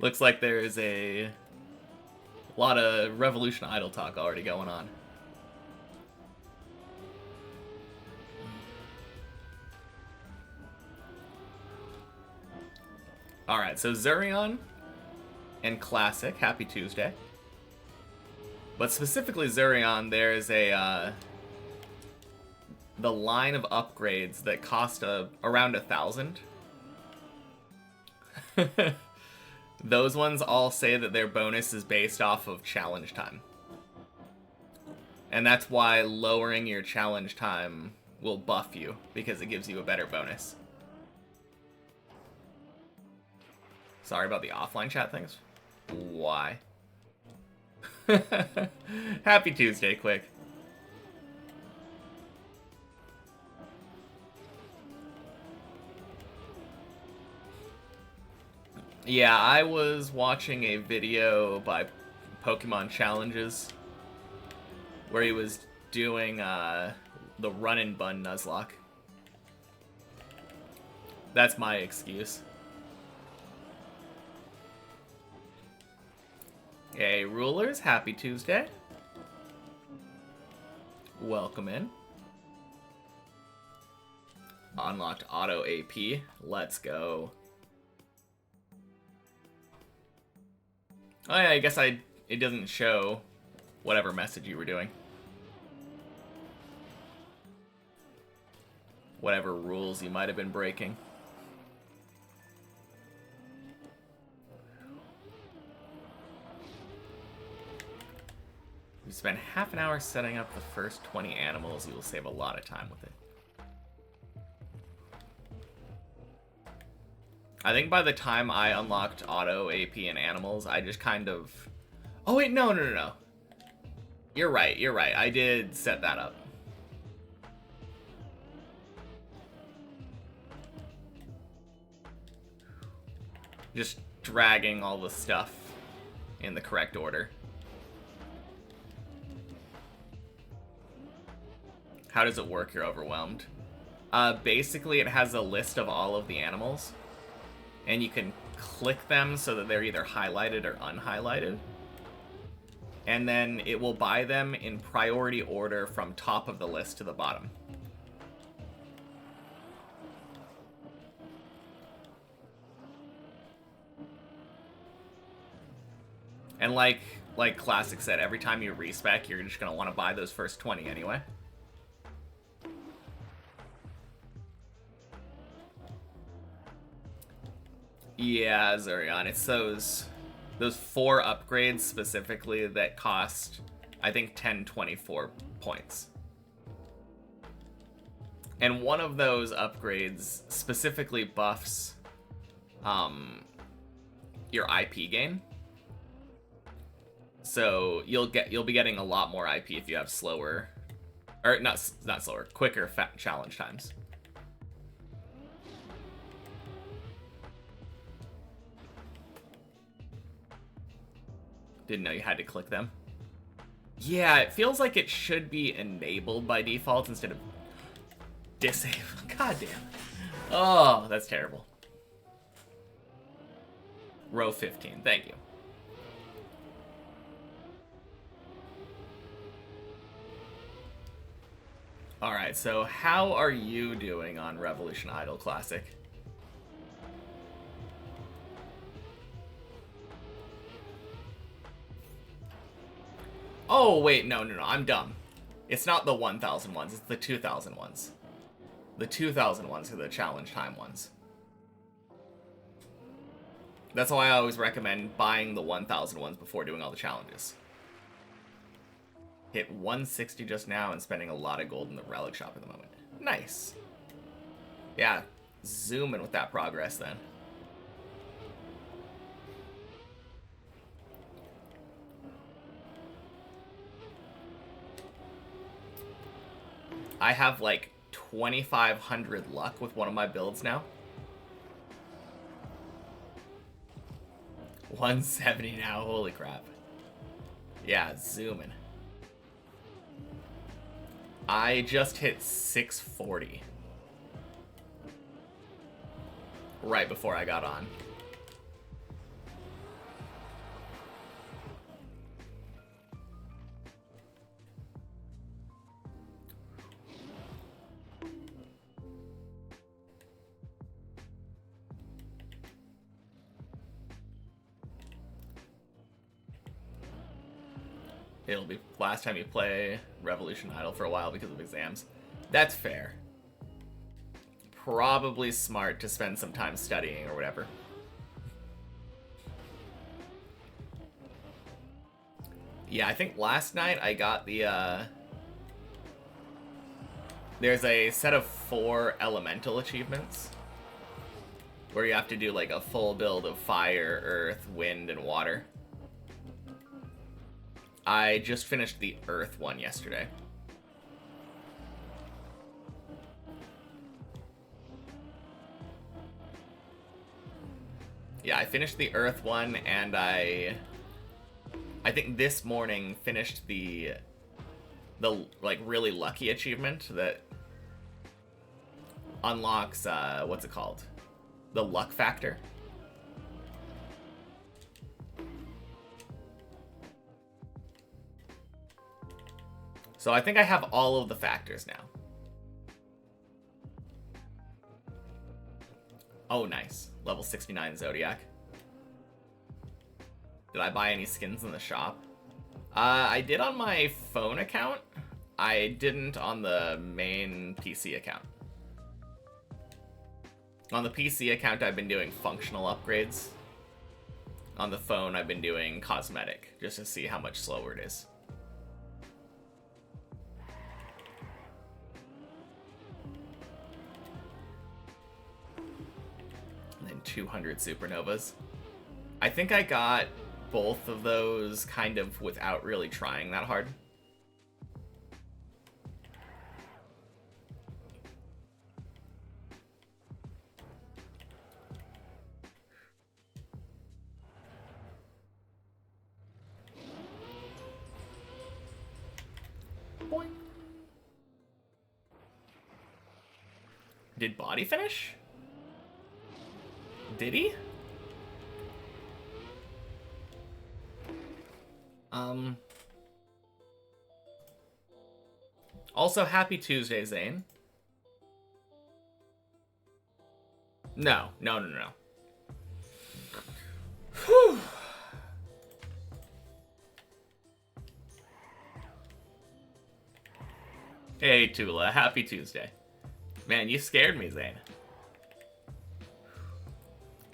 Looks like there's a lot of Revolution Idol talk already going on. Alright, so Zurion and Classic, happy Tuesday. But specifically Zurion, there's a the line of upgrades that cost around 1,000. Those ones all say that their bonus is based off of challenge time. And that's why lowering your challenge time will buff you, because it gives you a better bonus. Sorry about the offline chat things. Why? Happy Tuesday, Quick. Yeah, I was watching a video by Pokemon Challenges where he was doing the run and bun Nuzlocke. That's my excuse. Hey, Rulers, happy Tuesday. Welcome in. Unlocked auto AP. Let's go. Oh yeah, I guess it doesn't show whatever message you were doing. Whatever rules you might have been breaking. If you spend half an hour setting up the first 20 animals, you will save a lot of time with it. I think by the time I unlocked auto AP and animals, I just kind of... Oh wait, no. You're right. I did set that up. Just dragging all the stuff in the correct order. How does it work? You're overwhelmed. Basically, it has a list of all of the animals. And you can click them so that they're either highlighted or unhighlighted. And then it will buy them in priority order from top of the list to the bottom. And like Classic said, every time you respec, you're just going to want to buy those first 20 anyway. Yeah, Zurion. It's those 4 upgrades specifically that cost, I think, 1024 points. And one of those upgrades specifically buffs your IP gain. So you'll be getting a lot more IP if you have slower, or not slower, quicker challenge times. Didn't know you had to click them. Yeah, it feels like it should be enabled by default instead of disabled. God damn it. Oh, that's terrible. Row 15, thank you. Alright, so how are you doing on Revolution Idol Classic? Oh, wait, no, I'm dumb. It's not the 1,000 ones, it's the 2,000 ones. The 2,000 ones are the challenge time ones. That's why I always recommend buying the 1,000 ones before doing all the challenges. Hit 160 just now and spending a lot of gold in the relic shop at the moment. Nice. Yeah, zoom in with that progress then. I have like 2,500 luck with one of my builds now. 170 now, holy crap. Yeah, zooming. I just hit 640 right before I got on. It'll be last time you play Revolution Idol for a while because of exams. That's fair. Probably smart to spend some time studying or whatever. Yeah, I think last night I got the, there's a set of 4 elemental achievements where you have to do like a full build of fire, earth, wind, and water. I just finished the earth one yesterday. Yeah, I finished the earth one, and I think this morning finished the like really lucky achievement that unlocks what's it called? The luck factor. So I think I have all of the factors now. Oh, nice. Level 69 Zodiac. Did I buy any skins in the shop? I did on my phone account. I didn't on the main PC account. On the PC account, I've been doing functional upgrades. On the phone, I've been doing cosmetic, just to see how much slower it is. And then 200 supernovas. I think I got both of those kind of without really trying that hard. Boing. Did Body finish? Did he? Also, happy Tuesday, Zane. No. Whew. Hey, Tula, happy Tuesday. Man, you scared me, Zane.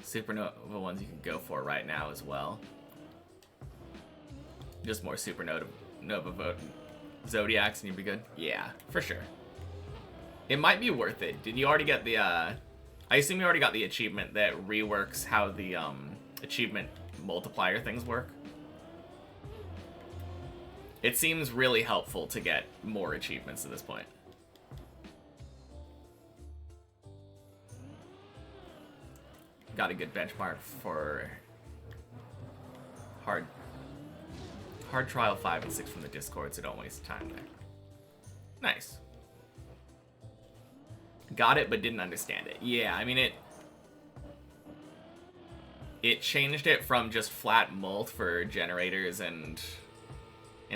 Supernova ones you can go for right now as well. Just more Supernova vote Zodiacs and you'd be good. Yeah, for sure. It might be worth it. Did you already get the, I assume you already got the achievement that reworks how the, achievement multiplier things work? It seems really helpful to get more achievements at this point. Got a good benchmark for hard trial 5 and 6 from the Discord, so don't waste time there. Nice. Got it, but didn't understand it. Yeah, I mean, it changed it from just flat mult for generators and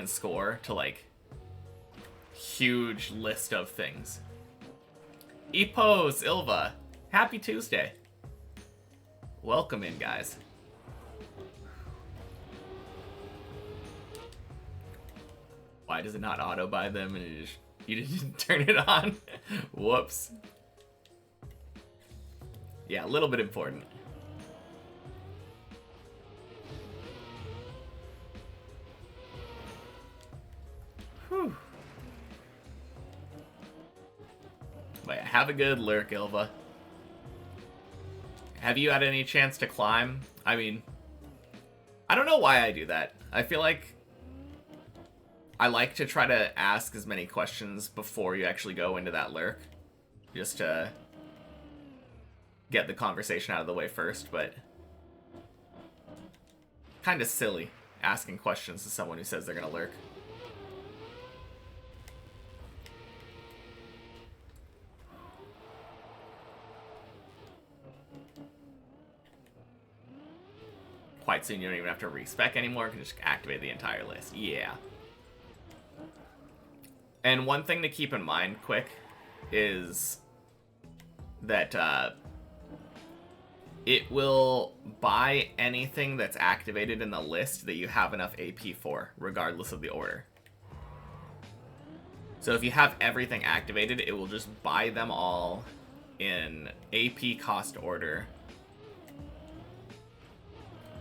score to, like, huge list of things. Epos, Ilva, happy Tuesday. Welcome in, guys. Why does it not auto buy them and you didn't turn it on? Whoops. Yeah, a little bit important. Whew. But yeah, have a good lurk, Ilva. Have you had any chance to climb? I mean, I don't know why I do that. I feel like I like to try to ask as many questions before you actually go into that lurk. Just to get the conversation out of the way first, but kind of silly asking questions to someone who says they're gonna lurk. Quite soon you don't even have to respec anymore, you can just activate the entire list. Yeah. And one thing to keep in mind quick is that it will buy anything that's activated in the list that you have enough AP for, regardless of the order. So if you have everything activated, it will just buy them all in AP cost order.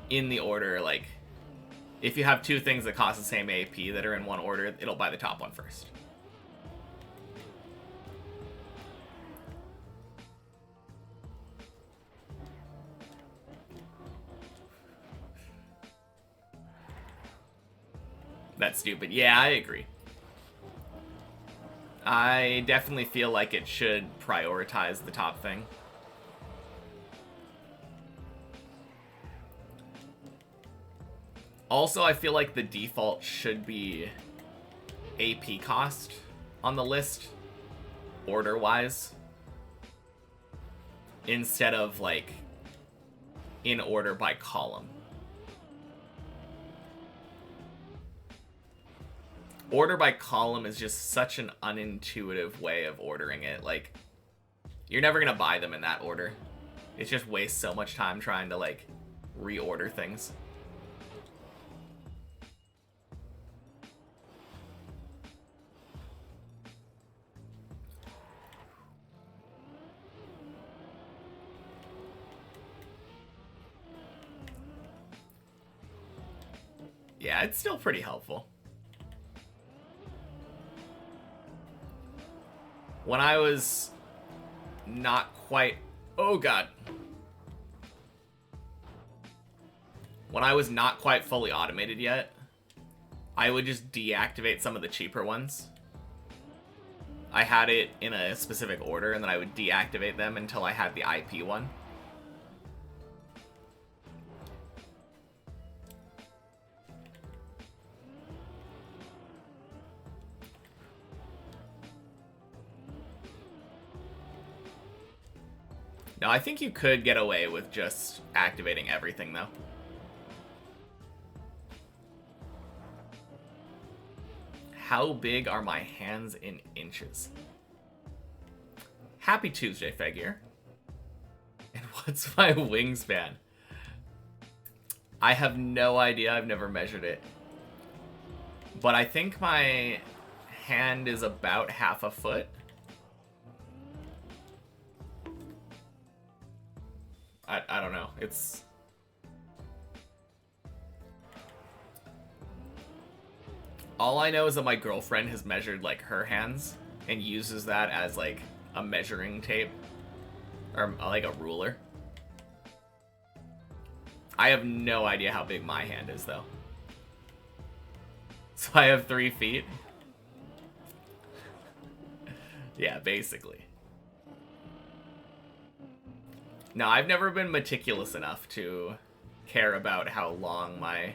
In the order, like, if you have two things that cost the same AP that are in one order, it'll buy the top one first. That's stupid. Yeah, I agree. I definitely feel like it should prioritize the top thing. Also, I feel like the default should be AP cost on the list, order-wise, instead of, like, in order by column. Order by column is just such an unintuitive way of ordering it. Like, you're never gonna buy them in that order. It just wastes so much time trying to, like, reorder things. Yeah, it's still pretty helpful. When I was not quite... Oh, God. When I was not quite fully automated yet, I would just deactivate some of the cheaper ones. I had it in a specific order, and then I would deactivate them until I had the IP one. Now, I think you could get away with just activating everything, though. How big are my hands in inches? Happy Tuesday, Figure. And what's my wingspan? I have no idea. I've never measured it. But I think my hand is about half a foot. I don't know. It's... All I know is that my girlfriend has measured, like, her hands and uses that as, like, a measuring tape. Or, like, a ruler. I have no idea how big my hand is, though. So I have 3 feet? Yeah, basically. No, I've never been meticulous enough to care about how long my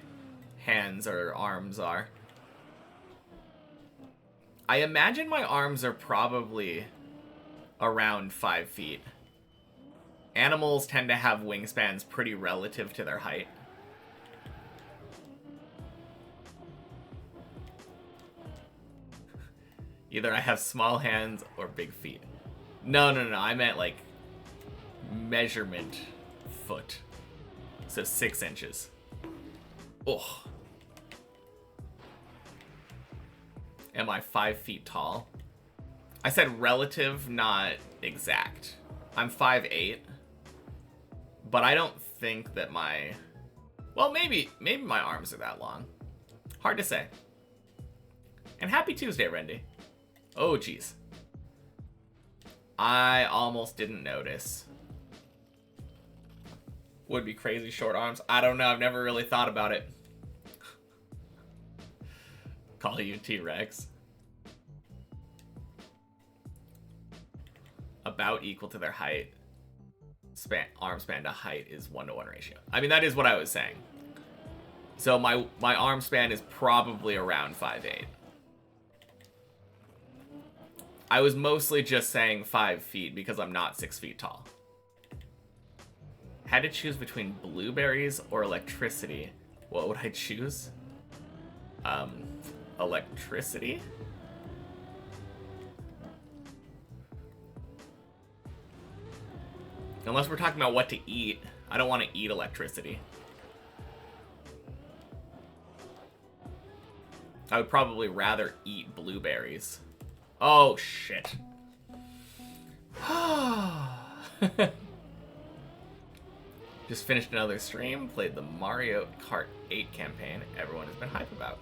hands or arms are. I imagine my arms are probably around 5 feet. Animals tend to have wingspans pretty relative to their height. Either I have small hands or big feet. No, I meant, like, measurement foot. So 6 inches. Oh. Am I 5 feet tall? I said relative, not exact. I'm 5'8". But I don't think that my... Well, maybe my arms are that long. Hard to say. And happy Tuesday, Rendy. Oh, jeez. I almost didn't notice. Would be crazy short arms. I don't know. I've never really thought about it. Call you T-Rex. About equal to their height. Arm span to height is 1-to-1 ratio. I mean, that is what I was saying. So my arm span is probably around 5'8". I was mostly just saying 5 feet because I'm not 6 feet tall. Had to choose between blueberries or electricity. What would I choose? Electricity? Unless we're talking about what to eat. I don't want to eat electricity. I would probably rather eat blueberries. Oh, shit. Just finished another stream, played the Mario Kart 8 campaign everyone has been hype about.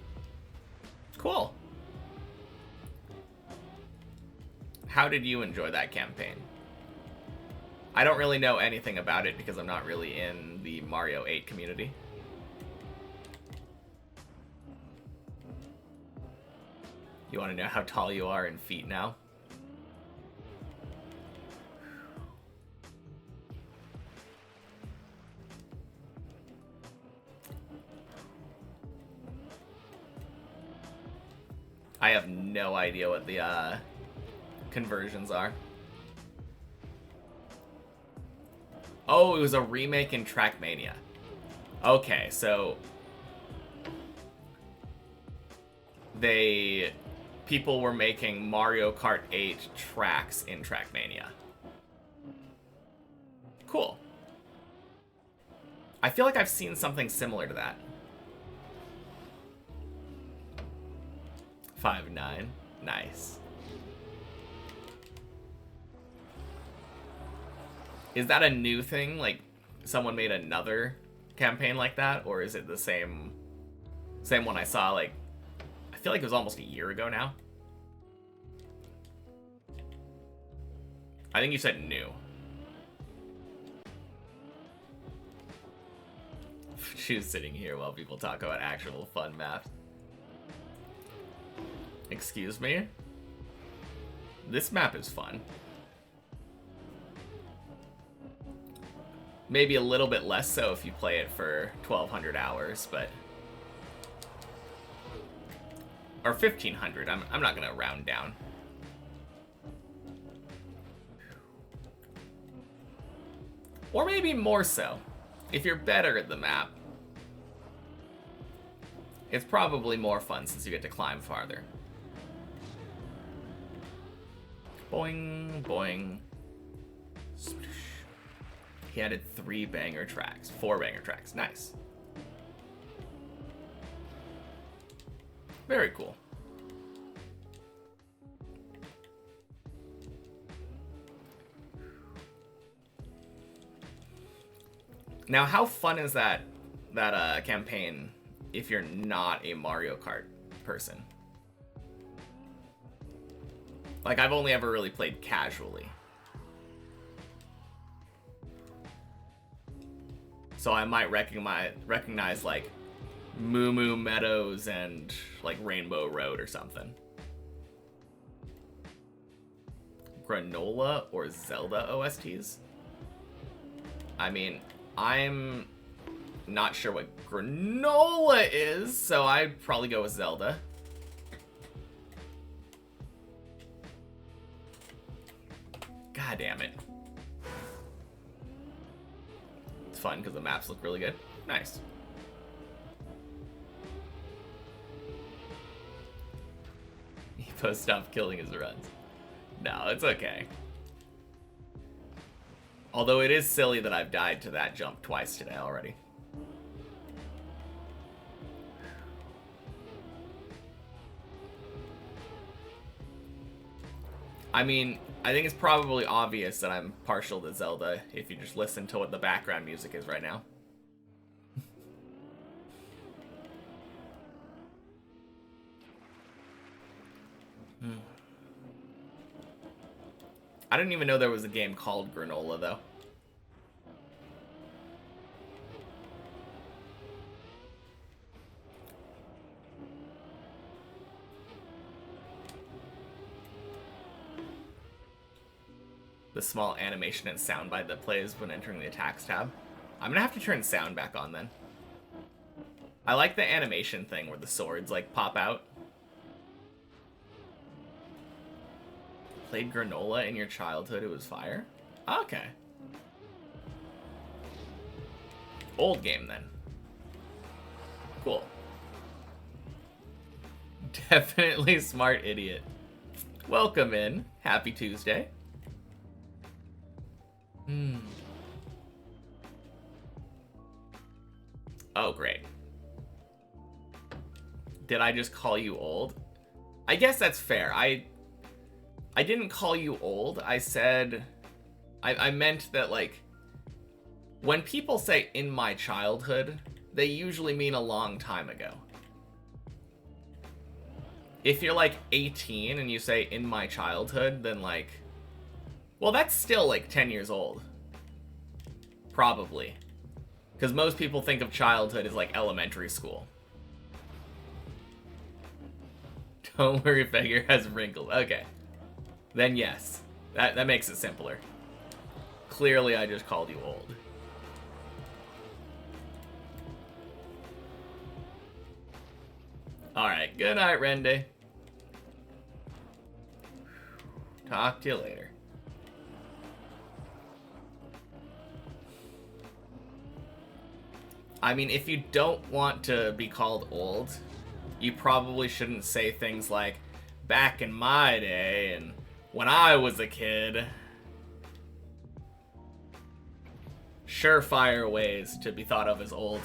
Cool. How did you enjoy that campaign? I don't really know anything about it because I'm not really in the Mario 8 community. You want to know how tall you are in feet now? I have no idea what the conversions are. Oh, it was a remake in Trackmania. Okay, so people were making Mario Kart 8 tracks in Trackmania. Cool. I feel like I've seen something similar to that. 5'9". Nice. Is that a new thing? Like, someone made another campaign like that? Or is it the same one I saw, like, I feel like it was almost a year ago now? I think you said new. She's sitting here while people talk about actual fun maps. Excuse me? This map is fun. Maybe a little bit less so if you play it for 1,200 hours, but... Or 1,500, I'm not gonna round down. Or maybe more so. If you're better at the map, it's probably more fun since you get to climb farther. Boing, boing. He added 4 banger tracks. Nice. Very cool. Now, how fun is that campaign if you're not a Mario Kart person? Like, I've only ever really played casually. So I might recognize like Moo Moo Meadows and like Rainbow Road or something. Granola or Zelda OSTs? I mean, I'm not sure what granola is, so I'd probably go with Zelda. God damn it. It's fun because the maps look really good. Nice. He posts stop killing his runs. No, it's okay. Although it is silly that I've died to that jump twice today already. I mean, I think it's probably obvious that I'm partial to Zelda if you just listen to what the background music is right now. I didn't even know there was a game called Granola, though. The small animation and soundbite that plays when entering the attacks tab. I'm gonna have to turn sound back on then. I like the animation thing where the swords like pop out. Played Granola in your childhood, it was fire? Okay. Old game then. Cool. Definitely smart idiot. Welcome in. Happy Tuesday. Oh, great. Did I just call you old? I guess that's fair. I didn't call you old. I said... I meant that, like... When people say, in my childhood, they usually mean a long time ago. If you're, like, 18 and you say, in my childhood, then, like... Well, that's still, like, 10 years old. Probably. Because most people think of childhood as, like, elementary school. Don't worry, Figure has wrinkles. Okay. Then yes. That makes it simpler. Clearly, I just called you old. Alright, good night, Rende. Talk to you later. I mean, if you don't want to be called old, you probably shouldn't say things like, back in my day, and when I was a kid. Surefire ways to be thought of as old.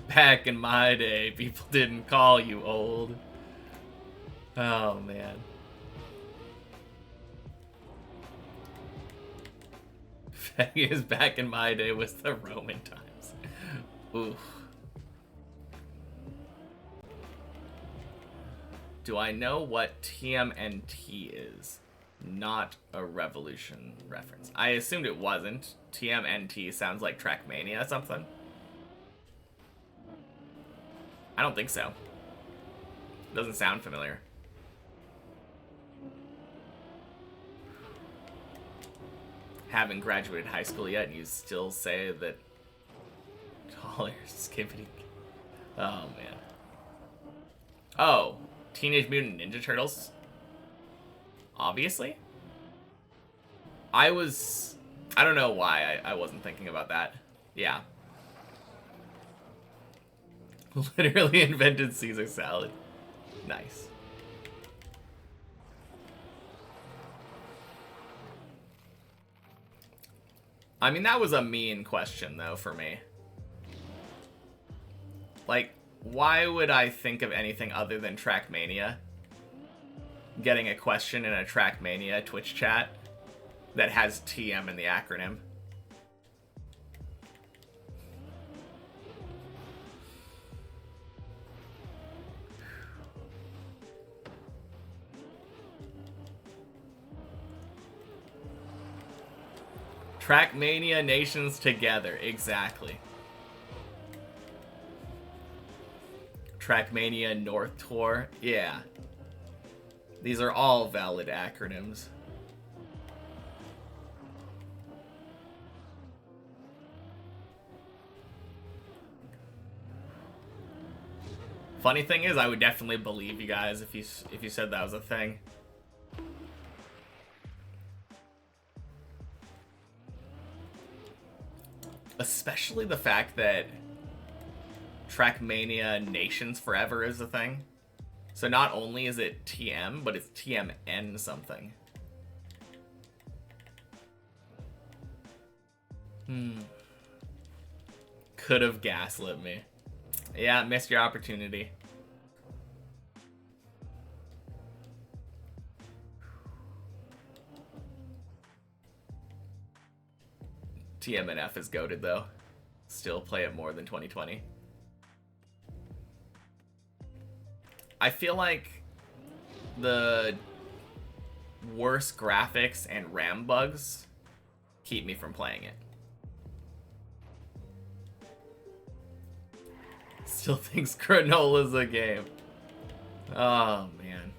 Back in my day, people didn't call you old. Oh, man. Vegas back in my day was the Roman times. Oof. Do I know what TMNT is? Not a Revolution reference. I assumed it wasn't. TMNT sounds like Trackmania or something. I don't think so. Doesn't sound familiar. Haven't graduated high school yet, and you still say that taller skippity. Oh man. Oh, Teenage Mutant Ninja Turtles. Obviously. I don't know why I wasn't thinking about that. Yeah. Literally invented Caesar salad. Nice. I mean, that was a mean question, though, for me. Like, why would I think of anything other than Trackmania? Getting a question in a Trackmania Twitch chat that has TM in the acronym. Trackmania nations together, exactly. Trackmania North Tour, yeah. These are all valid acronyms. Funny thing is, I would definitely believe you guys if you said that was a thing. Especially the fact that Trackmania Nations Forever is a thing. So not only is it TM, but it's TMN something. Could have gaslit me. Yeah, missed your opportunity. TMNF is goated though. Still play it more than 2020. I feel like the worse graphics and RAM bugs keep me from playing it. Still thinks Granola's a game. Oh, man.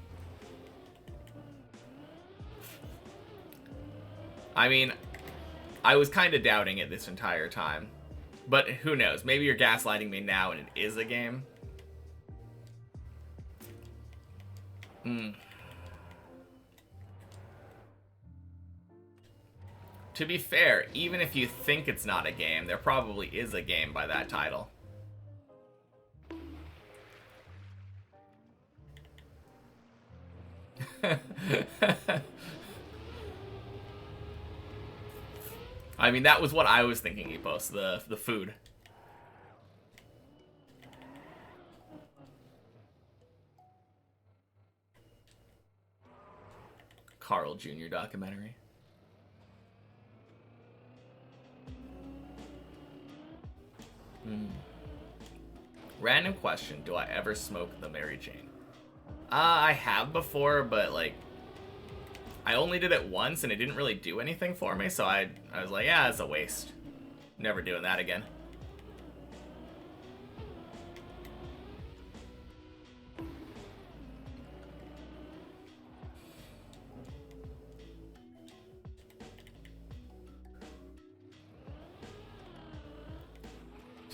I mean, I was kind of doubting it this entire time. But who knows? Maybe you're gaslighting me now and it is a game. To be fair, even if you think it's not a game, there probably is a game by that title. I mean, that was what I was thinking, Epos, the food. Carl Jr. documentary. Random question, do I ever smoke the Mary Jane? I have before, but like I only did it once and it didn't really do anything for me, so I was like, yeah, it's a waste. Never doing that again.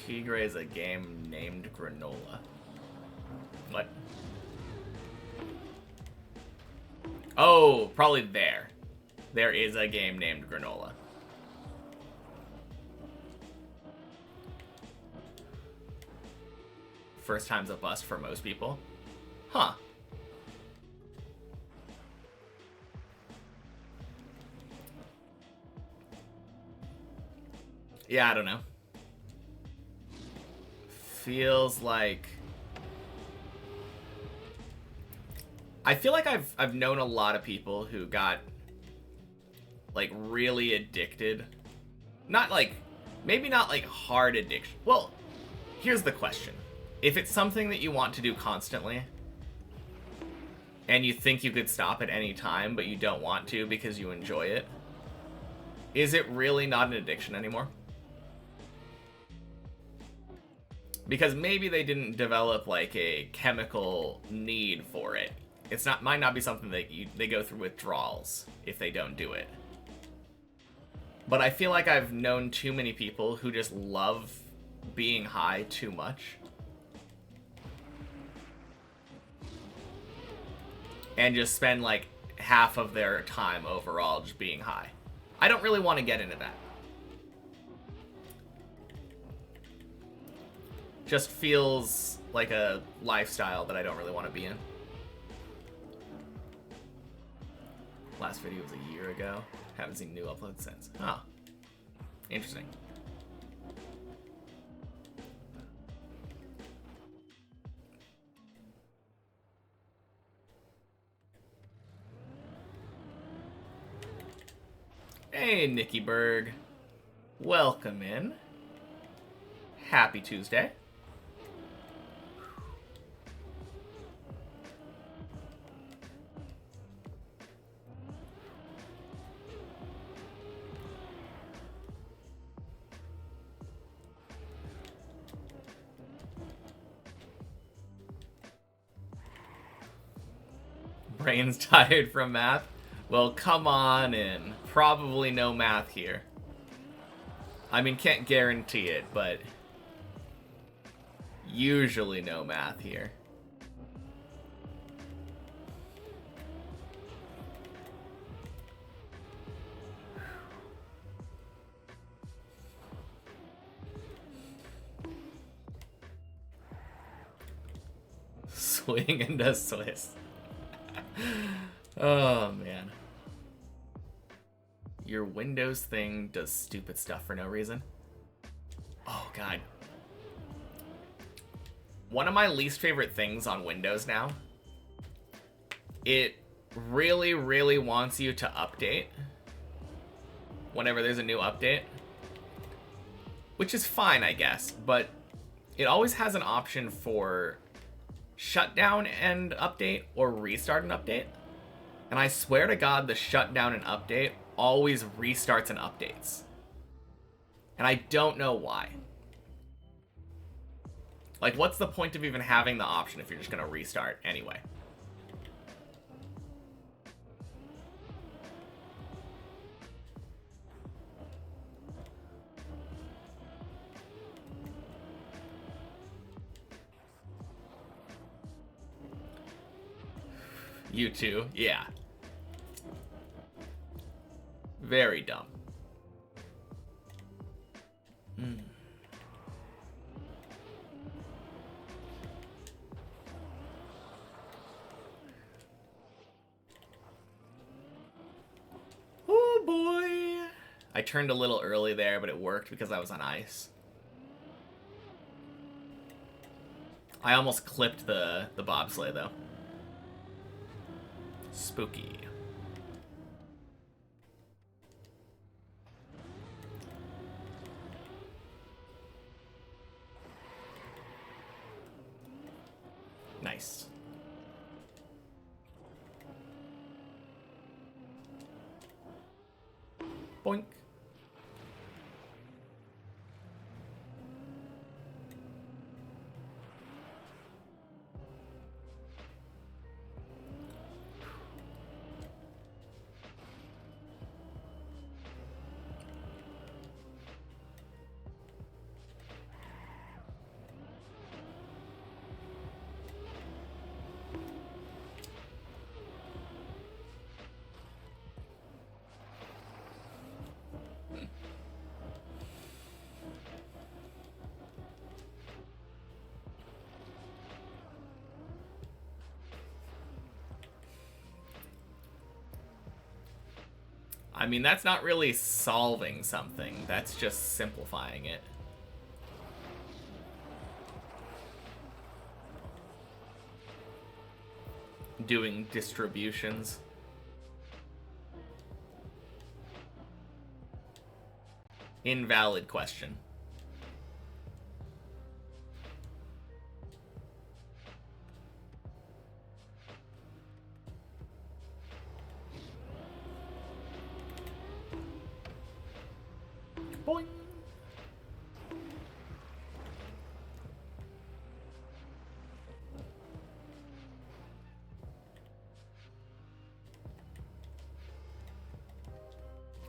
Tigre is a game named Granola. What? Oh, probably there. There is a game named Granola. First time's a bust for most people. Huh. Yeah, I don't know. Feels like... I feel like I've known a lot of people who got like really addicted. Not like, maybe not like hard addiction. Well, here's the question. If it's something that you want to do constantly and you think you could stop at any time but you don't want to because you enjoy it, is it really not an addiction anymore? Because maybe they didn't develop like a chemical need for it. It's not, might not be something that they go through withdrawals if they don't do it. But I feel like I've known too many people who just love being high too much. And just spend like half of their time overall just being high. I don't really want to get into that. Just feels like a lifestyle that I don't really want to be in. Last video was a year ago. Haven't seen new uploads since. Huh. Interesting. Hey, Nikki Berg. Welcome in. Happy Tuesday. Brain's tired from math? Well, come on in. Probably no math here. I mean, can't guarantee it, but usually no math here. Swing into Swiss. Oh, man. Your Windows thing does stupid stuff for no reason. Oh, God. One of my least favorite things on Windows now, it really, really wants you to update whenever there's a new update. Which is fine, I guess, but it always has an option for shutdown and update or restart and update. And I swear to God, the shutdown and update always restarts and updates. And I don't know why. Like, what's the point of even having the option if you're just gonna restart anyway? You too, yeah. Very dumb. I turned a little early there, but it worked because I was on ice. I almost clipped the bobsleigh, though. Spooky. Nice. Boink. I mean, that's not really solving something. That's just simplifying it. Doing distributions. Invalid question. Boing.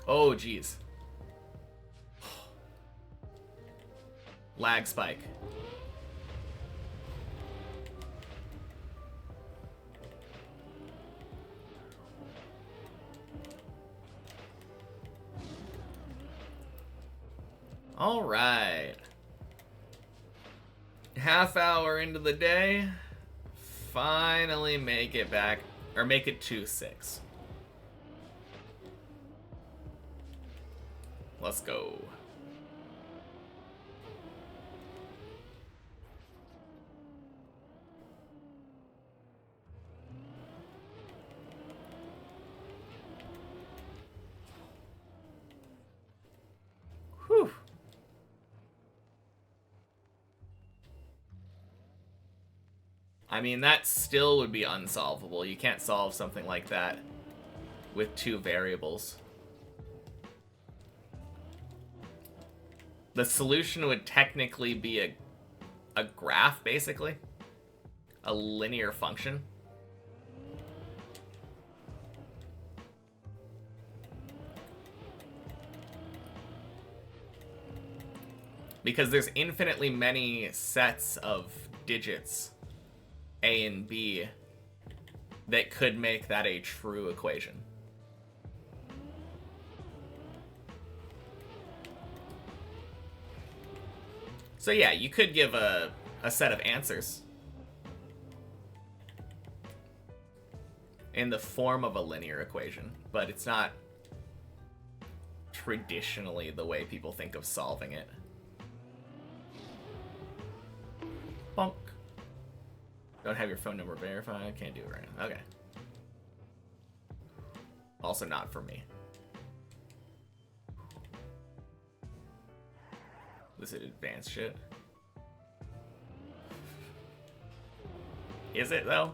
Oh, geez. Lag spike. All right. Half hour into the day. Finally make it back, or make it to 6. Let's go. Whew. I mean, that still would be unsolvable. You can't solve something like that with 2 variables. The solution would technically be a graph, basically. A linear function. Because there's infinitely many sets of digits, A and B, that could make that a true equation. So yeah, you could give a set of answers in the form of a linear equation, but it's not traditionally the way people think of solving it. Bonk. Don't have your phone number verified. Can't do it right now. Okay. Also not for me. This is advanced shit. Is it, though?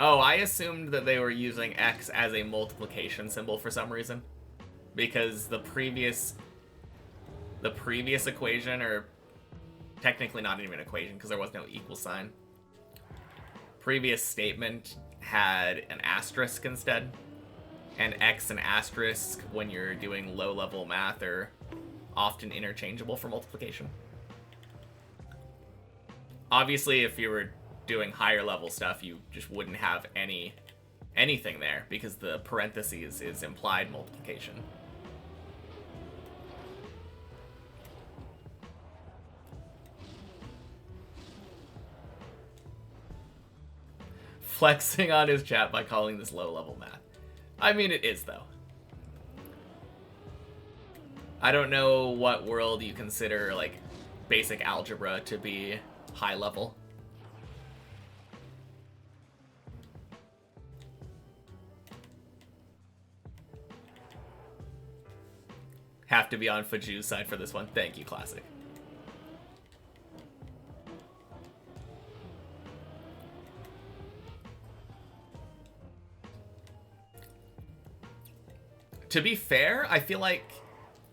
Oh, I assumed that they were using X as a multiplication symbol for some reason. Because the previous equation, or technically not even an equation because there was no equal sign. Previous statement had an asterisk instead. And X and asterisk, when you're doing low-level math, are often interchangeable for multiplication. Obviously, if you were doing higher-level stuff, you just wouldn't have anything there, because the parentheses is implied multiplication. Flexing on his chat by calling this low-level math. I mean, it is, though. I don't know what world you consider, like, basic algebra to be high level. Have to be on Faju's side for this one. Thank you, Classic. To be fair, I feel like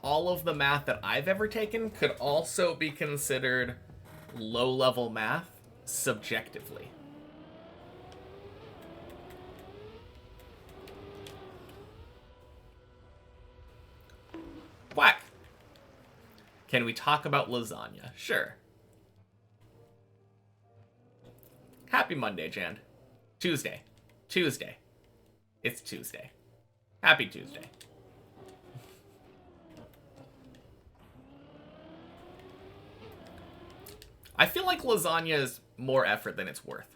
all of the math that I've ever taken could also be considered low-level math subjectively. Whack! Can we talk about lasagna? Sure. Happy Monday, Jan. Tuesday. Tuesday. It's Tuesday. Happy Tuesday. I feel like lasagna is more effort than it's worth.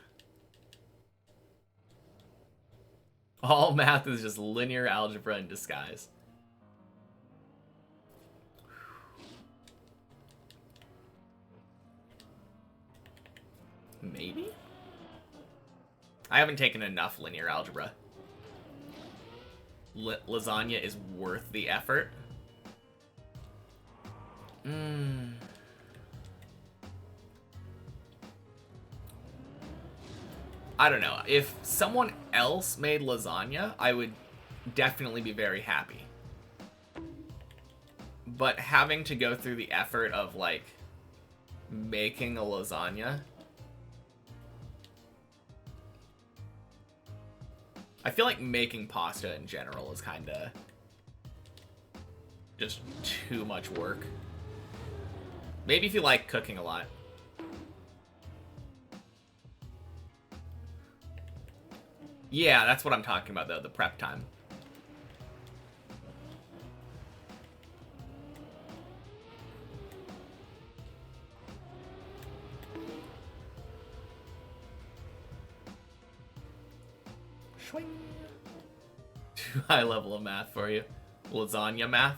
All math is just linear algebra in disguise. Maybe? I haven't taken enough linear algebra. Lasagna is worth the effort. I don't know. If someone else made lasagna, I would definitely be very happy. But having to go through the effort of, like, making a lasagna, I feel like making pasta in general is kind of just too much work. Maybe if you like cooking a lot. Yeah, that's what I'm talking about, though, the prep time. Too high level of math for you. Lasagna math.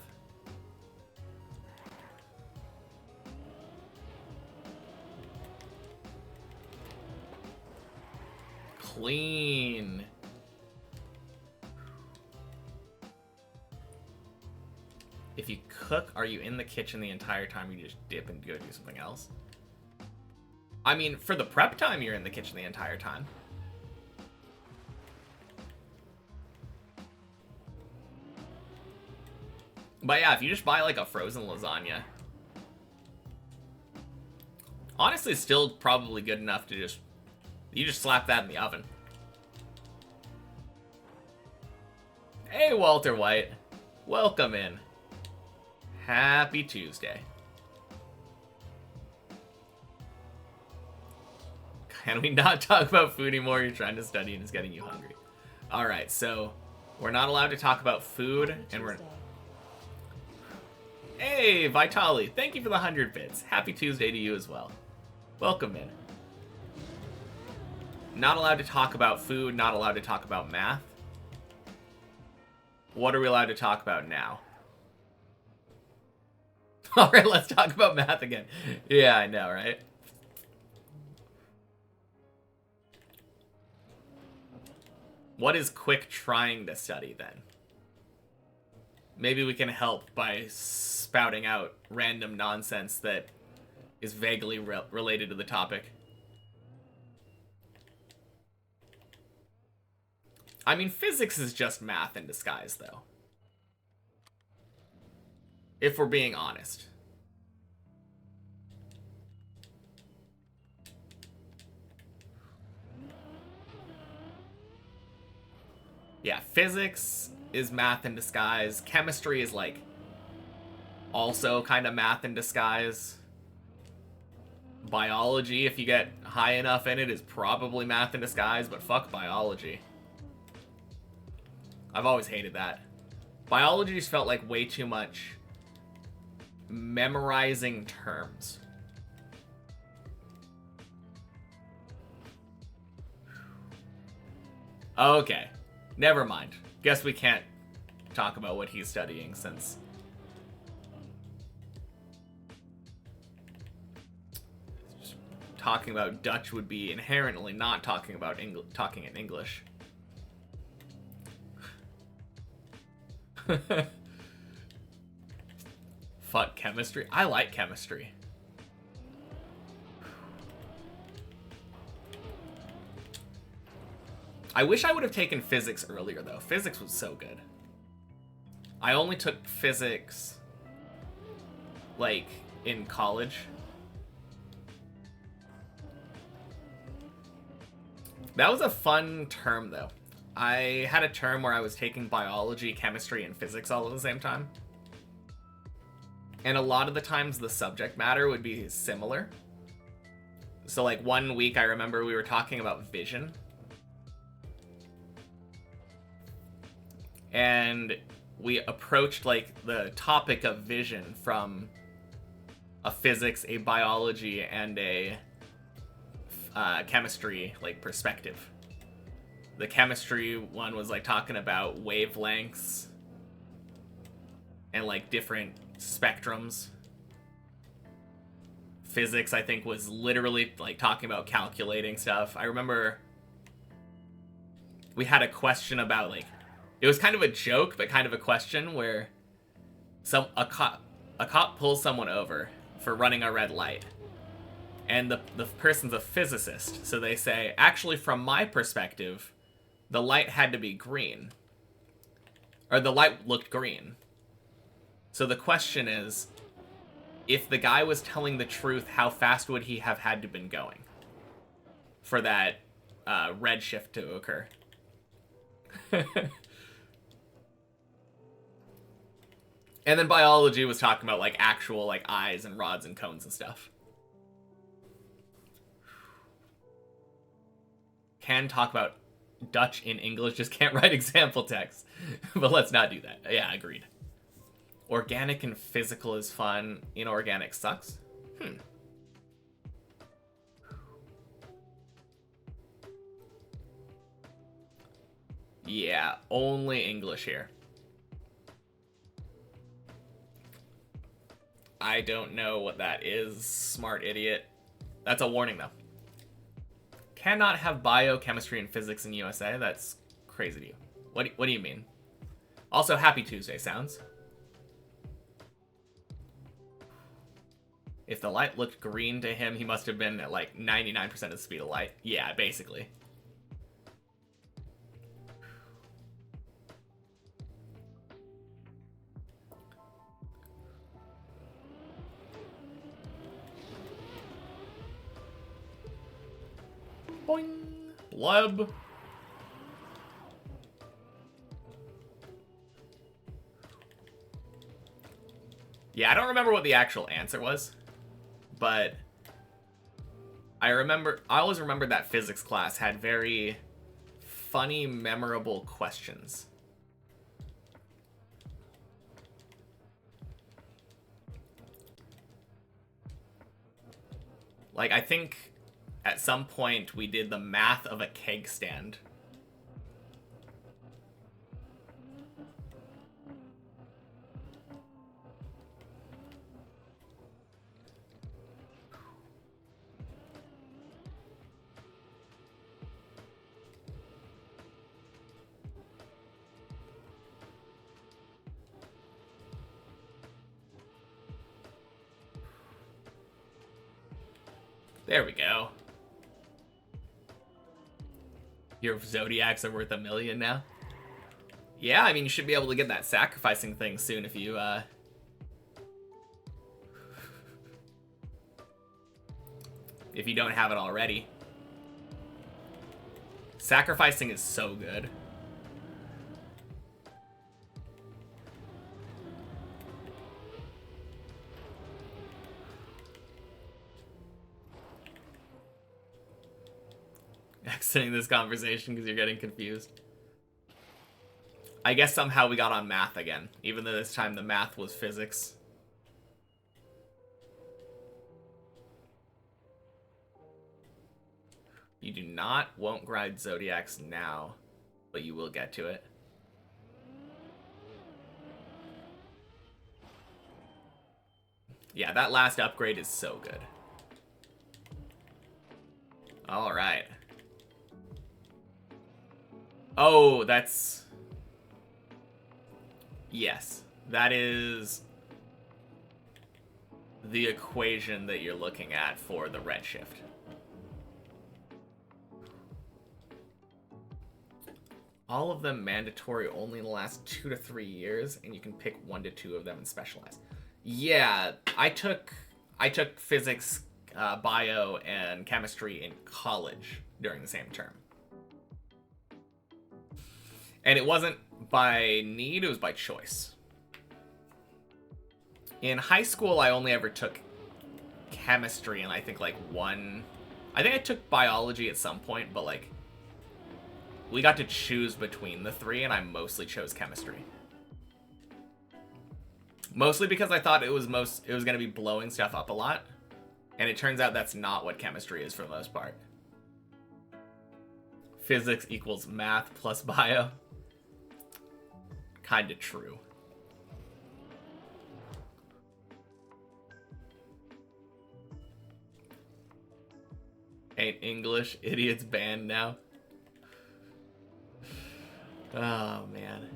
Clean. If you cook, are you in the kitchen the entire time? You just dip and go do something else? I mean, for the prep time, you're in the kitchen the entire time. But yeah, if you just buy like a frozen lasagna, honestly, it's still probably good enough to just, you just slap that in the oven. Hey, Walter White. Welcome in. Happy Tuesday. Can we not talk about food anymore? You're trying to study and it's getting you hungry. Alright, so we're not allowed to talk about food, and we're... Hey, Vitali, thank you for the 100 bits. Happy Tuesday to you as well. Welcome in. Not allowed to talk about food, not allowed to talk about math. What are we allowed to talk about now? Alright, let's talk about math again. Yeah, I know, right? What is Quick trying to study, then? Maybe we can help by spouting out random nonsense that is vaguely related to the topic. I mean, physics is just math in disguise, though. If we're being honest. Yeah, physics is math in disguise. Chemistry is, like, also kind of math in disguise. Biology, if you get high enough in it, is probably math in disguise, but fuck biology. I've always hated that. Biology just felt like way too much memorizing terms. Okay. Never mind. Guess we can't talk about what he's studying since... talking about Dutch would be inherently not talking about talking in English. Fuck chemistry. I like chemistry. I wish I would have taken physics earlier, though. Physics was so good. I only took physics, like, in college. That was a fun term, though. I had a term where I was taking biology, chemistry, and physics all at the same time. And a lot of the times the subject matter would be similar. So, like, one week I remember we were talking about vision. And we approached, like, the topic of vision from a physics, a biology, and a chemistry, like, perspective. The chemistry one was, like, talking about wavelengths and, like, different spectrums. Physics, I think, was literally, like, talking about calculating stuff. I remember we had a question about, like, it was kind of a joke, but kind of a question where a cop pulls someone over for running a red light. And the person's a physicist, so they say, actually, from my perspective, the light had to be green. Or the light looked green. So the question is, if the guy was telling the truth, how fast would he have had to been going for that red shift to occur? And then biology was talking about, like, actual, like, eyes and rods and cones and stuff. Can talk about Dutch in English, just can't write example text. But let's not do that. Yeah, agreed. Organic and physical is fun. Inorganic sucks. Yeah, only English here. I don't know what that is, smart idiot. That's a warning, though. Cannot have bio, chemistry, and physics in USA? That's crazy to you. What do you mean? Also, happy Tuesday sounds. If the light looked green to him, he must have been at, like, 99% of the speed of light. Yeah, basically. Boing. Leb. Yeah, I don't remember what the actual answer was, but I always remember that physics class had very funny, memorable questions. Like, I think at some point we did the math of a keg stand. There we go. Your Zodiacs are worth $1 million now? Yeah, I mean, you should be able to get that sacrificing thing soon if you, if you don't have it already. Sacrificing is so good. Exiting this conversation because you're getting confused. I guess somehow we got on math again, even though this time the math was physics. You won't grind Zodiacs now. but you will get to it. Yeah, that last upgrade is so good. All right. Oh, that's... Yes, that is the equation that you're looking at for the redshift. All of them mandatory only in the last 2 to 3 years, and you can pick 1 to 2 of them and specialize. Yeah, I took physics, bio, and chemistry in college during the same term. And it wasn't by need, it was by choice. In high school, I only ever took chemistry and I think like one... I think I took biology at some point, but like... we got to choose between the 3 and I mostly chose chemistry. Mostly because I thought it was going to be blowing stuff up a lot. And it turns out that's not what chemistry is for the most part. Physics equals math plus bio. Kinda true. Ain't English idiots banned now? Oh, man.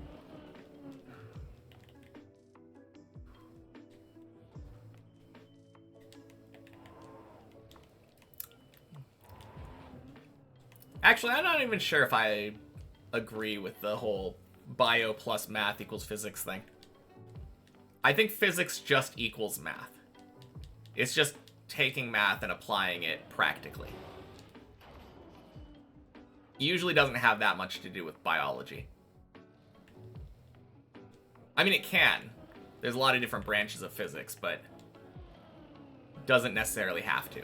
Actually, I'm not even sure if I agree with the whole bio plus math equals physics thing. I think physics just equals math. It's just taking math and applying it practically. Usually doesn't have that much to do with biology. I mean, it can. There's a lot of different branches of physics, but doesn't necessarily have to.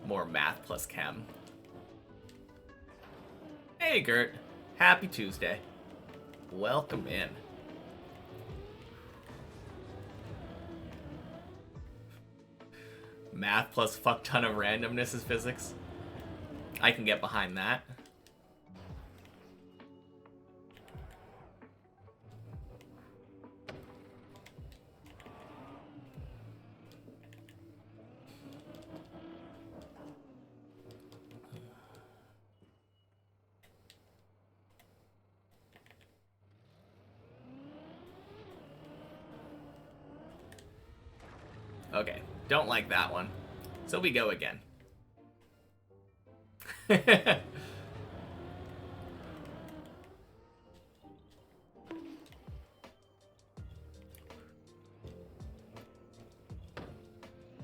More math plus chem. Hey, Gert. Happy Tuesday. Welcome in. Math plus fuck ton of randomness is physics. I can get behind that. Okay, don't like that one. So we go again.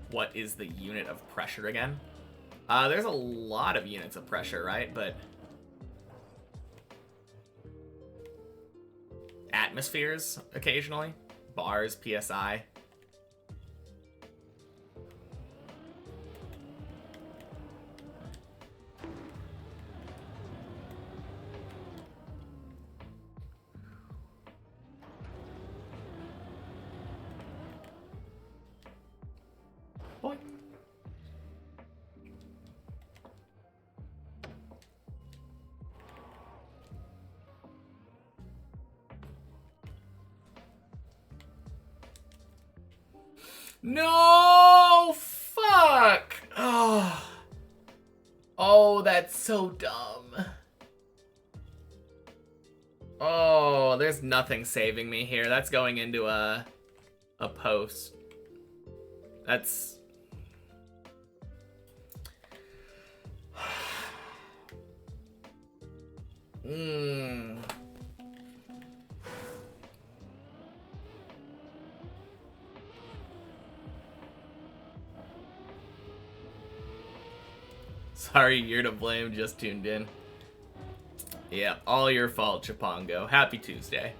What is the unit of pressure again? There's a lot of units of pressure, right? But atmospheres occasionally. Bars, PSI. Boy. No! Fuck! Oh. Oh, that's so dumb. Oh, there's nothing saving me here. That's going into a post. That's... Sorry, you're to blame, just tuned in. Yeah, all your fault, Chipongo. Happy Tuesday.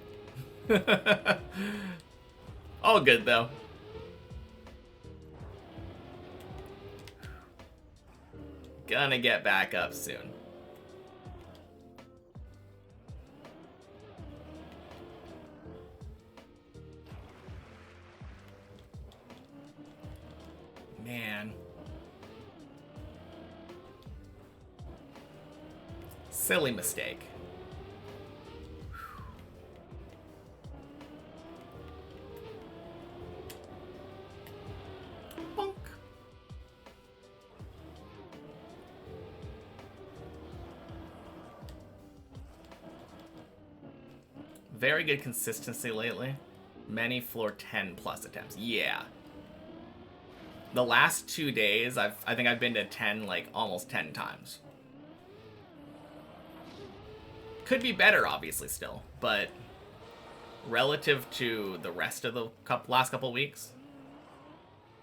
All good, though. Gonna get back up soon. man. Silly mistake. Bonk. Very good consistency lately. Many floor 10 plus attempts. Yeah. The last 2 days, I think I've been to 10, like, almost 10 times. Could be better, obviously, still, but relative to the rest of the last couple weeks,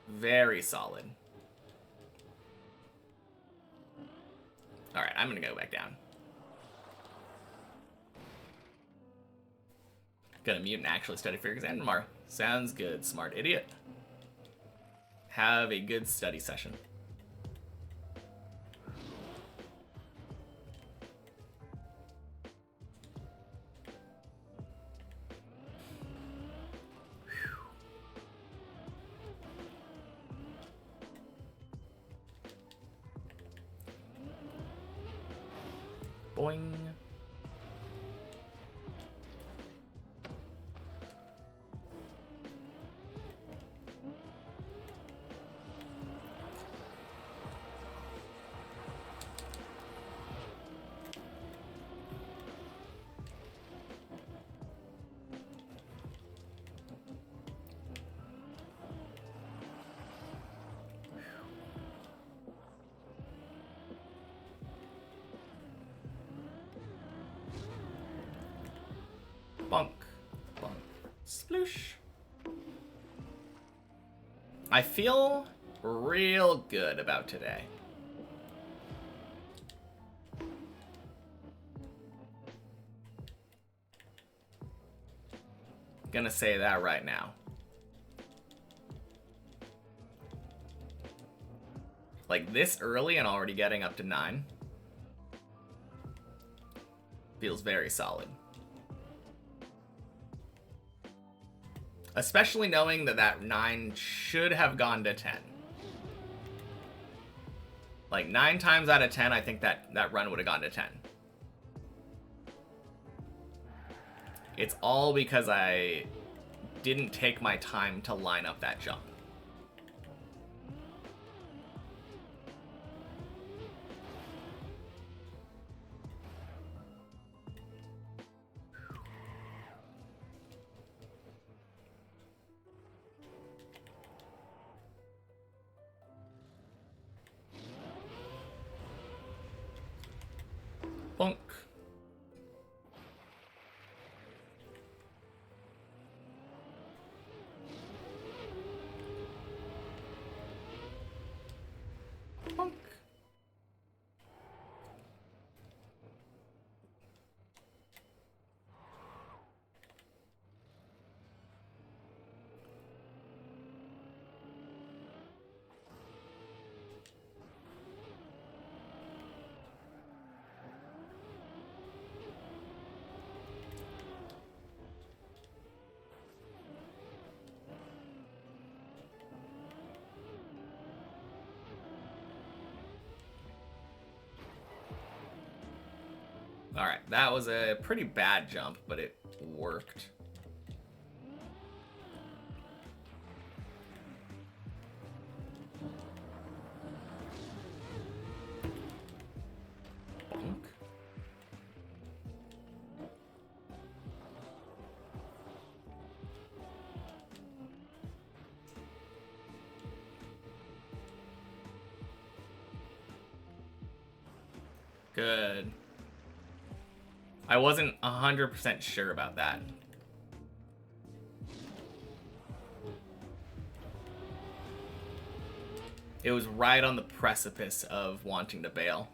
very solid. Alright, I'm gonna go back down. Gonna mute and actually study for your exam tomorrow. Sounds good, smart idiot. Have a good study session. Boing. Bonk. Bonk. Sploosh. I feel real good about today. Gonna say that right now. Like this early and already getting up to 9. Feels very solid. Especially knowing that that 9 should have gone to 10. Like 9 times out of 10, I think that run would have gone to 10. It's all because I didn't take my time to line up that jump. Bonk. Bonk. Alright, that was a pretty bad jump, but it worked. Bonk. Good. I wasn't 100% sure about that. It was right on the precipice of wanting to bail.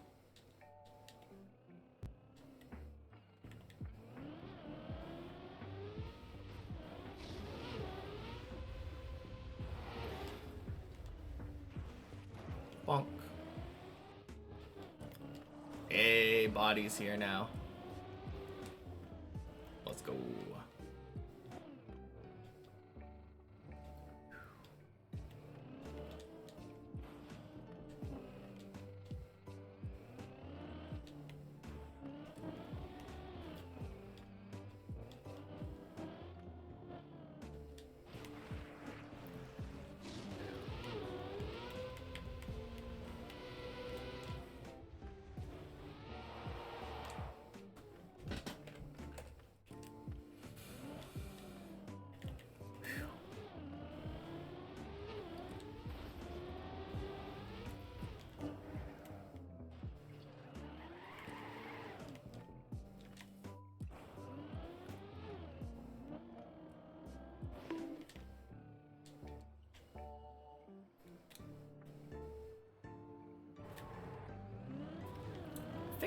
Bonk. Hey, body's here now. Let's go.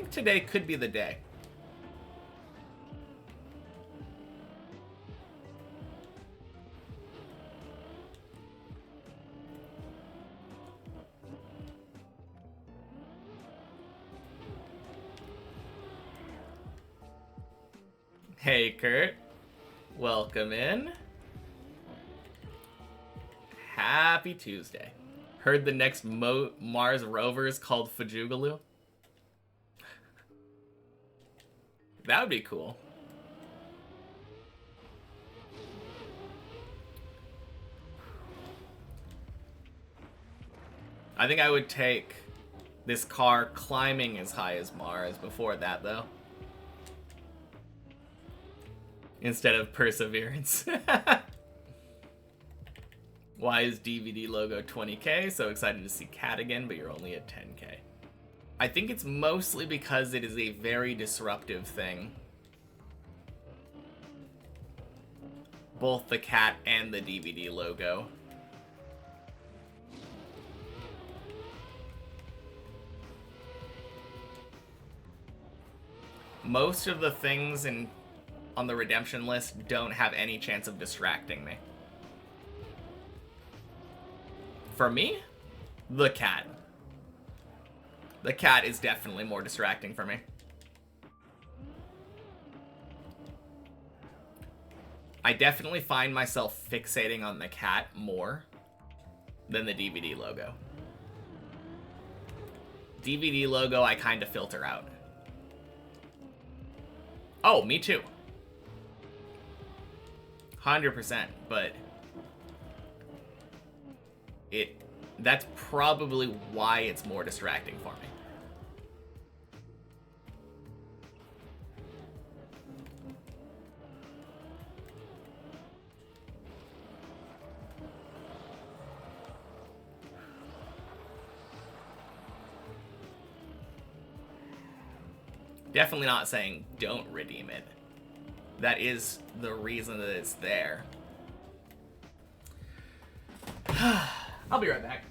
think today could be the day. Hey, Kurt. Welcome in. Happy Tuesday. Heard the next Mars rover is called Fajugaloo. That would be cool. I think I would take this car climbing as high as Mars before that, though. Instead of Perseverance. Why is DVD logo 20k? So excited to see Cat again, but you're only at 10k. I think it's mostly because it is a very disruptive thing. Both the Cat and the DVD logo. Most of the things on the redemption list don't have any chance of distracting me. For me, the Cat. The Cat is definitely more distracting for me. I definitely find myself fixating on the Cat more than the DVD logo. DVD logo I kind of filter out. Oh, me too. 100%, but that's probably why it's more distracting for me. Definitely not saying don't redeem it. That is the reason that it's there. I'll be right back.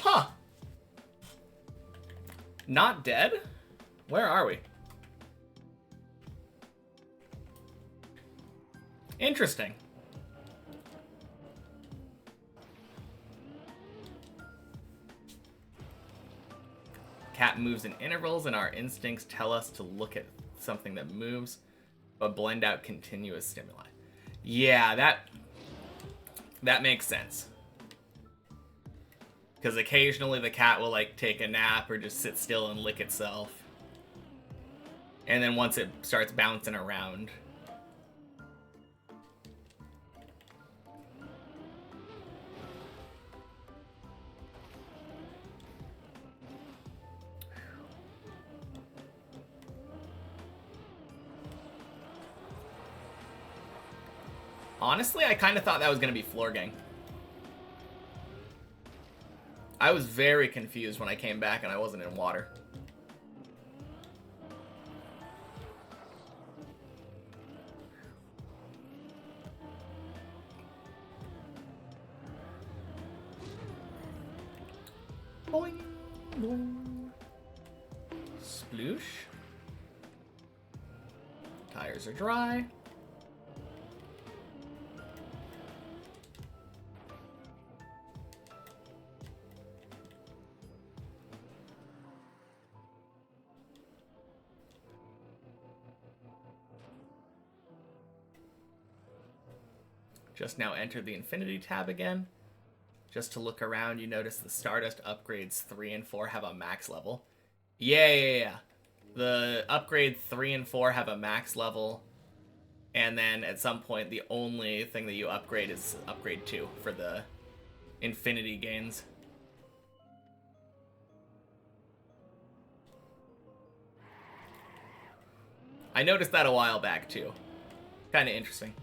Huh. Not dead? Where are we? Interesting. Cat moves in intervals, and our instincts tell us to look at something that moves, but blend out continuous stimuli. Yeah, that makes sense. Because occasionally the cat will like take a nap or just sit still and lick itself. And then once it starts bouncing around. Honestly, I kind of thought that was going to be floor gang. I was very confused when I came back and I wasn't in water. Boing, boing. Sploosh. Tires are dry. Just now entered the Infinity tab again. Just to look around, you notice the Stardust upgrades 3 and 4 have a max level. Yeah. The upgrade 3 and 4 have a max level. And then at some point, the only thing that you upgrade is upgrade 2 for the Infinity gains. I noticed that a while back too. Kind of interesting.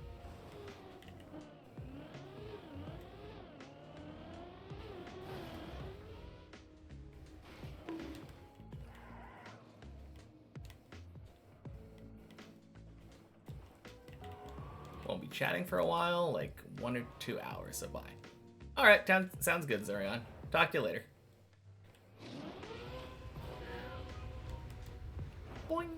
Won't be chatting for a while, like 1 or 2 hours, so bye. Alright, sounds good, Zurion. Talk to you later. Boing.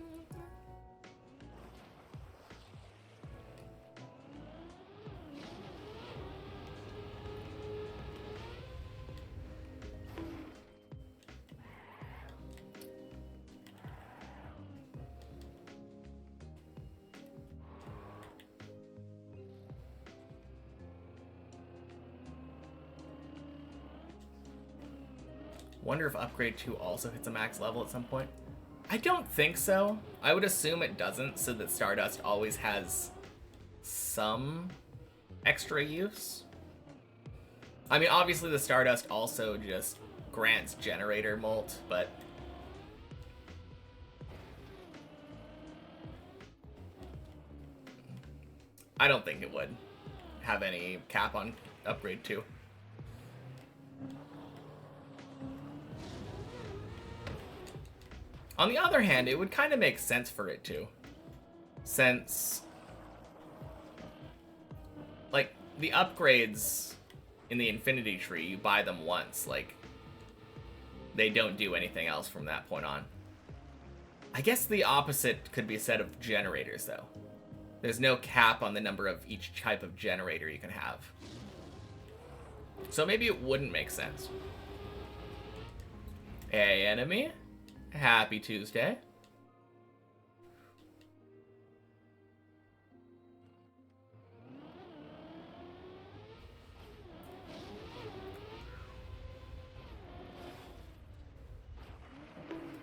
Wonder if upgrade 2 also hits a max level at some point. I don't think so. I would assume it doesn't, so that Stardust always has some extra use. I mean, obviously the Stardust also just grants generator molt, but I don't think it would have any cap on upgrade 2. On the other hand, it would kind of make sense for it to. Since, like, the upgrades in the Infinity Tree, you buy them once. Like, they don't do anything else from that point on. I guess the opposite could be said of generators, though. There's no cap on the number of each type of generator you can have. So maybe it wouldn't make sense. Hey, enemy. Happy Tuesday.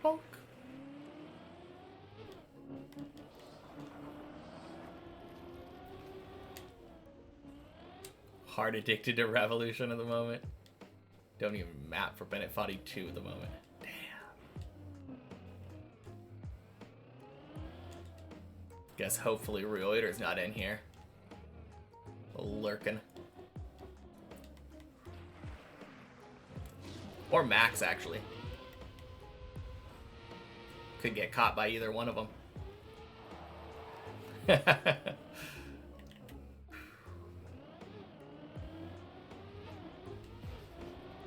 Bonk. Hard addicted to Revolution at the moment. Don't even map for Bennett Foddy 2 at the moment. Guess hopefully Reuter's not in here. Lurking. Or Max, actually. Could get caught by either one of them.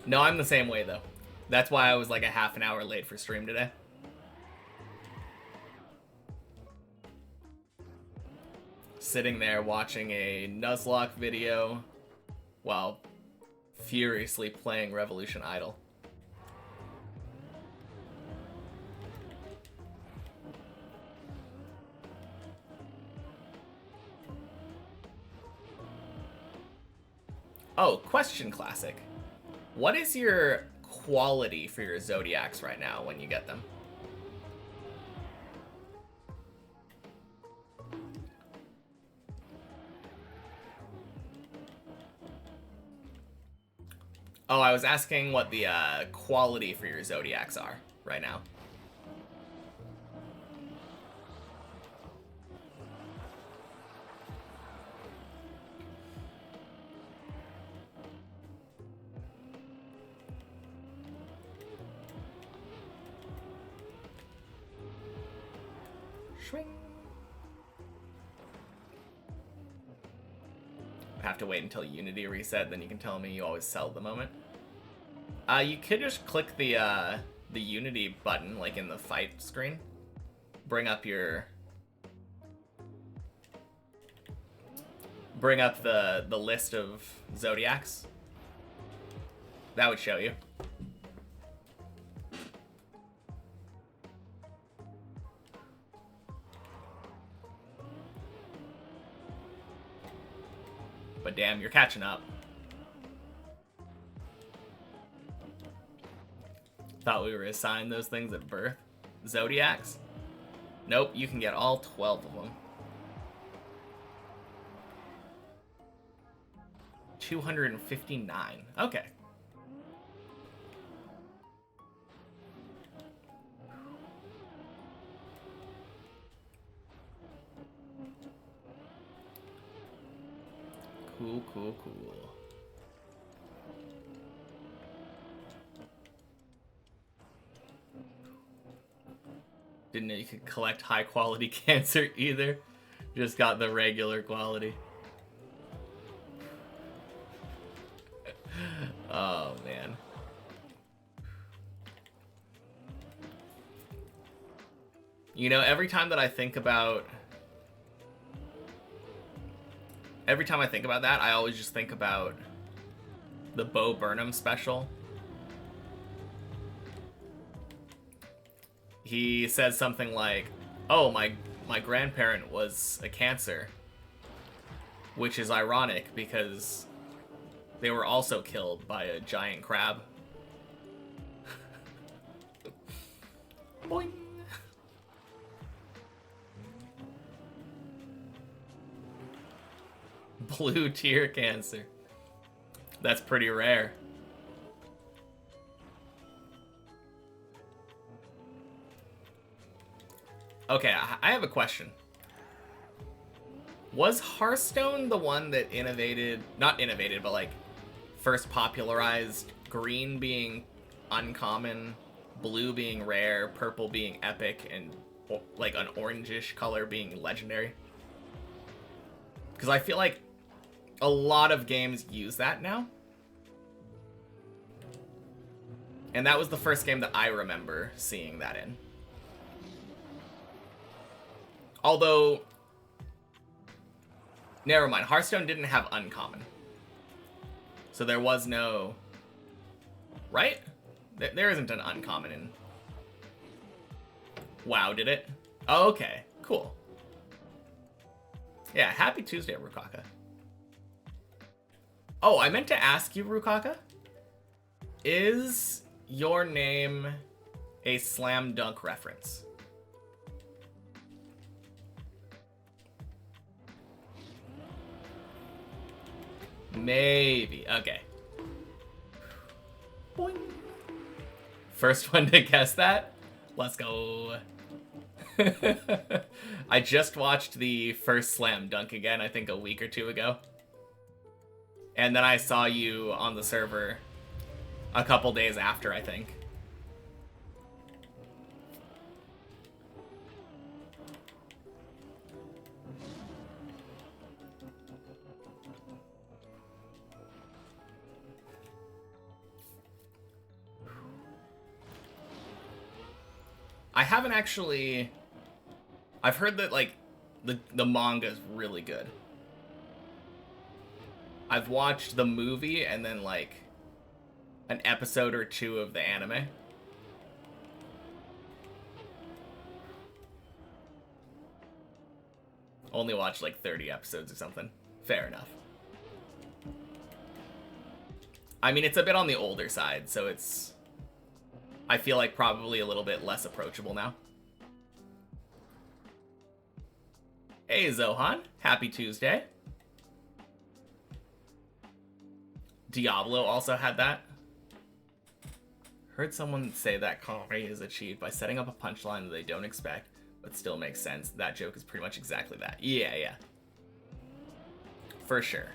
No, I'm the same way, though. That's why I was like a half an hour late for stream today. Sitting there watching a Nuzlocke video while furiously playing Revolution Idol. Oh, question classic. What is your quality for your Zodiacs right now when you get them? Oh, I was asking what the quality for your Zodiacs are right now. Swing. Have to wait until Unity reset, then you can tell me you always sell at the moment. You could just click the Unity button, like in the fight screen. Bring up the list of Zodiacs. That would show you. But damn, you're catching up. Thought we were assigned those things at birth. Zodiacs? Nope, you can get all 12 of them. 259. Okay. Cool, cool, cool. Didn't know you could collect high quality cancer either. Just got the regular quality. Oh, man. You know, every time I think about that, I always just think about the Bo Burnham special. He says something like, oh, my grandparent was a Cancer, which is ironic because they were also killed by a giant crab. Boing. Blue tier Cancer. That's pretty rare. Okay, I have a question. Was Hearthstone the one that not innovated, but like first popularized green being uncommon, blue being rare, purple being epic, and like an orangish color being legendary? Because I feel like a lot of games use that now. And that was the first game that I remember seeing that in. Although, never mind, Hearthstone didn't have uncommon. So there was no... Right? There isn't an uncommon in... WoW, did it? Oh, okay, cool. Yeah, happy Tuesday, Rukaka. Oh, I meant to ask you, Rukaka. Is your name a slam dunk reference? Maybe. Okay. Boing. First one to guess that? Let's go. I just watched the first slam dunk again, I think a week or two ago. And then I saw you on the server a couple days after, I think. I haven't actually... I've heard that, like, the manga is really good. I've watched the movie and then, like, an episode or two of the anime. Only watched, like, 30 episodes or something. Fair enough. I mean, it's a bit on the older side, so it's... I feel like probably a little bit less approachable now. Hey, Zohan. Happy Tuesday. Diablo also had that. Heard someone say that comedy is achieved by setting up a punchline that they don't expect, but still makes sense. That joke is pretty much exactly that. Yeah. For sure.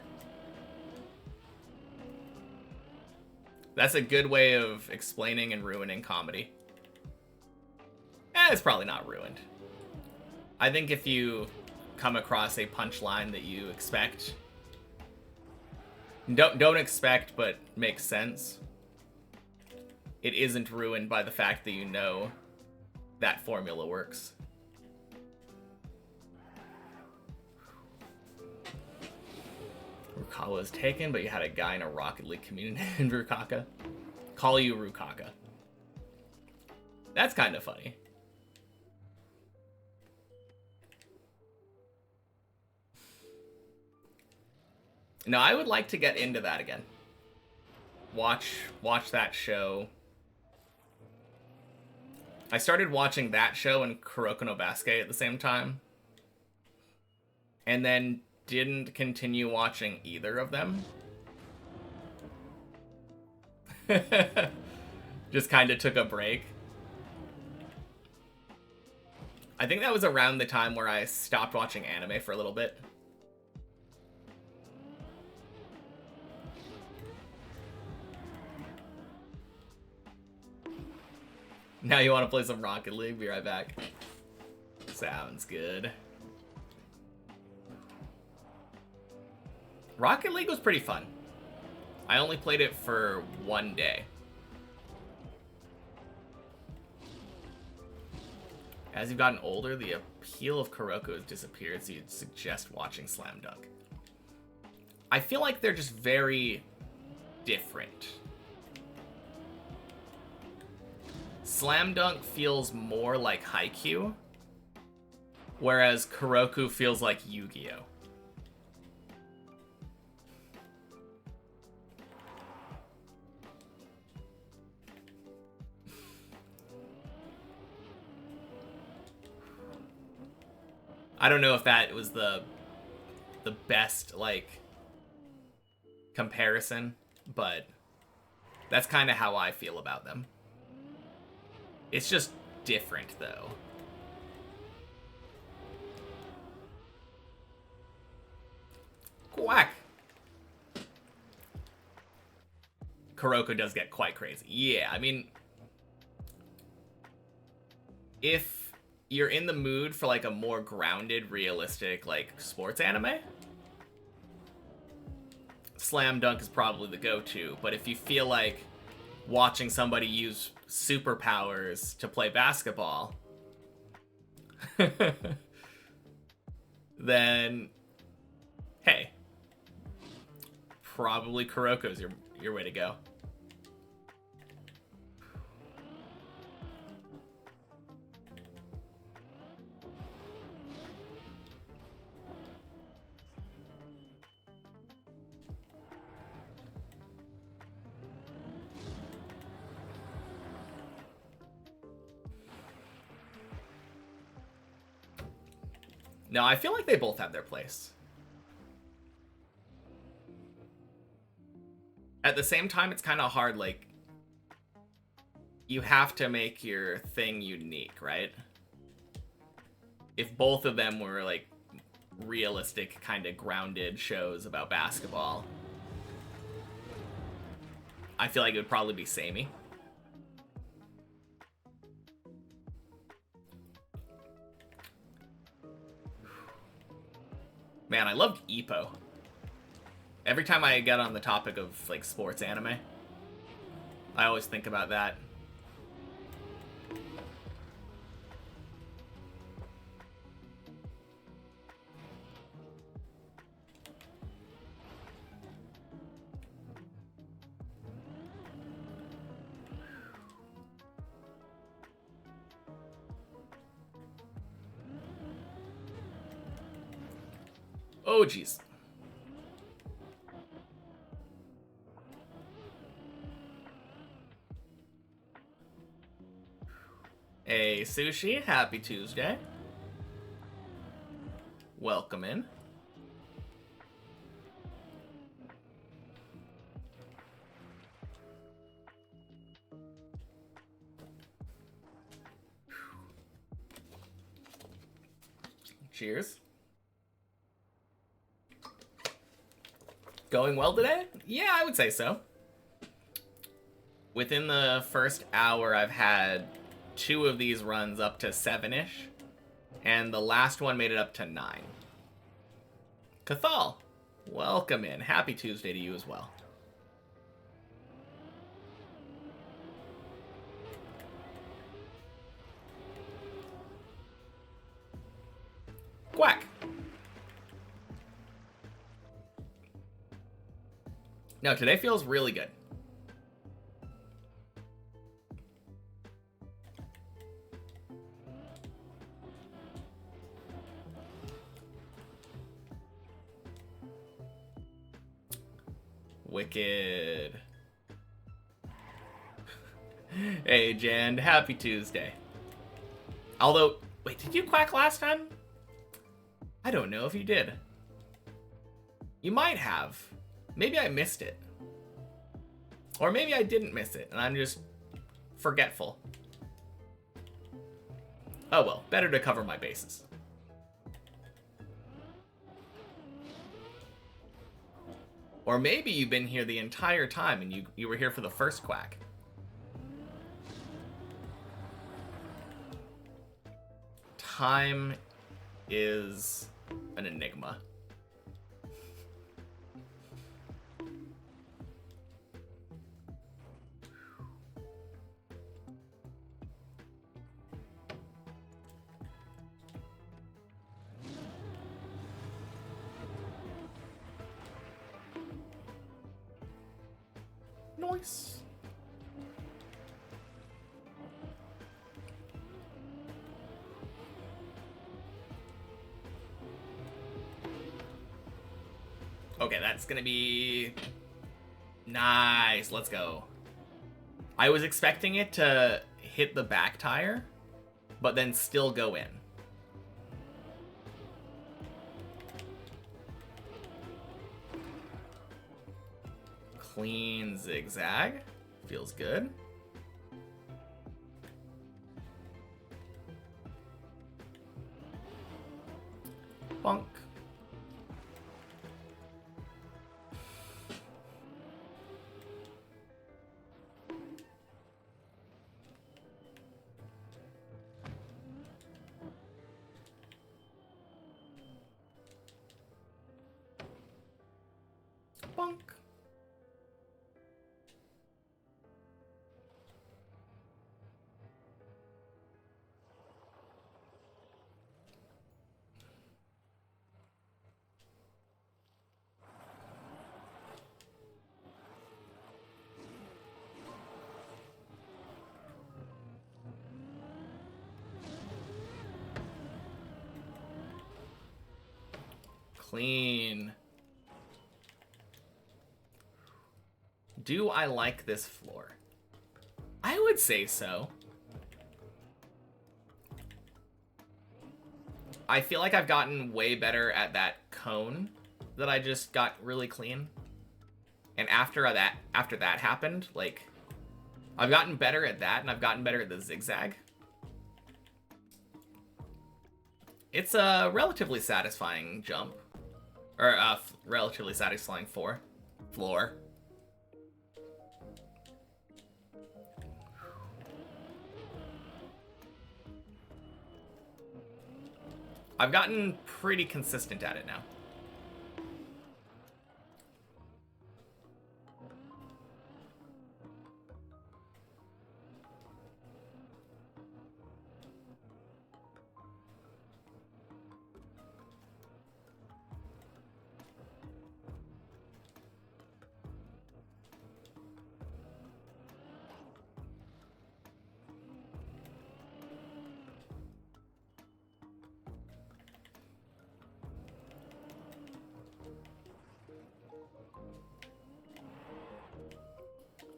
That's a good way of explaining and ruining comedy. It's probably not ruined. I think if you come across a punchline that you expect, don't expect but makes sense, it isn't ruined by the fact that you know that formula works. Rukawa was taken, but you had a guy in a Rocket League community in Rukaka. Call you Rukaka. That's kind of funny. No, I would like to get into that again. Watch that show. I started watching that show and Kuroko no Basuke at the same time. And then didn't continue watching either of them. Just kind of took a break. I think that was around the time where I stopped watching anime for a little bit. Now you want to play some Rocket League? Be right back. Sounds good. Rocket League was pretty fun. I only played it for one day. As you've gotten older, the appeal of Kuroko has disappeared, so you'd suggest watching Slam Dunk. I feel like they're just very different. Slam Dunk feels more like Haikyuu, whereas Kuroko feels like Yu-Gi-Oh! I don't know if that was the best, like, comparison, but that's kind of how I feel about them. It's just different, though. Quack! Kuroko does get quite crazy. Yeah, I mean, if you're in the mood for, like, a more grounded, realistic, like, sports anime, Slam Dunk is probably the go-to. But if you feel like watching somebody use superpowers to play basketball, then, hey, probably Kuroko's your way to go. No, I feel like they both have their place. At the same time, it's kind of hard, like, you have to make your thing unique, right? If both of them were, like, realistic, kind of grounded shows about basketball, I feel like it would probably be samey. Man, I loved Ippo. Every time I get on the topic of, like, sports anime, I always think about that. Oh, jeez. Hey, Sushi. Happy Tuesday. Welcome in. Cheers. Going well today? Yeah, I would say so. Within the first hour, I've had 2 of these runs up to 7-ish. And the last one made it up to 9. Cathal, welcome in. Happy Tuesday to you as well. Quack. No, today feels really good. Wicked. Hey, Jan. Happy Tuesday. Although, wait, did you quack last time? I don't know if you did. You might have. Maybe I missed it. Or maybe I didn't miss it, and I'm just forgetful. Oh well, better to cover my bases. Or maybe you've been here the entire time and you were here for the first quack. Time is an enigma. Nice. Okay, that's gonna be nice. Let's go. I was expecting it to hit the back tire, but then still go in. Clean zigzag. Feels good. Bonk. Bonk. Clean. Do I like this floor? I would say so. I feel like I've gotten way better at that cone that I just got really clean. And after that happened, like, I've gotten better at that, and I've gotten better at the zigzag. It's a relatively satisfying jump. Or a relatively satisfying floor. I've gotten pretty consistent at it now.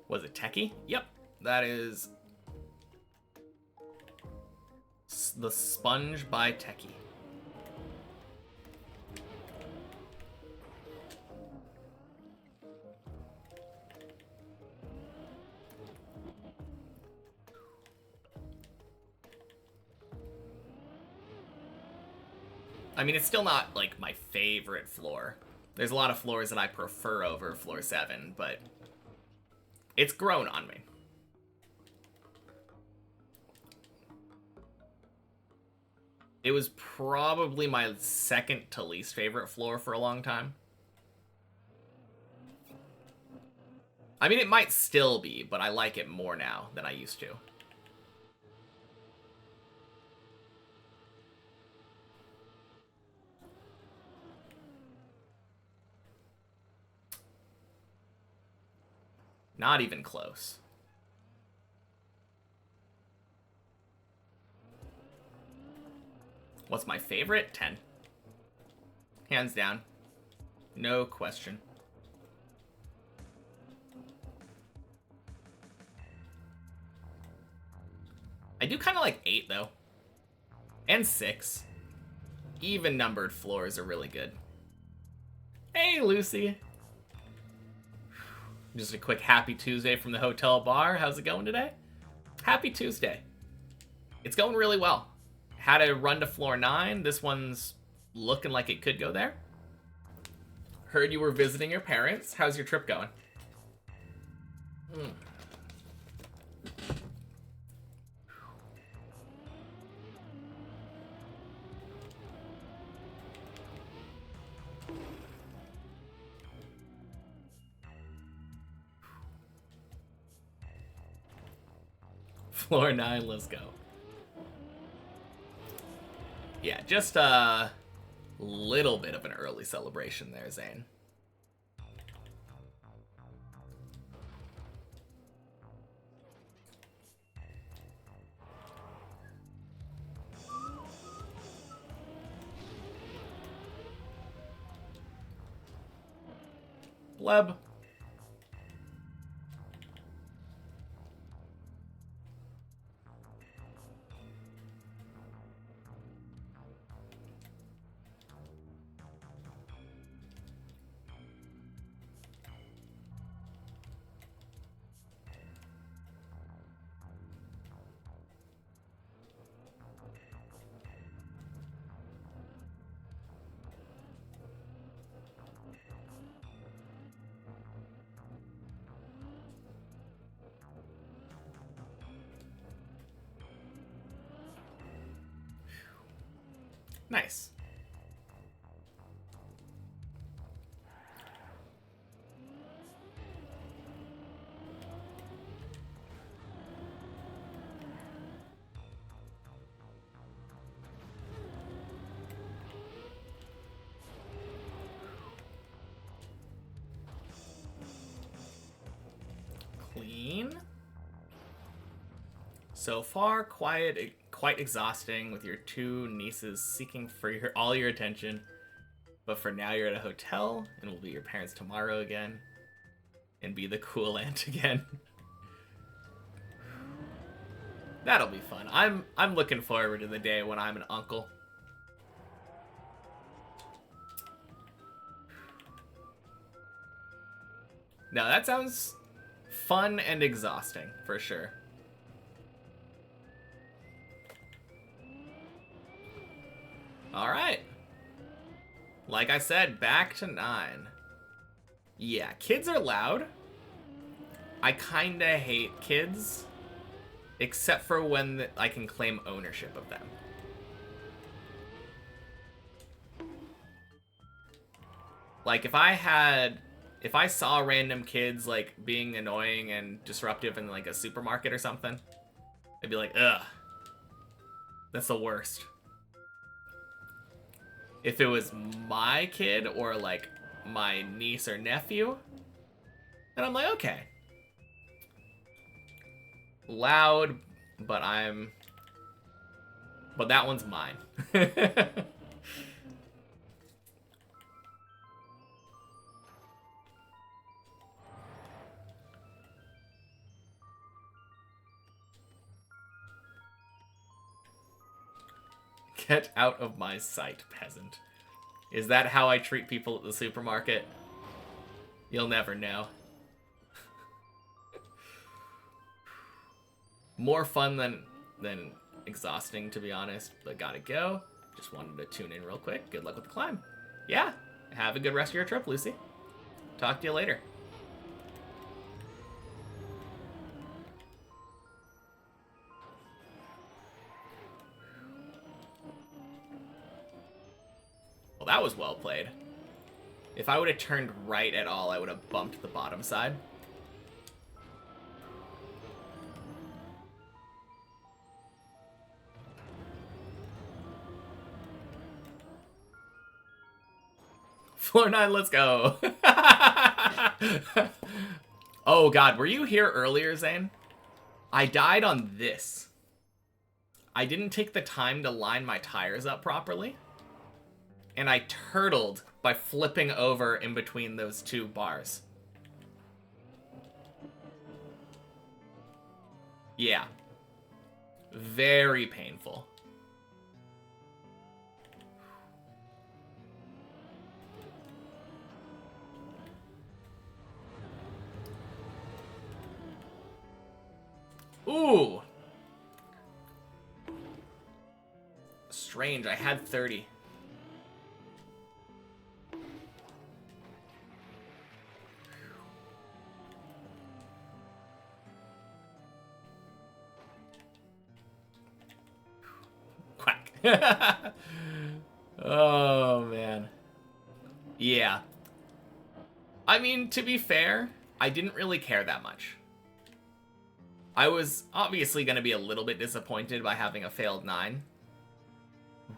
Was it Techie? Yep, that is the Sponge by Techie. I mean, it's still not, like, my favorite floor. There's a lot of floors that I prefer over floor 7, but it's grown on me. It was probably my second to least favorite floor for a long time. I mean, it might still be, but I like it more now than I used to. Not even close. What's my favorite? 10. Hands down. No question. I do kind of like 8, though. And 6. Even numbered floors are really good. Hey, Lucy. Just a quick happy Tuesday from the hotel bar. How's it going today? Happy Tuesday. It's going really well. Had a run to floor 9. This one's looking like it could go there. Heard you were visiting your parents. How's your trip going? Floor 9, let's go. Yeah, just a little bit of an early celebration there, Zane. Bleb. Nice. Clean. So far, quite exhausting with your 2 nieces seeking for all your attention. But for now, you're at a hotel, and will be your parents tomorrow again. And be the cool aunt again. That'll be fun. I'm looking forward to the day when I'm an uncle. No, that sounds fun and exhausting, for sure. Alright. Like I said, back to 9. Yeah, kids are loud. I kinda hate kids. Except for when I can claim ownership of them. Like, if I saw random kids, like, being annoying and disruptive in, like, a supermarket or something, I'd be like, ugh. That's the worst. If it was my kid or, like, my niece or nephew, then I'm like, okay. Loud, but that one's mine. Get out of my sight, peasant. Is that how I treat people at the supermarket? You'll never know. More fun than exhausting, to be honest, but gotta go. Just wanted to tune in real quick. Good luck with the climb. Yeah, have a good rest of your trip, Lucy. Talk to you later. Well, that was well played. If I would have turned right at all, I would have bumped the bottom side. Floor 9, let's go. Oh god, were you here earlier, Zane? I died on this. I didn't take the time to line my tires up properly. And I turtled by flipping over in between those two bars. Yeah. Very painful. Ooh. Strange, I had 30. Quack. Oh, man. Yeah. I mean, to be fair, I didn't really care that much. I was obviously going to be a little bit disappointed by having a failed 9.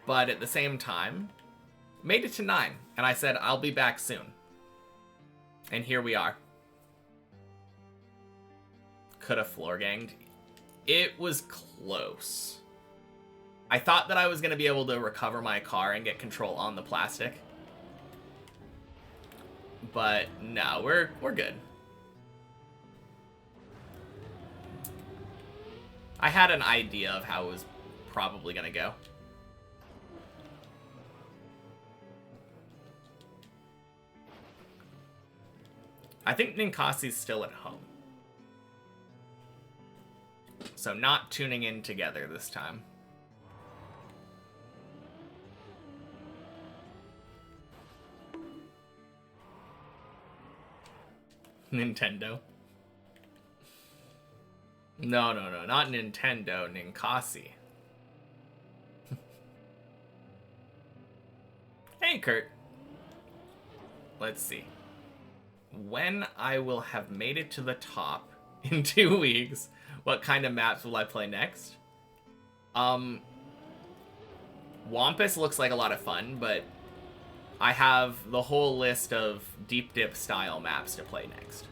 But at the same time, made it to 9. And I said, I'll be back soon. And here we are. Could have floor ganged. It was close. I thought that I was going to be able to recover my car and get control on the plastic. But no, we're good. I had an idea of how it was probably going to go. I think Ninkasi's still at home. So not tuning in together this time. Nintendo. No, not Nintendo, Ninkasi. Hey, Kurt. Let's see. When I will have made it to the top in 2 weeks, what kind of maps will I play next? Wampus looks like a lot of fun, but I have the whole list of deep dip style maps to play next.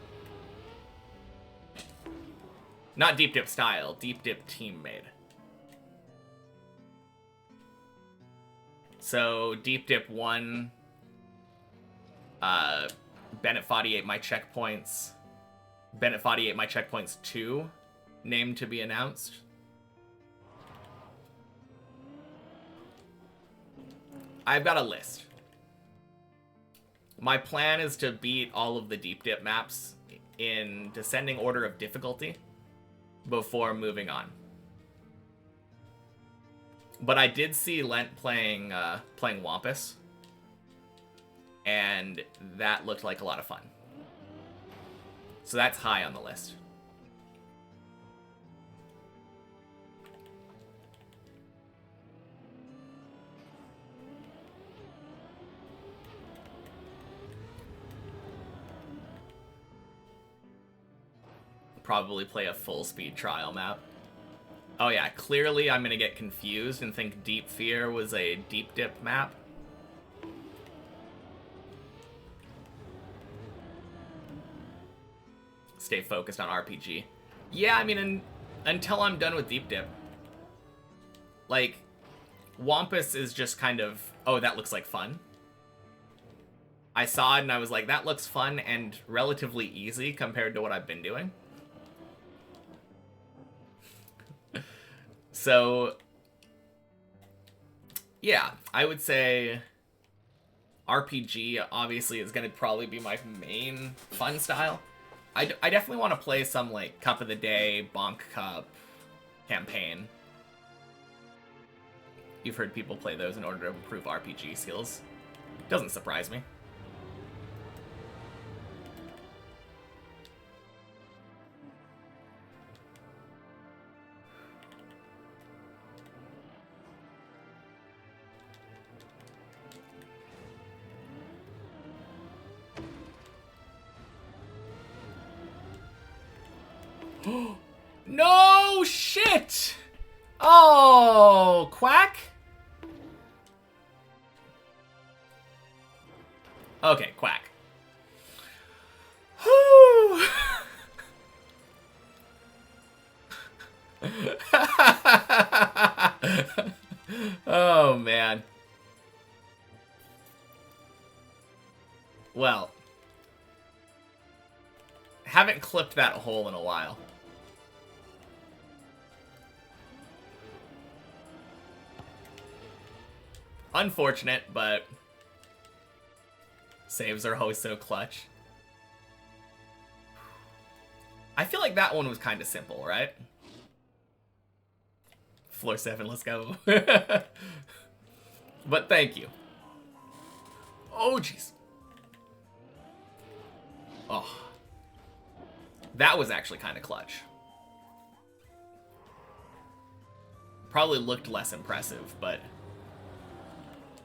Not deep dip style, deep dip team made. So deep dip 1, Bennett 48 my checkpoints. Bennett 48 my checkpoints 2, name to be announced. I've got a list. My plan is to beat all of the deep dip maps in descending order of difficulty before moving on. But I did see Lent playing Wampus, and that looked like a lot of fun. So that's high on the list. Probably play a full speed trial map. Oh yeah, clearly I'm gonna get confused and think Deep Fear was a deep dip map. Stay focused on RPG. Yeah, I mean, until I'm done with deep dip. Like, Wampus is just kind of, oh, that looks like fun. I saw it and I was like, that looks fun and relatively easy compared to what I've been doing. So, yeah, I would say RPG obviously is going to probably be my main fun style. I definitely want to play some, like, Cup of the Day, Bonk Cup, campaign. You've heard people play those in order to improve RPG skills. Doesn't surprise me. No shit! Oh, quack? Okay, quack. Whew. Oh, man. Well, haven't clipped that hole in a while. Unfortunate, but saves are always so clutch. I feel like that one was kind of simple, right? Floor 7, let's go. But thank you. Oh, jeez. Oh. That was actually kind of clutch. Probably looked less impressive, but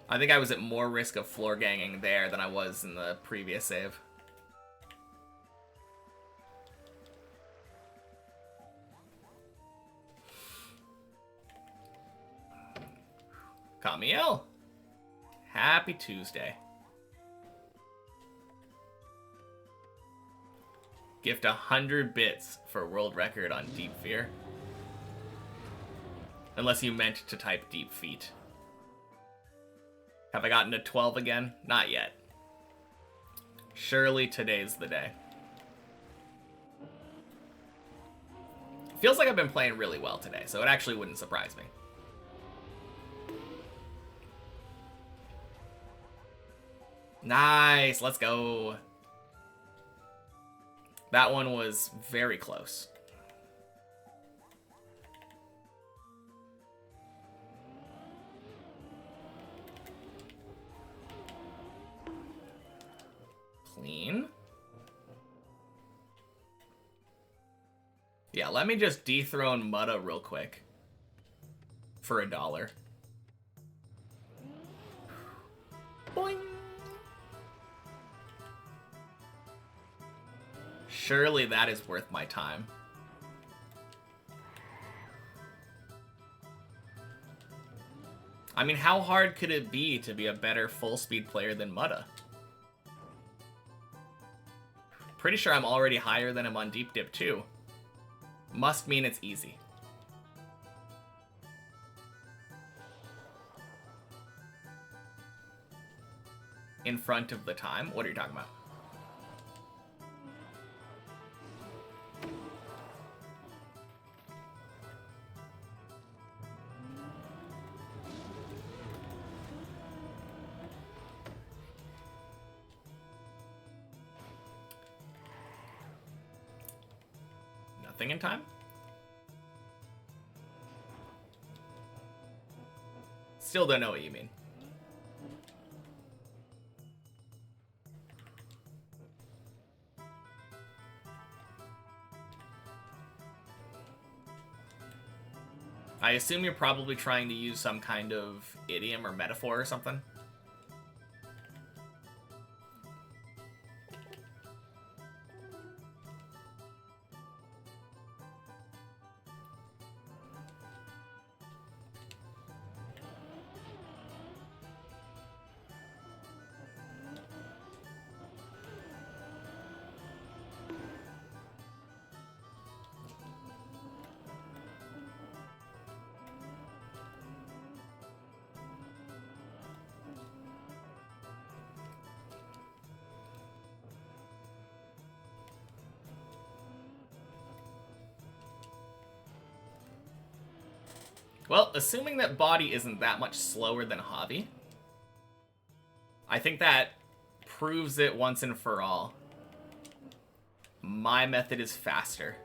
I think I was at more risk of floor ganging there than I was in the previous save. Camiel. Happy Tuesday. Gift 100 bits for world record on Deep Fear. Unless you meant to type Deep Feet. Have I gotten to 12 again? Not yet. Surely today's the day. Feels like I've been playing really well today, so it actually wouldn't surprise me. Nice, let's go. That one was very close. Clean. Yeah, let me just dethrone Mutta real quick. For $1. Boing. Surely that is worth my time. I mean, how hard could it be to be a better full-speed player than Mutta? Pretty sure I'm already higher than him on Deep Dip, too. Must mean it's easy. In front of the time? What are you talking about? Nothing in time? Still don't know what you mean. I assume you're probably trying to use some kind of idiom or metaphor or something. Well, assuming that Body isn't that much slower than Javi, I think that proves it once and for all. My method is faster.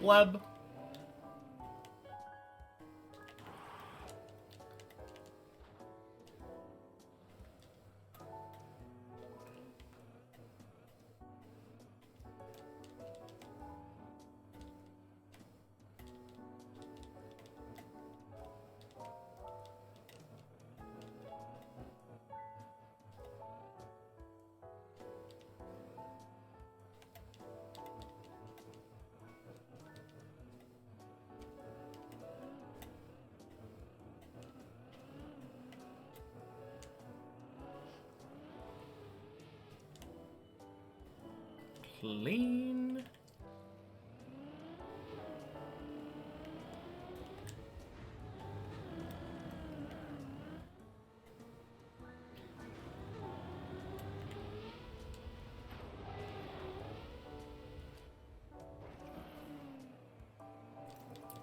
Blub. Clean.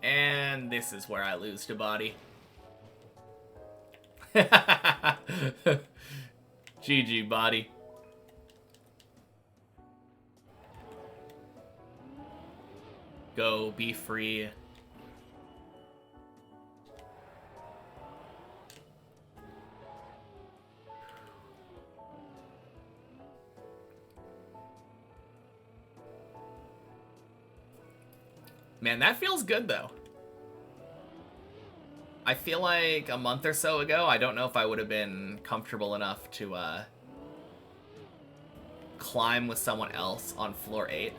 And this is where I lose to body. GG, body. Go, be free. Man, that feels good, though. I feel like a month or so ago, I don't know if I would have been comfortable enough to climb with someone else on floor 8.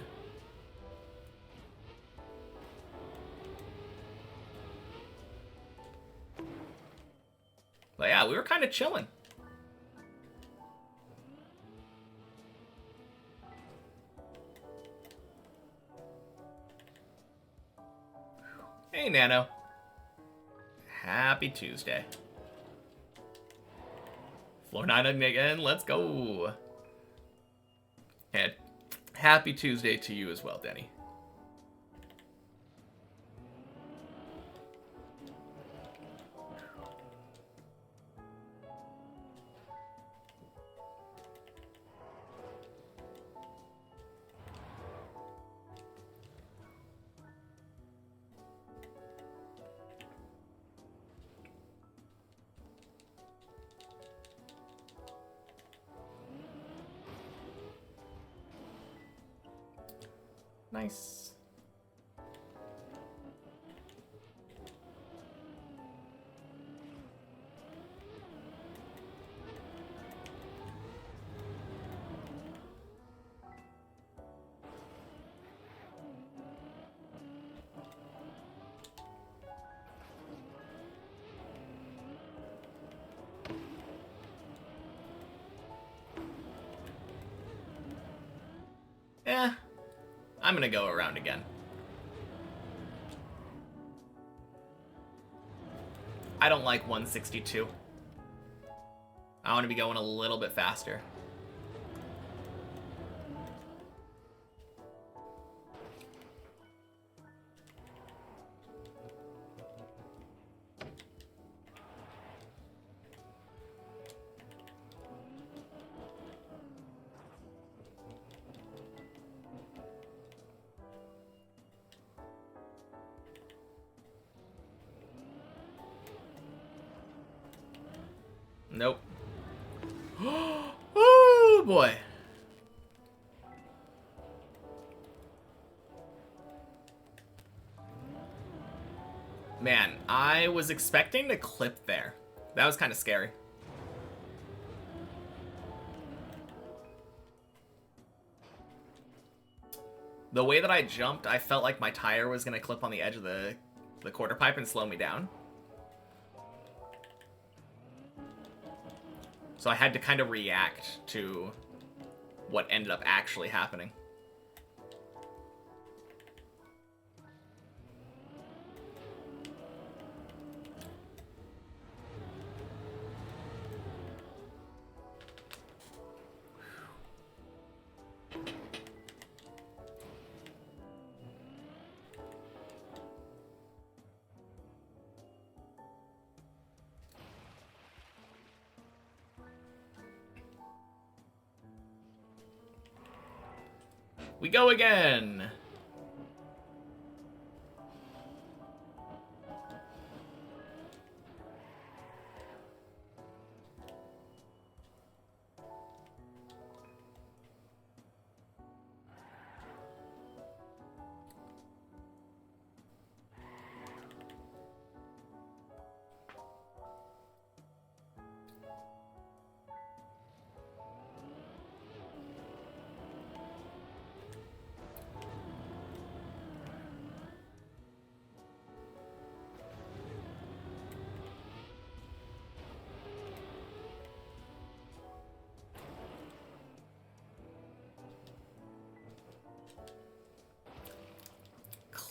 But yeah, we were kind of chilling. Hey, Nano. Happy Tuesday. Floor 9 again, let's go. And happy Tuesday to you as well, Denny. Nice. Yeah. I'm gonna go around again. I don't like 162. I want to be going a little bit faster. Nope. Oh boy. Man, I was expecting to clip there. That was kind of scary. The way that I jumped, I felt like my tire was going to clip on the edge of the quarter pipe and slow me down. So I had to kind of react to what ended up actually happening. We go again.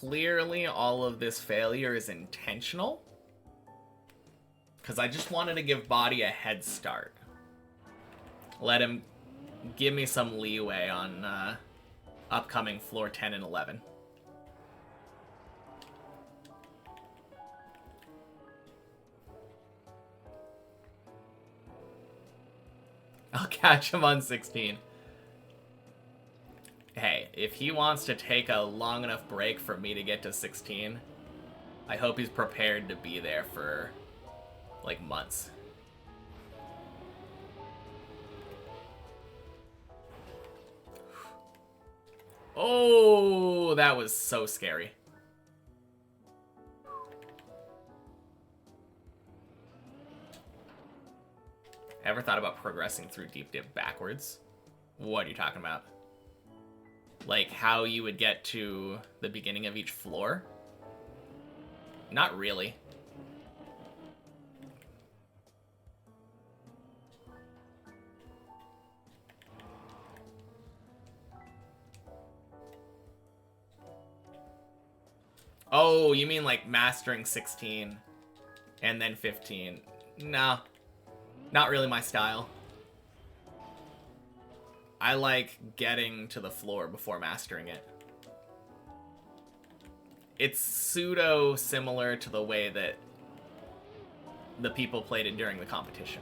clearly all of this failure is intentional. Because I just wanted to give Body a head start. Let him give me some leeway on upcoming floor 10 and 11. I'll catch him on 16. Hey, if he wants to take a long enough break for me to get to 16, I hope he's prepared to be there for, like, months. Oh, that was so scary. Ever thought about progressing through Deep Dip backwards? What are you talking about? Like how you would get to the beginning of each floor? Not really. Oh, you mean like mastering 16 and then 15? No, not really my style. I like getting to the floor before mastering it. It's pseudo similar to the way that the people played it during the competition.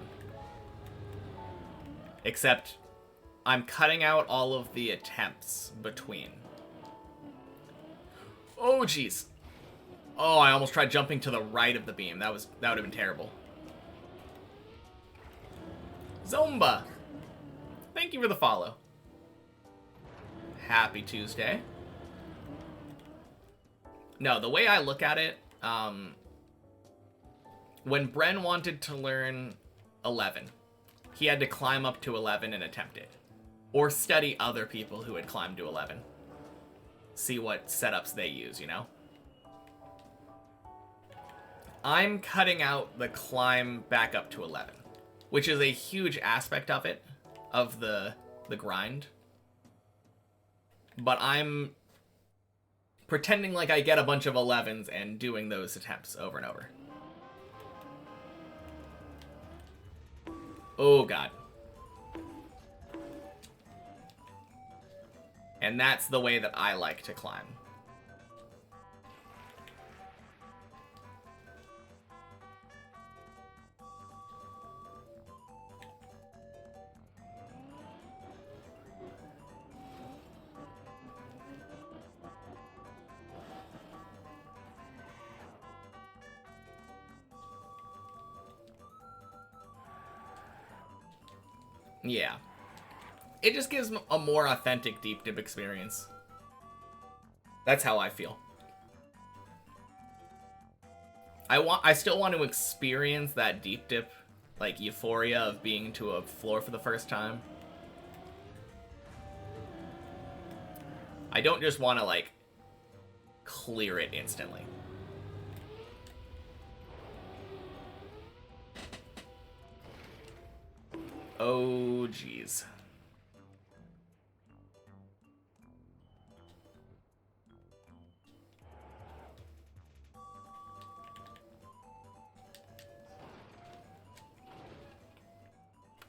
Except I'm cutting out all of the attempts between. Oh, jeez. Oh, I almost tried jumping to the right of the beam. That would have been terrible. Zomba! Thank you for the follow. Happy Tuesday. No, the way I look at it, when Bren wanted to learn 11, he had to climb up to 11 and attempt it. Or study other people who had climbed to 11. See what setups they use, you know? I'm cutting out the climb back up to 11, which is a huge aspect of it, of the grind. But I'm pretending like I get a bunch of 11s and doing those attempts over and over. Oh, God. And that's the way that I like to climb. Yeah. It just gives a more authentic Deep Dip experience. That's how I feel. I still want to experience that Deep Dip, like, euphoria of being to a floor for the first time. I don't just want to, like, clear it instantly. Oh, jeez.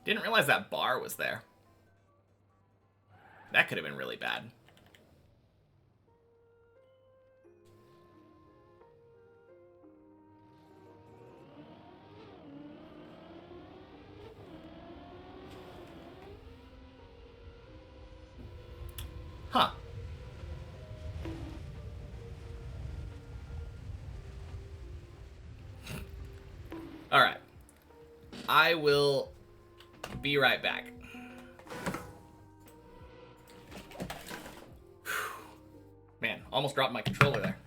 Didn't realize that bar was there. That could have been really bad. Huh. Alright. I will be right back. Man, almost dropped my controller there.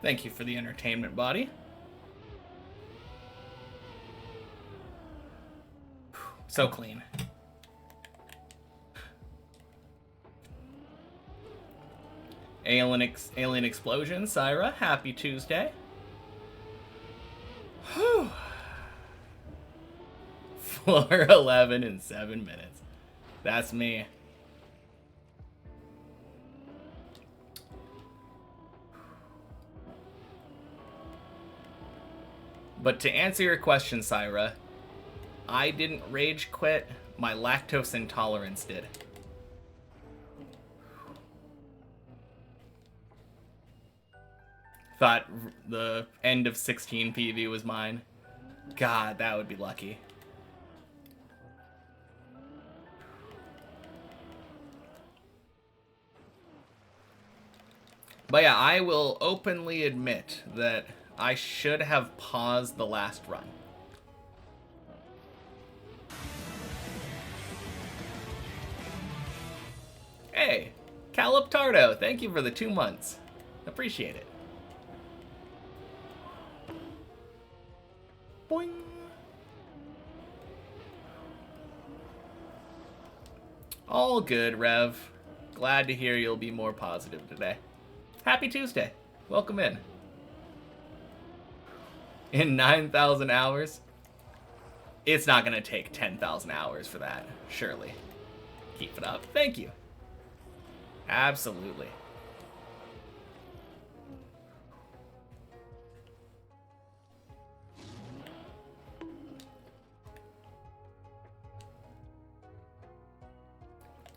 Thank you for the entertainment, body. So clean. Alien Explosion, Syra, happy Tuesday. Whew. Floor 11 in 7 minutes. That's me. But to answer your question, Syra, I didn't rage quit. My lactose intolerance did. Thought the end of 16 PV was mine. God, that would be lucky. But yeah, I will openly admit that I should have paused the last run. Hey, Caliptardo, thank you for the 2 months. Appreciate it. Boing. All good, Rev. Glad to hear you'll be more positive today. Happy Tuesday. Welcome in. In 9,000 hours? It's not going to take 10,000 hours for that, surely. Keep it up. Thank you. Absolutely.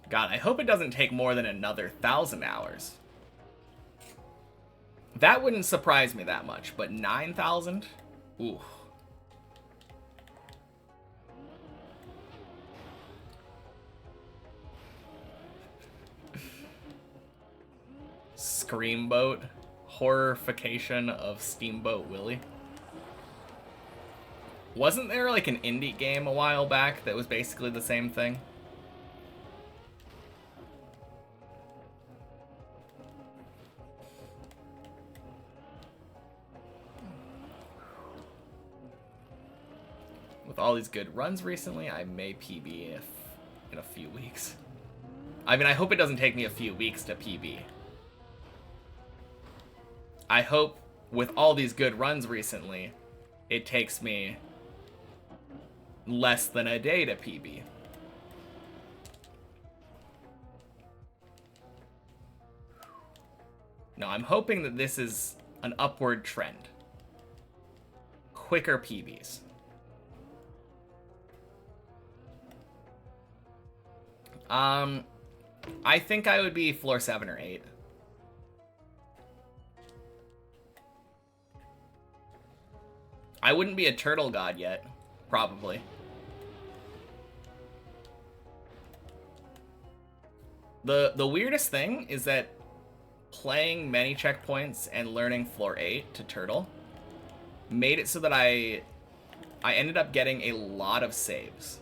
God, I hope it doesn't take more than another 1,000 hours. That wouldn't surprise me that much, but 9,000? Ooh. Screamboat. Horrification of Steamboat Willie. Wasn't there like an indie game a while back that was basically the same thing? With all these good runs recently, I may PB in a few weeks. I mean, I hope it doesn't take me a few weeks to PB. I hope with all these good runs recently, it takes me less than a day to PB. No, I'm hoping that this is an upward trend. Quicker PBs. I think I would be floor 7 or 8. I wouldn't be a turtle god yet, probably. The weirdest thing is that playing many checkpoints and learning floor 8 to turtle made it so that I ended up getting a lot of saves.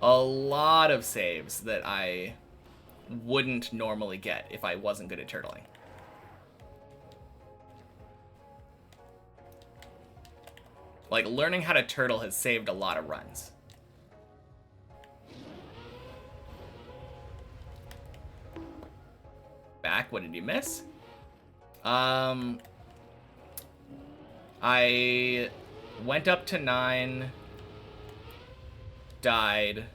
A lot of saves that I wouldn't normally get if I wasn't good at turtling. Like, learning how to turtle has saved a lot of runs. Back, what did you miss? I went up to 9, died,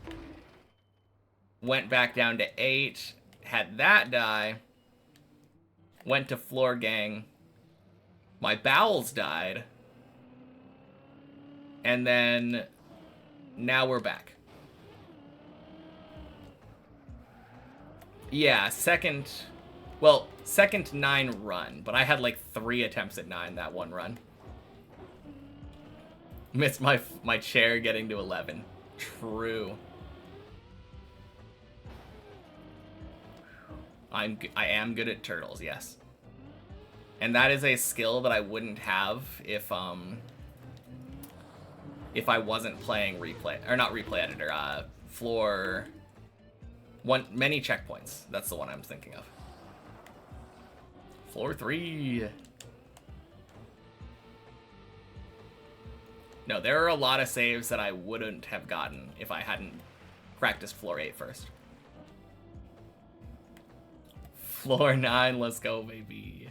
went back down to 8, had that die, went to floor gang, my bowels died, and then now we're back. Yeah, second 9 run, but I had like 3 attempts at 9 that one run. Missed my chair getting to 11. True. I am good at turtles, yes. And that is a skill that I wouldn't have if I wasn't playing replay, or not replay editor, floor many checkpoints. That's the one I'm thinking of. Floor 3. No, there are a lot of saves that I wouldn't have gotten if I hadn't practiced floor 8 first. Floor 9, let's go, baby.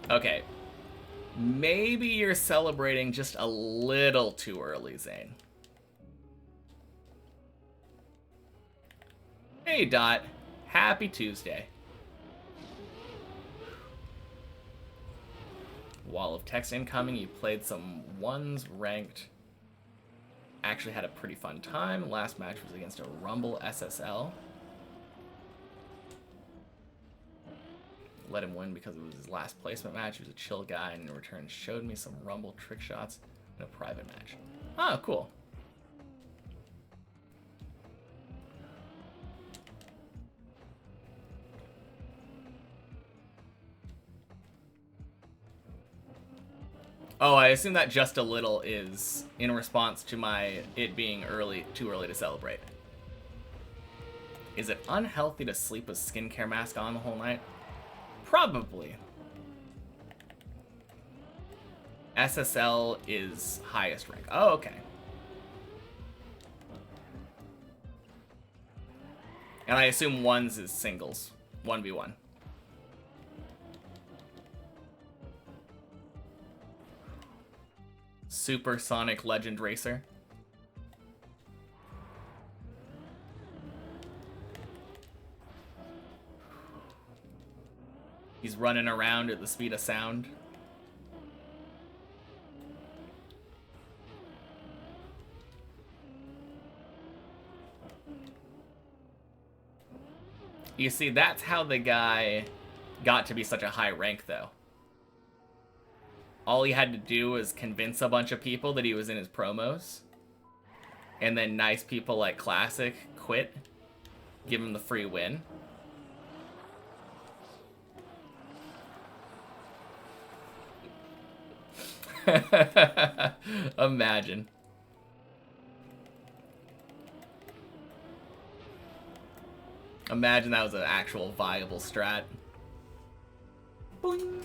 Okay. Maybe you're celebrating just a little too early, Zane. Hey, Dot. Happy Tuesday. Wall of text incoming. You played some ones ranked. Actually had a pretty fun time. Last match was against a Rumble SSL. Let him win because it was his last placement match. He was a chill guy and in return showed me some Rumble trick shots in a private match. Oh, cool. Oh, I assume that just a little is in response to my it being too early to celebrate. Is it unhealthy to sleep with skincare mask on the whole night? Probably. SSL is highest rank. Oh, okay. And I assume ones is singles. 1v1. Supersonic Legend Racer. He's running around at the speed of sound. You see, that's how the guy got to be such a high rank, though. All he had to do was convince a bunch of people that he was in his promos. And then nice people like Classic quit. Give him the free win. Imagine. Imagine that was an actual viable strat. Boing.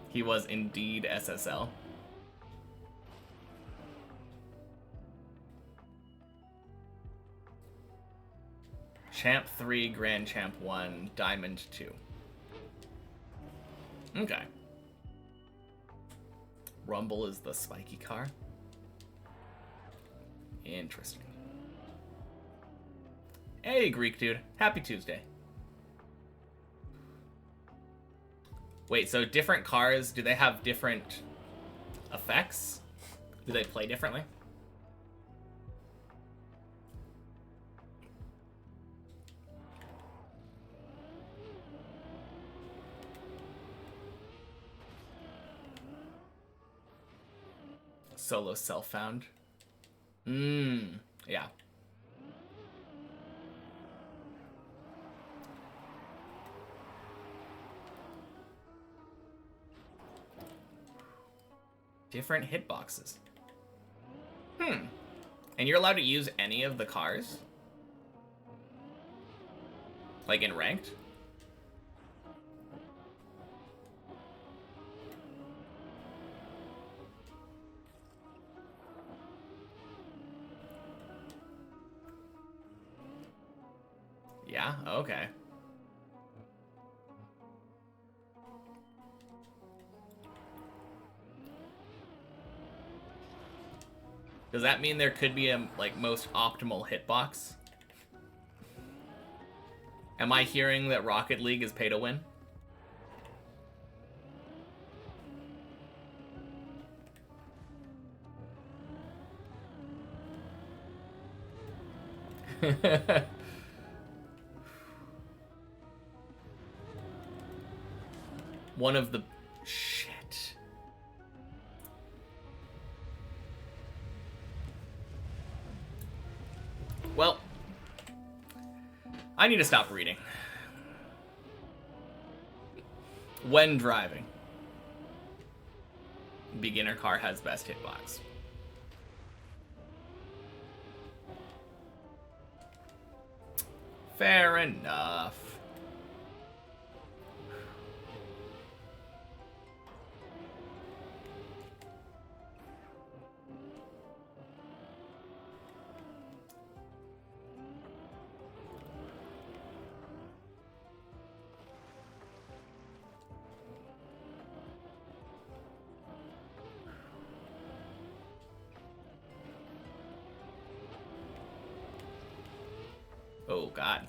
He was indeed SSL. Champ 3, Grand Champ 1, Diamond 2. Okay. Rumble is the spiky car. Interesting. Hey, Greek dude. Happy Tuesday. Wait, so different cars, do they have different effects? Do they play differently? Solo self-found. Yeah. Different hitboxes. And you're allowed to use any of the cars? Like in ranked? Yeah, okay. Does that mean there could be a, like, most optimal hitbox? Am I hearing that Rocket League is pay to win? One of the... Shit. Well, I need to stop reading. When driving. Beginner car has best hitbox. Fair enough. Oh, God.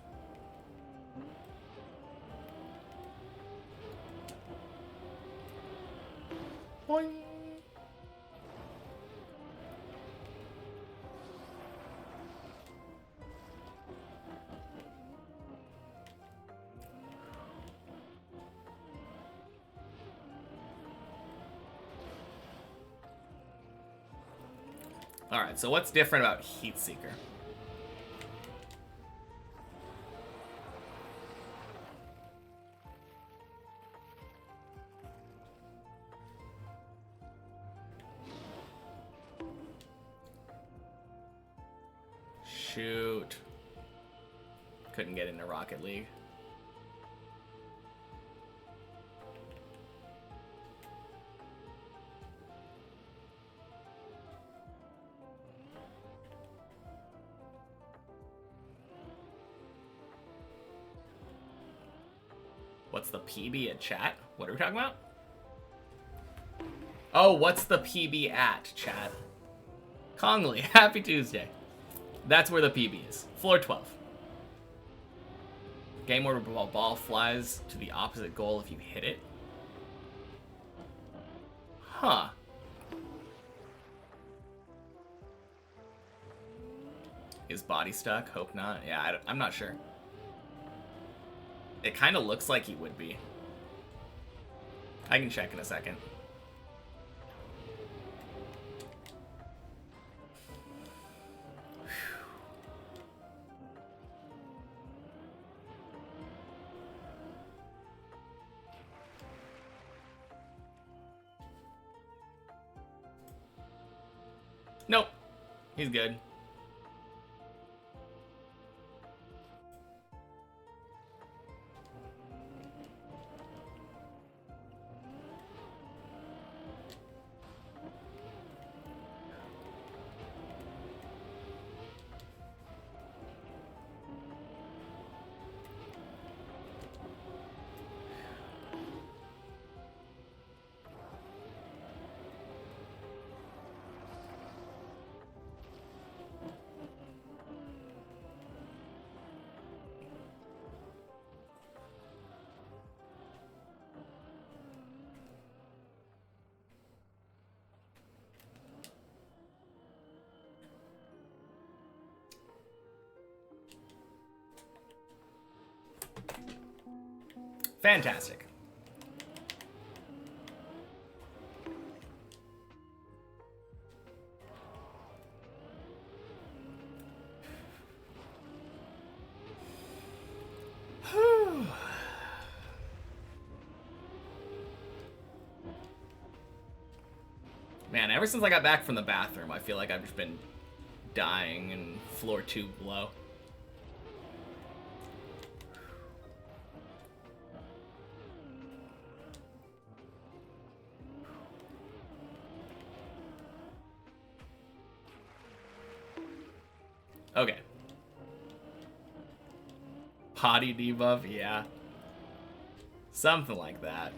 Boing. Alright, so what's different about Heat Seeker? Shoot. Couldn't get into Rocket League. What's the PB at chat? What are we talking about? Oh, what's the PB at chat? Congley, happy Tuesday. That's where the PB is. Floor 12. Game where the ball flies to the opposite goal if you hit it. Huh. Is body stuck? Hope not. Yeah, I'm not sure. It kind of looks like he would be. I can check in a second. Nope. He's good. Fantastic. Man, ever since I got back from the bathroom, I feel like I've just been dying in floor 2 below. Okay. Potty debuff, yeah. Something like that.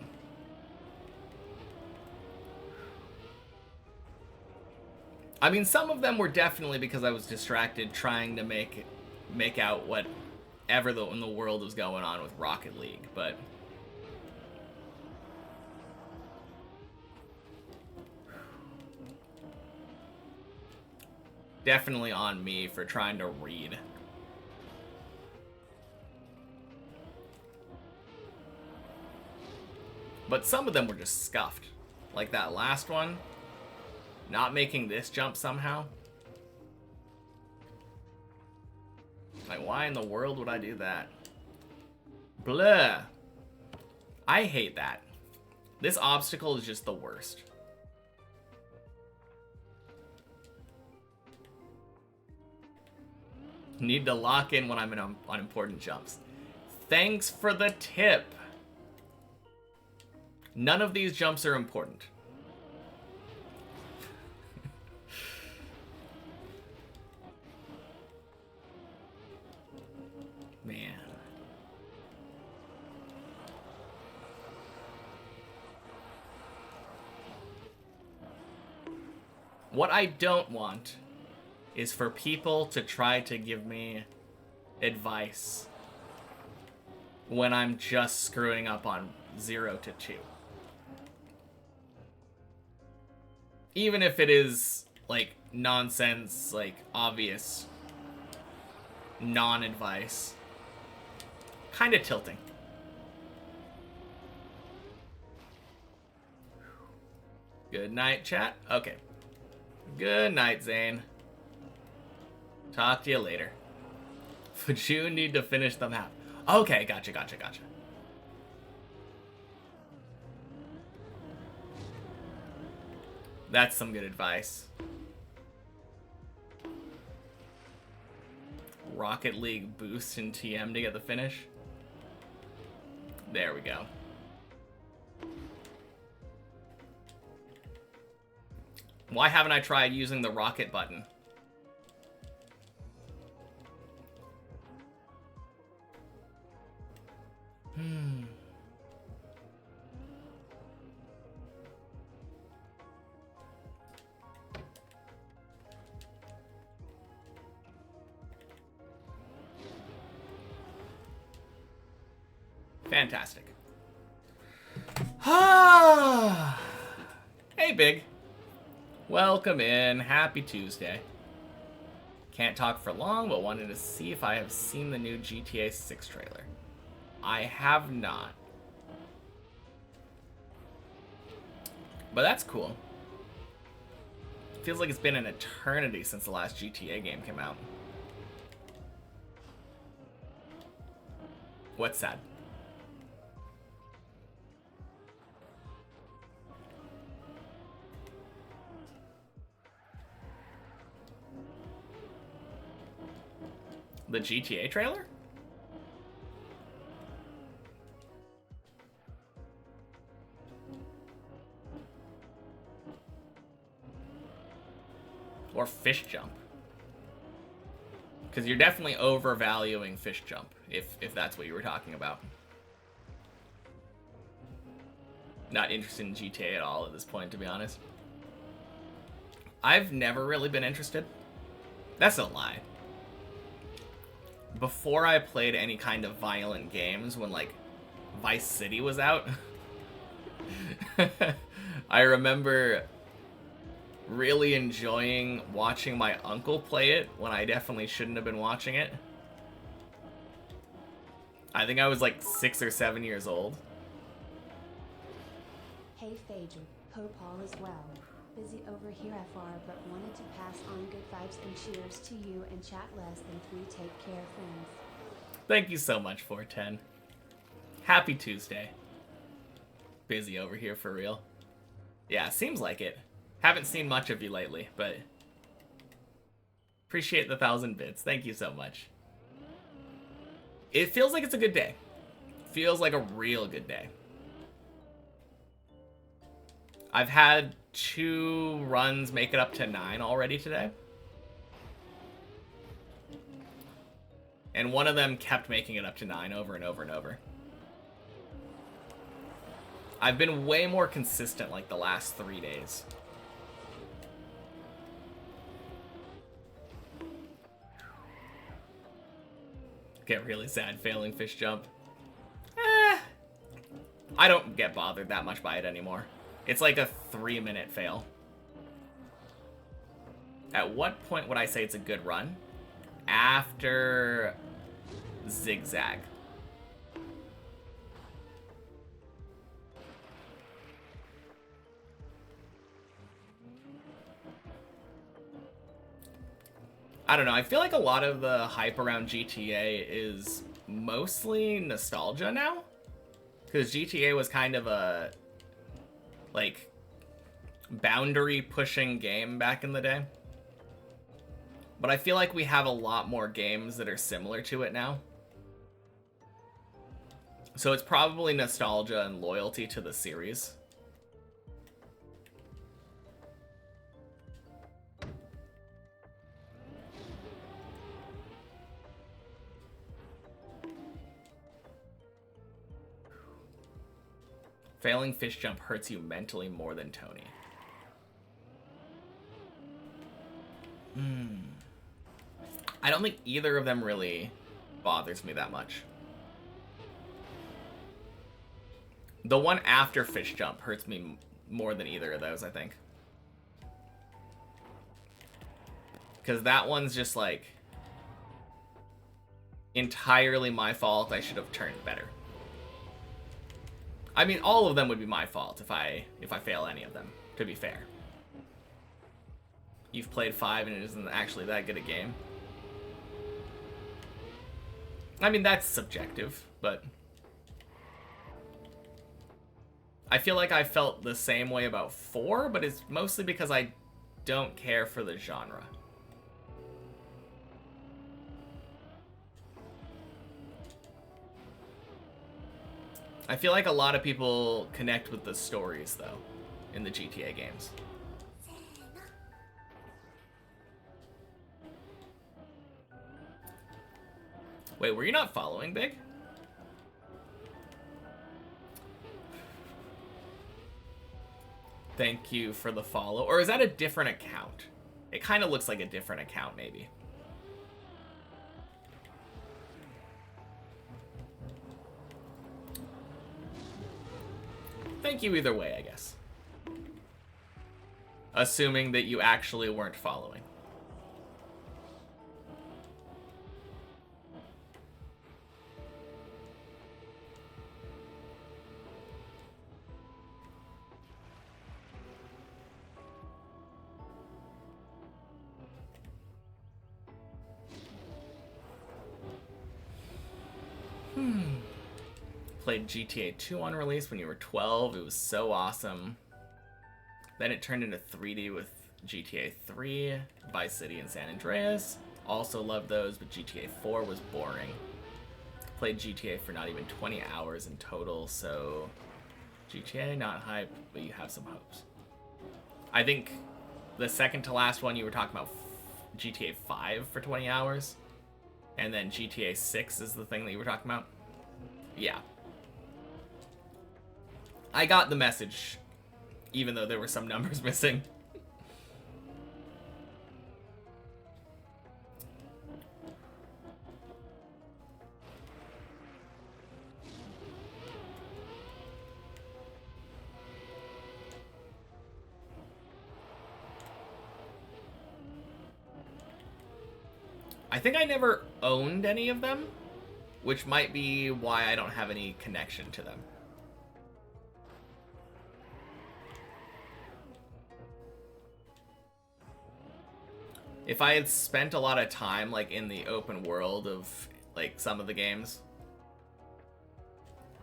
I mean, some of them were definitely because I was distracted trying to make out whatever in the world was going on with Rocket League, but definitely on me for trying to read. But some of them were just scuffed. Like that last one. Not making this jump somehow. Like, why in the world would I do that? Blah. I hate that. This obstacle is just the worst. Need to lock in when I'm on important jumps. Thanks for the tip. None of these jumps are important. Man. What I don't want is for people to try to give me advice when I'm just screwing up on 0 to 2. Even if it is, like, nonsense, like, obvious non-advice. Kind of tilting. Good night, chat. Okay. Good night, Zane. Talk to you later. But you need to finish the map. Okay, gotcha. That's some good advice. Rocket League boost in TM to get the finish. There we go. Why haven't I tried using the rocket button? Fantastic. Hey, Big. Welcome in. Happy Tuesday. Can't talk for long, but wanted to see if I have seen the new GTA 6 trailer. I have not. But that's cool. Feels like it's been an eternity since the last GTA game came out. What's sad? The GTA trailer? Or Fish Jump? Because you're definitely overvaluing Fish Jump, if that's what you were talking about. Not interested in GTA at all at this point, to be honest. I've never really been interested. That's a lie. Before I played any kind of violent games, when, like, Vice City was out, I remember really enjoying watching my uncle play it when I definitely shouldn't have been watching it. I think I was like 6 or 7 years old. Hey Phaedra, hope all is well. Busy over here FR, but wanted to pass on good vibes and cheers to you and chat less than 3. Take care, friends. Thank you so much, 410. Happy Tuesday. Busy over here for real. Yeah, seems like it. Haven't seen much of you lately, but appreciate the 1,000 bits. Thank you so much. It feels like it's a good day. Feels like a real good day. I've had 2 runs make it up to 9 already today. And one of them kept making it up to 9 over and over and over. I've been way more consistent like the last 3 days. Get really sad failing Fish Jump. I don't get bothered that much by it anymore. It's like a 3-minute fail. At what point would I say it's a good run? After Zigzag. I don't know, I feel like a lot of the hype around GTA is mostly nostalgia now. Because GTA was kind of a, like, boundary-pushing game back in the day. But I feel like we have a lot more games that are similar to it now. So it's probably nostalgia and loyalty to the series. Failing fish jump hurts you mentally more than Tony. I don't think either of them really bothers me that much. The one after fish jump hurts me more than either of those, I think. Because that one's just like entirely my fault. I should have turned better. I mean, all of them would be my fault if I fail any of them, to be fair. You've played 5 and it isn't actually that good a game. I mean, that's subjective, but I feel like I felt the same way about 4, but it's mostly because I don't care for the genre. I feel like a lot of people connect with the stories, though, in the GTA games. Wait, were you not following, Big? Thank you for the follow. Or is that a different account? It kind of looks like a different account, maybe. Thank you either way, I guess. Assuming that you actually weren't following. Played GTA 2 on release when you were 12. It was so awesome. Then it turned into 3D with GTA 3, Vice City, and San Andreas. Also loved those, but GTA 4 was boring. Played GTA for not even 20 hours in total, so GTA, not hype, but you have some hopes. I think the second to last one you were talking about GTA 5 for 20 hours, and then GTA 6 is the thing that you were talking about. Yeah. I got the message, even though there were some numbers missing. I think I never owned any of them, which might be why I don't have any connection to them. If I had spent a lot of time like in the open world of like some of the games,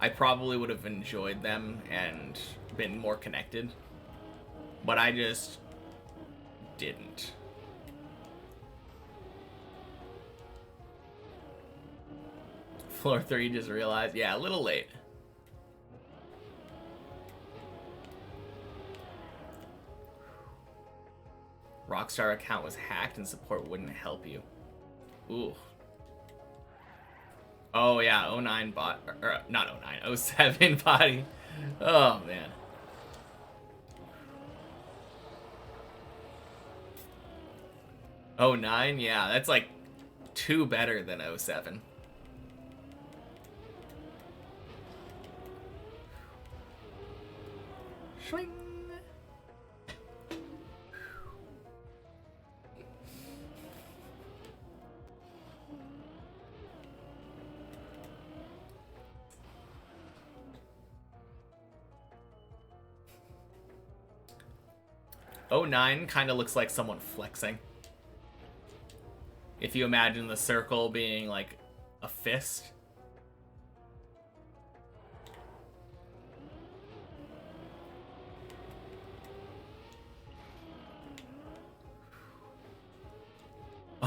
I probably would have enjoyed them and been more connected. But I just didn't. Floor 3 just realized. Yeah, a little late. Rockstar account was hacked and support wouldn't help you. Ooh. Oh yeah, 09 bot, or not 09, 07 body. Oh man. Oh 09, yeah, that's like 2 better than 07. Swing. Oh 09 kind of looks like someone flexing. If you imagine the circle being like a fist.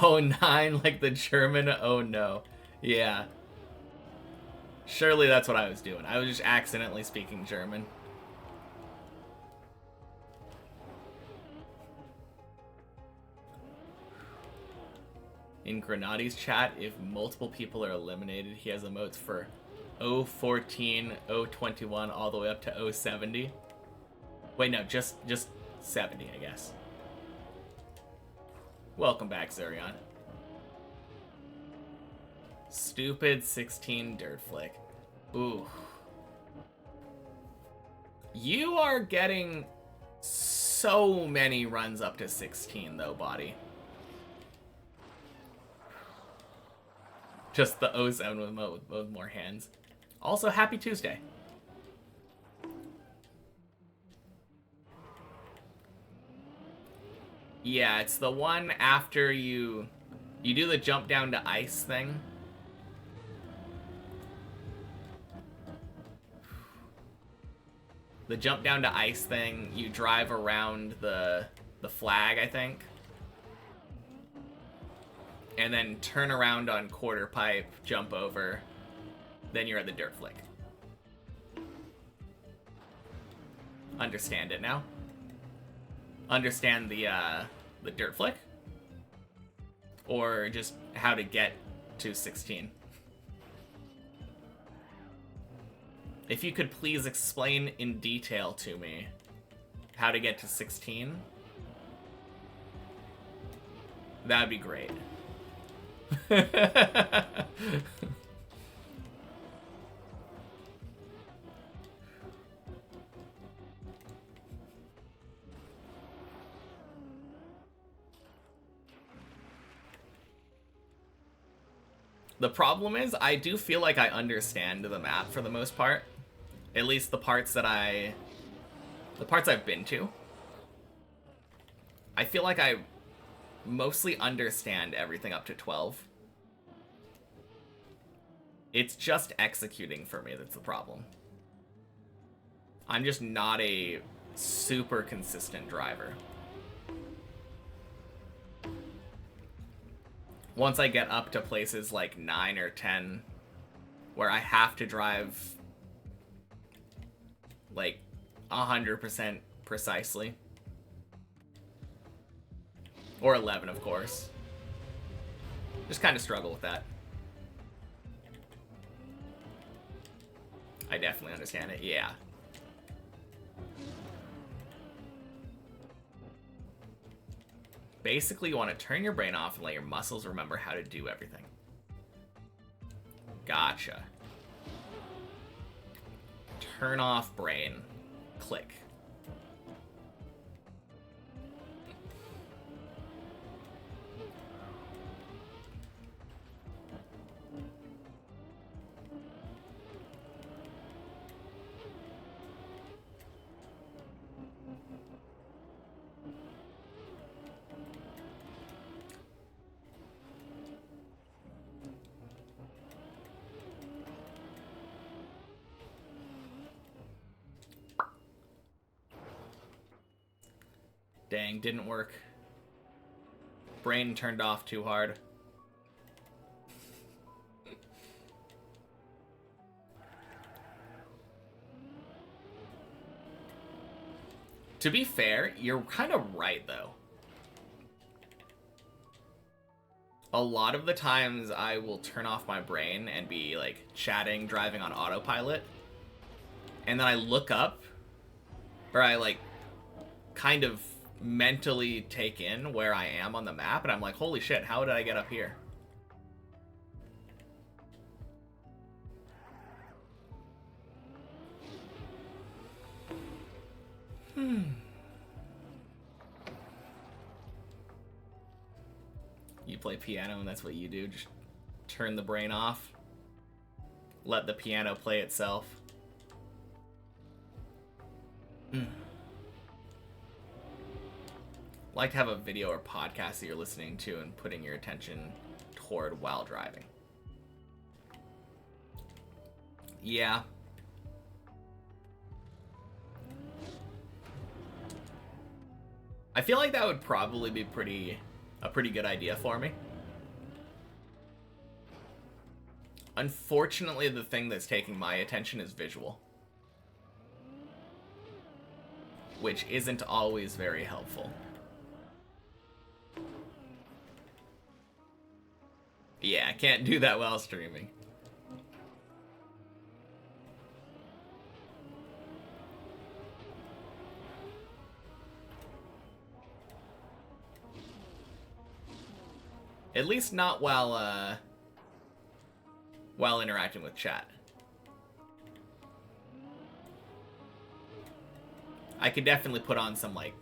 Oh, nine, like the German oh no. Yeah. Surely that's what I was doing. I was just accidentally speaking German. In Grenadi's chat, if multiple people are eliminated, he has emotes for 014, 021, all the way up to 070. Wait, no, just 70, I guess. Welcome back, Zurion. Stupid 16 dirt flick. Ooh. You are getting so many runs up to 16, though, body. Just the 07 with more hands. Also, happy Tuesday. Yeah, it's the one after you do the jump down to ice thing. The jump down to ice thing, you drive around the flag, I think. And then turn around on quarter pipe, jump over. Then you're at the dirt flick. Understand it now? Understand the dirt flick? Or just how to get to 16? If you could please explain in detail to me how to get to 16, that'd be great. The problem is, I do feel like I understand the map for the most part. At least the parts I've been to. I feel like I mostly understand everything up to 12. It's just executing for me that's the problem. I'm just not a super consistent driver. Once I get up to places like 9 or 10, where I have to drive like 100% precisely, or 11, of course, just kind of struggle with that. I definitely understand it, yeah. Basically, you want to turn your brain off and let your muscles remember how to do everything. Gotcha. Turn off brain. Click. Dang, didn't work. Brain turned off too hard. To be fair, you're kind of right, though. A lot of the times I will turn off my brain and be, like, chatting, driving on autopilot. And then I look up, or I, like, kind of mentally take in where I am on the map, and I'm like, holy shit, how did I get up here? You play piano and that's what you do? Just turn the brain off? Let the piano play itself? Like to have a video or podcast that you're listening to and putting your attention toward while driving. Yeah. I feel like that would probably be a pretty good idea for me. Unfortunately, the thing that's taking my attention is visual, which isn't always very helpful. Yeah, I can't do that while streaming. At least not while interacting with chat. I could definitely put on some, like,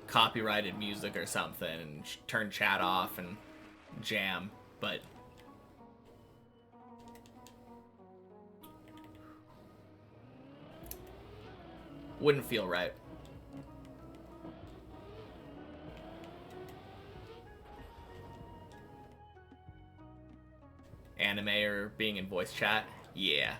copyrighted music or something and turn chat off and jam, but wouldn't feel right. Anime or being in voice chat? Yeah.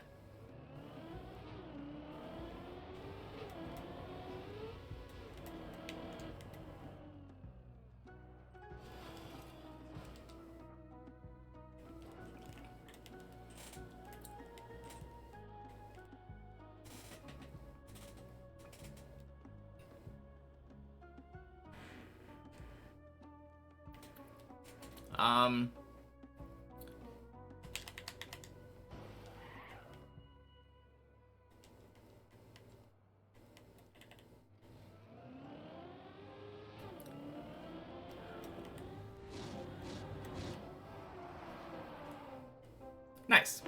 Nice.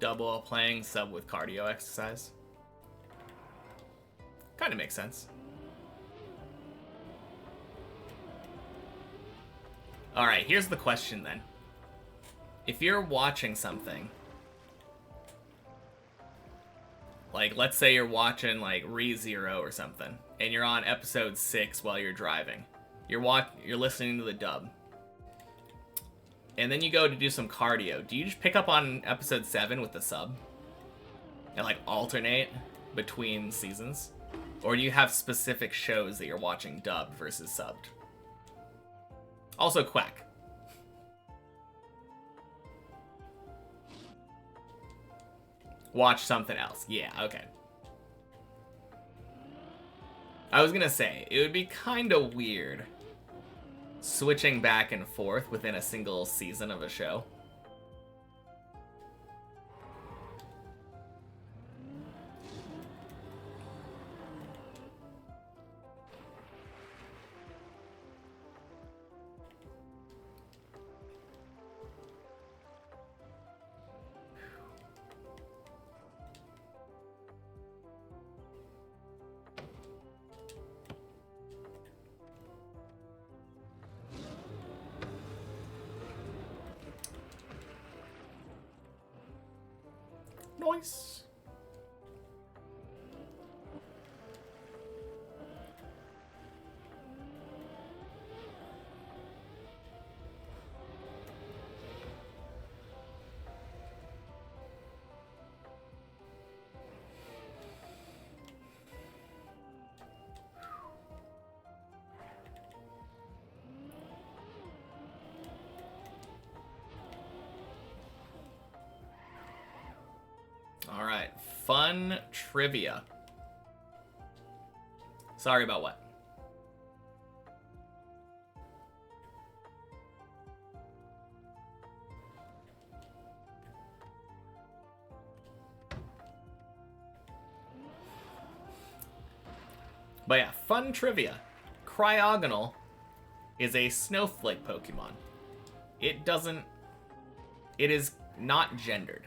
Double playing sub with cardio exercise. Kind of makes sense. Alright, here's the question then. If you're watching something, like let's say you're watching like ReZero or something, and you're on episode 6 while you're driving. You're listening to the dub. And then you go to do some cardio. Do you just pick up on episode 7 with the sub? And like alternate between seasons? Or do you have specific shows that you're watching dubbed versus subbed? Also Quack. Watch something else. Yeah, okay. I was gonna say, it would be kind of weird switching back and forth within a single season of a show. Nice. All right, fun trivia. Sorry about what? But yeah, fun trivia. Cryogonal is a snowflake Pokemon. It is not gendered.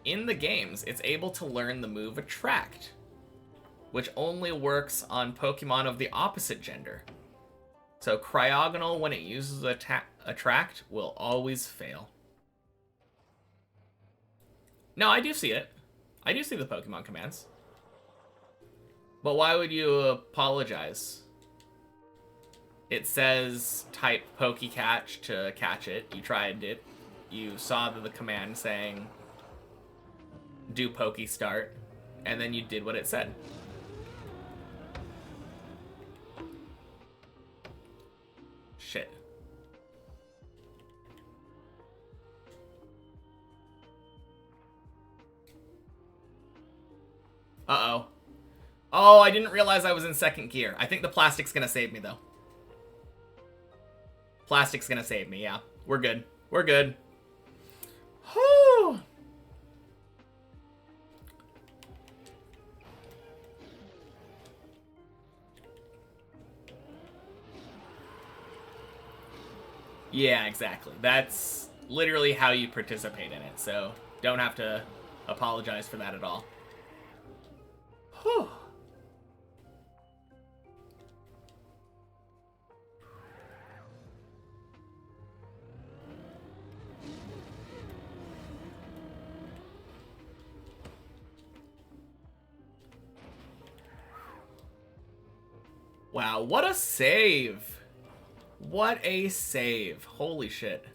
In the games, it's able to learn the move Attract, which only works on Pokemon of the opposite gender. So Cryogonal, when it uses Attract, will always fail. No, I do see it. I do see the Pokemon commands. But why would you apologize it says type PokeCatch to catch it. You tried it. You saw the command saying do PokeStart, and then you did what it said. Shit. Uh-oh. Oh, I didn't realize I was in second gear. I think the plastic's gonna save me, though. Plastic's gonna save me, yeah. We're good. We're good. Whew. Yeah, exactly. That's literally how you participate in it, so don't have to apologize for that at all. Whew. Wow, what a save! What a save. Holy shit.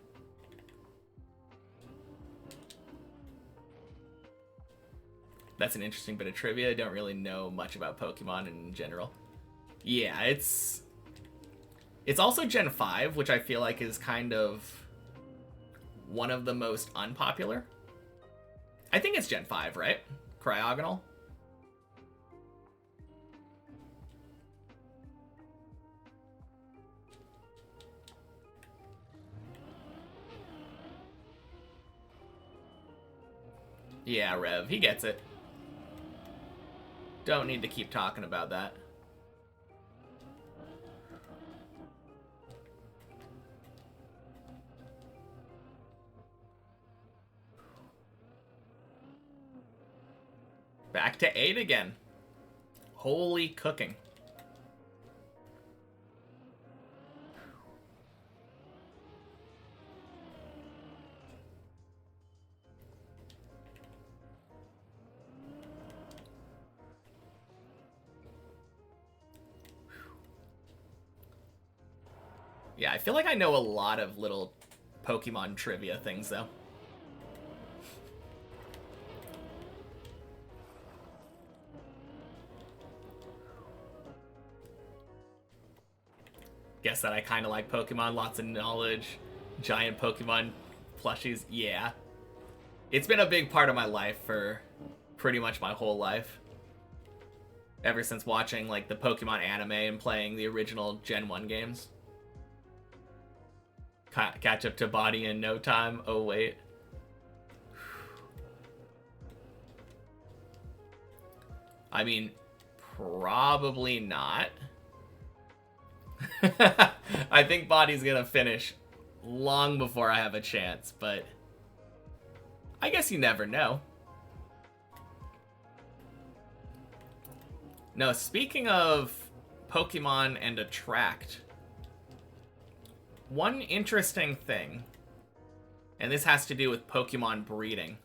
That's an interesting bit of trivia. I don't really know much about Pokemon in general. Yeah, it's also Gen 5, which I feel like is kind of one of the most unpopular. I think it's Gen 5, right? Cryogonal? Yeah, Rev, he gets it. Don't need to keep talking about that. Back to 8 again. Holy cooking. Yeah, I feel like I know a lot of little Pokemon trivia things, though. Guess that I kind of like Pokemon, lots of knowledge, giant Pokemon plushies, yeah. It's been a big part of my life for pretty much my whole life. Ever since watching, like, the Pokemon anime and playing the original Gen 1 games. Catch up to body in no time. Oh, wait. I mean, probably not. I think body's gonna finish long before I have a chance, but I guess you never know. No, speaking of Pokemon and Attract, one interesting thing, and this has to do with Pokemon breeding.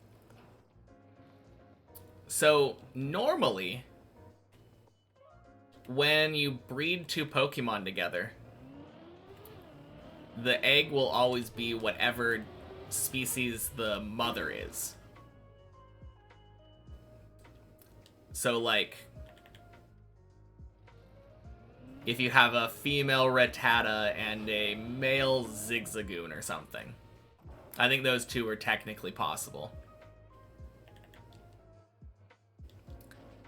So, normally, when you breed two Pokemon together, the egg will always be whatever species the mother is. So, like, if you have a female Rattata and a male Zigzagoon or something, I think those two are technically possible.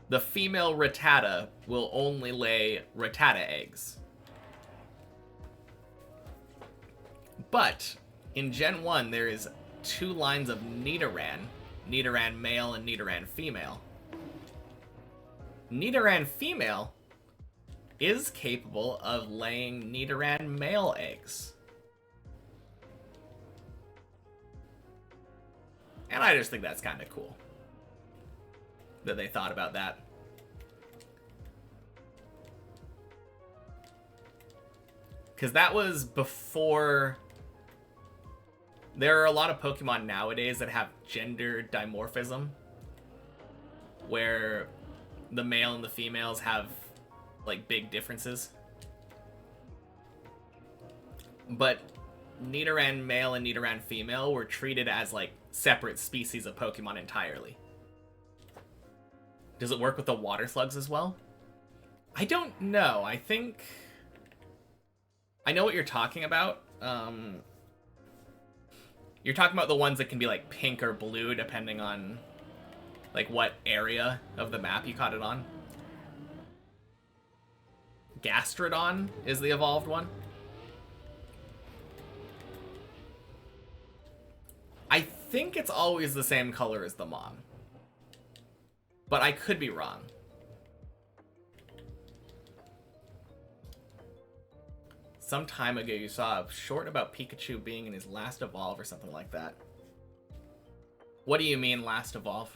The female Rattata will only lay Rattata eggs. But in Gen 1, there is two lines of Nidoran, Nidoran male and Nidoran female. Nidoran female is capable of laying Nidoran male eggs. And I just think that's kind of cool that they thought about that. Because that was before... There are a lot of Pokemon nowadays that have gender dimorphism, where the male and the females have, like, big differences. but Nidoran male and Nidoran female were treated as, like, separate species of Pokemon entirely. Does it work with the water slugs as well? I don't know. I think... I know what you're talking about. You're talking about the ones that can be, like, pink or blue, depending on, like, what area of the map you caught it on. Gastrodon is the evolved one. I think it's always the same color as the mom. But I could be wrong. Some time ago you saw a short about Pikachu being in his last evolve or something like that. What do you mean last evolve?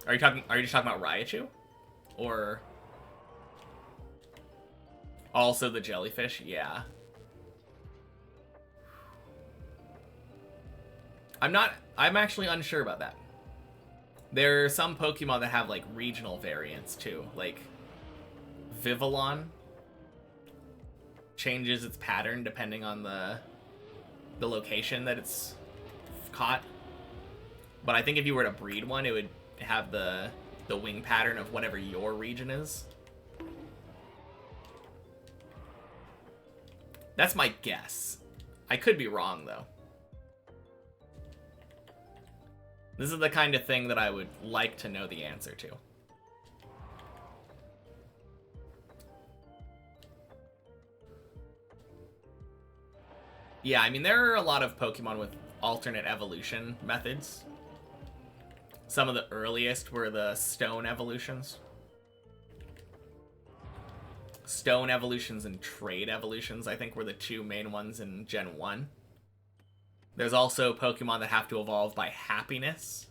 Are you just talking about Raichu? Or also the jellyfish? Yeah. I'm actually unsure about that. There are some Pokemon that have, like, regional variants, too. Like, Vivillon changes its pattern depending on the location that it's caught. But I think if you were to breed one, it would have the wing pattern of whatever your region is. That's my guess. I could be wrong, though. This is the kind of thing that I would like to know the answer to. Yeah, I mean, there are a lot of Pokemon with alternate evolution methods. Some of the earliest were the stone evolutions. Stone evolutions and trade evolutions, I think, were the two main ones in Gen 1. There's also Pokemon that have to evolve by happiness.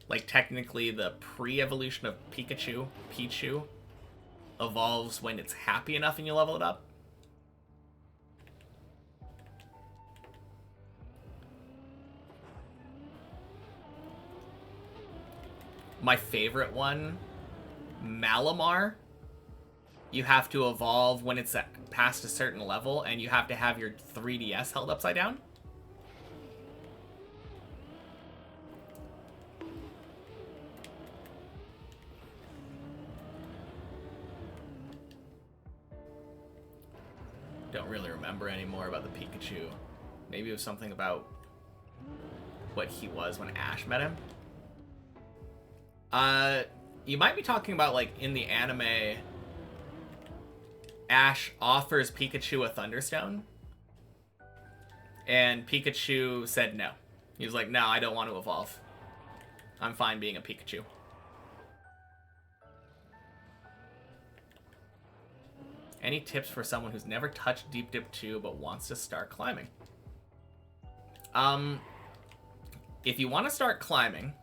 Like, technically, the pre-evolution of Pikachu, Pichu, evolves when it's happy enough and you level it up. My favorite one, Malamar. You have to evolve when it's past a certain level, and you have to have your 3DS held upside down. Don't really remember anymore about the Pikachu. Maybe it was something about what he was when Ash met him. You might be talking about, like, in the anime, Ash offers Pikachu a Thunderstone, and Pikachu said no. He was like, no, I don't want to evolve. I'm fine being a Pikachu. Any tips for someone who's never touched Deep Dip 2 but wants to start climbing? If you want to start climbing,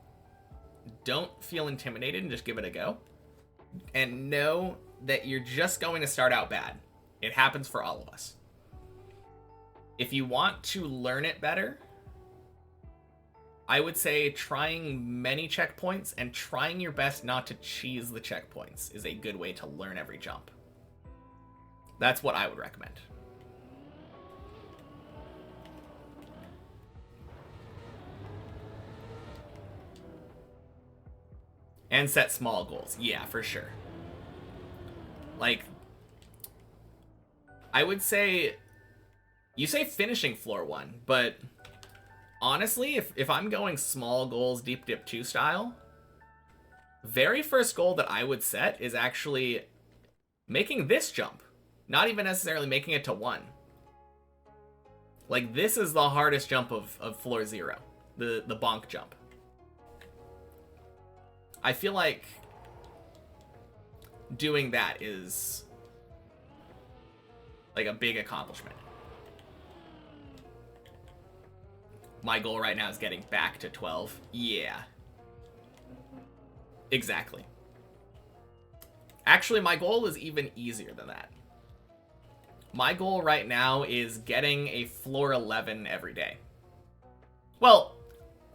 don't feel intimidated and just give it a go. And know that you're just going to start out bad. It happens for all of us. If you want to learn it better, I would say trying many checkpoints and trying your best not to cheese the checkpoints is a good way to learn every jump. That's what I would recommend. And set small goals. Yeah, for sure. Like, I would say, you say finishing floor 1, but honestly, if I'm going small goals Deep Dip 2 style, very first goal that I would set is actually making this jump. Not even necessarily making it to 1. Like, this is the hardest jump of floor 0. The bonk jump. I feel like doing that is like a big accomplishment. My goal right now is getting back to 12. Yeah. Exactly. Actually, my goal is even easier than that. My goal right now is getting a floor 11 every day. Well,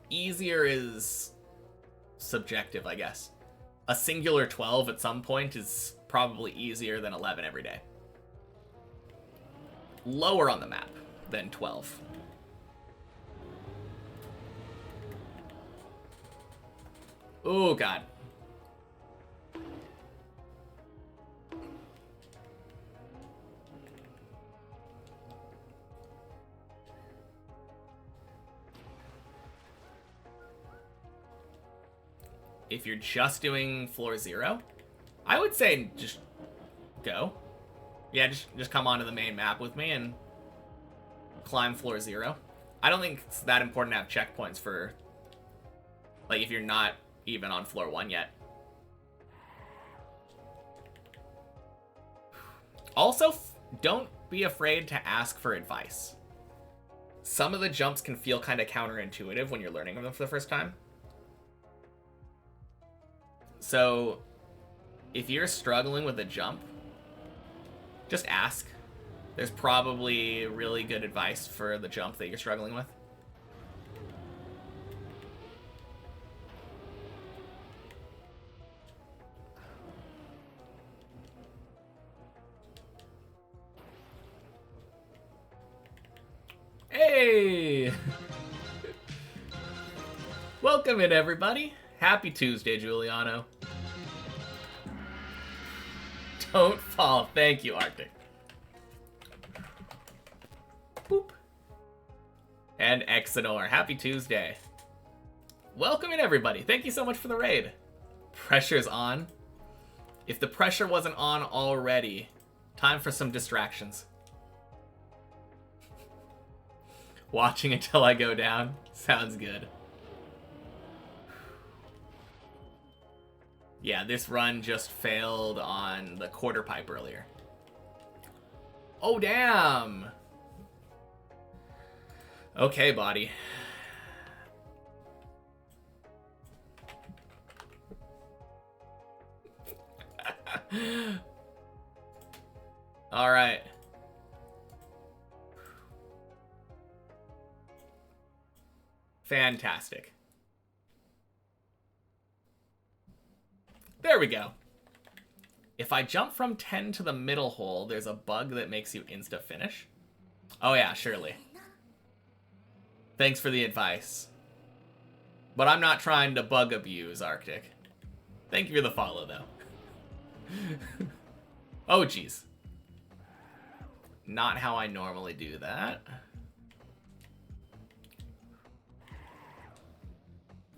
easier is subjective, I guess. a singular 12 at some point is probably easier than 11 every day. Lower on the map than 12. Oh, God. If you're just doing floor 0, I would say just go. Yeah, just come onto the main map with me and climb floor 0. I don't think it's that important to have checkpoints for, like, if you're not even on floor 1 yet. Also, don't be afraid to ask for advice. Some of the jumps can feel kind of counterintuitive when you're learning them for the first time. So, if you're struggling with a jump, just ask. There's probably really good advice for the jump that you're struggling with. Hey! Welcome in, everybody. Happy Tuesday, Giuliano. Don't fall. Thank you, Arctic. Boop. And Exenor. Happy Tuesday. Welcome in, everybody. Thank you so much for the raid. Pressure's on. If the pressure wasn't on already, time for some distractions. Watching until I go down. Sounds good. Yeah, this run just failed on the quarter pipe earlier. Oh, damn! Okay, body. Alright. Fantastic. There we go. If I jump from 10 to the middle hole, there's a bug that makes you insta-finish. Oh yeah, surely. Thanks for the advice. But I'm not trying to bug abuse, Arctic. Thank you for the follow, though. Oh, jeez. Not how I normally do that.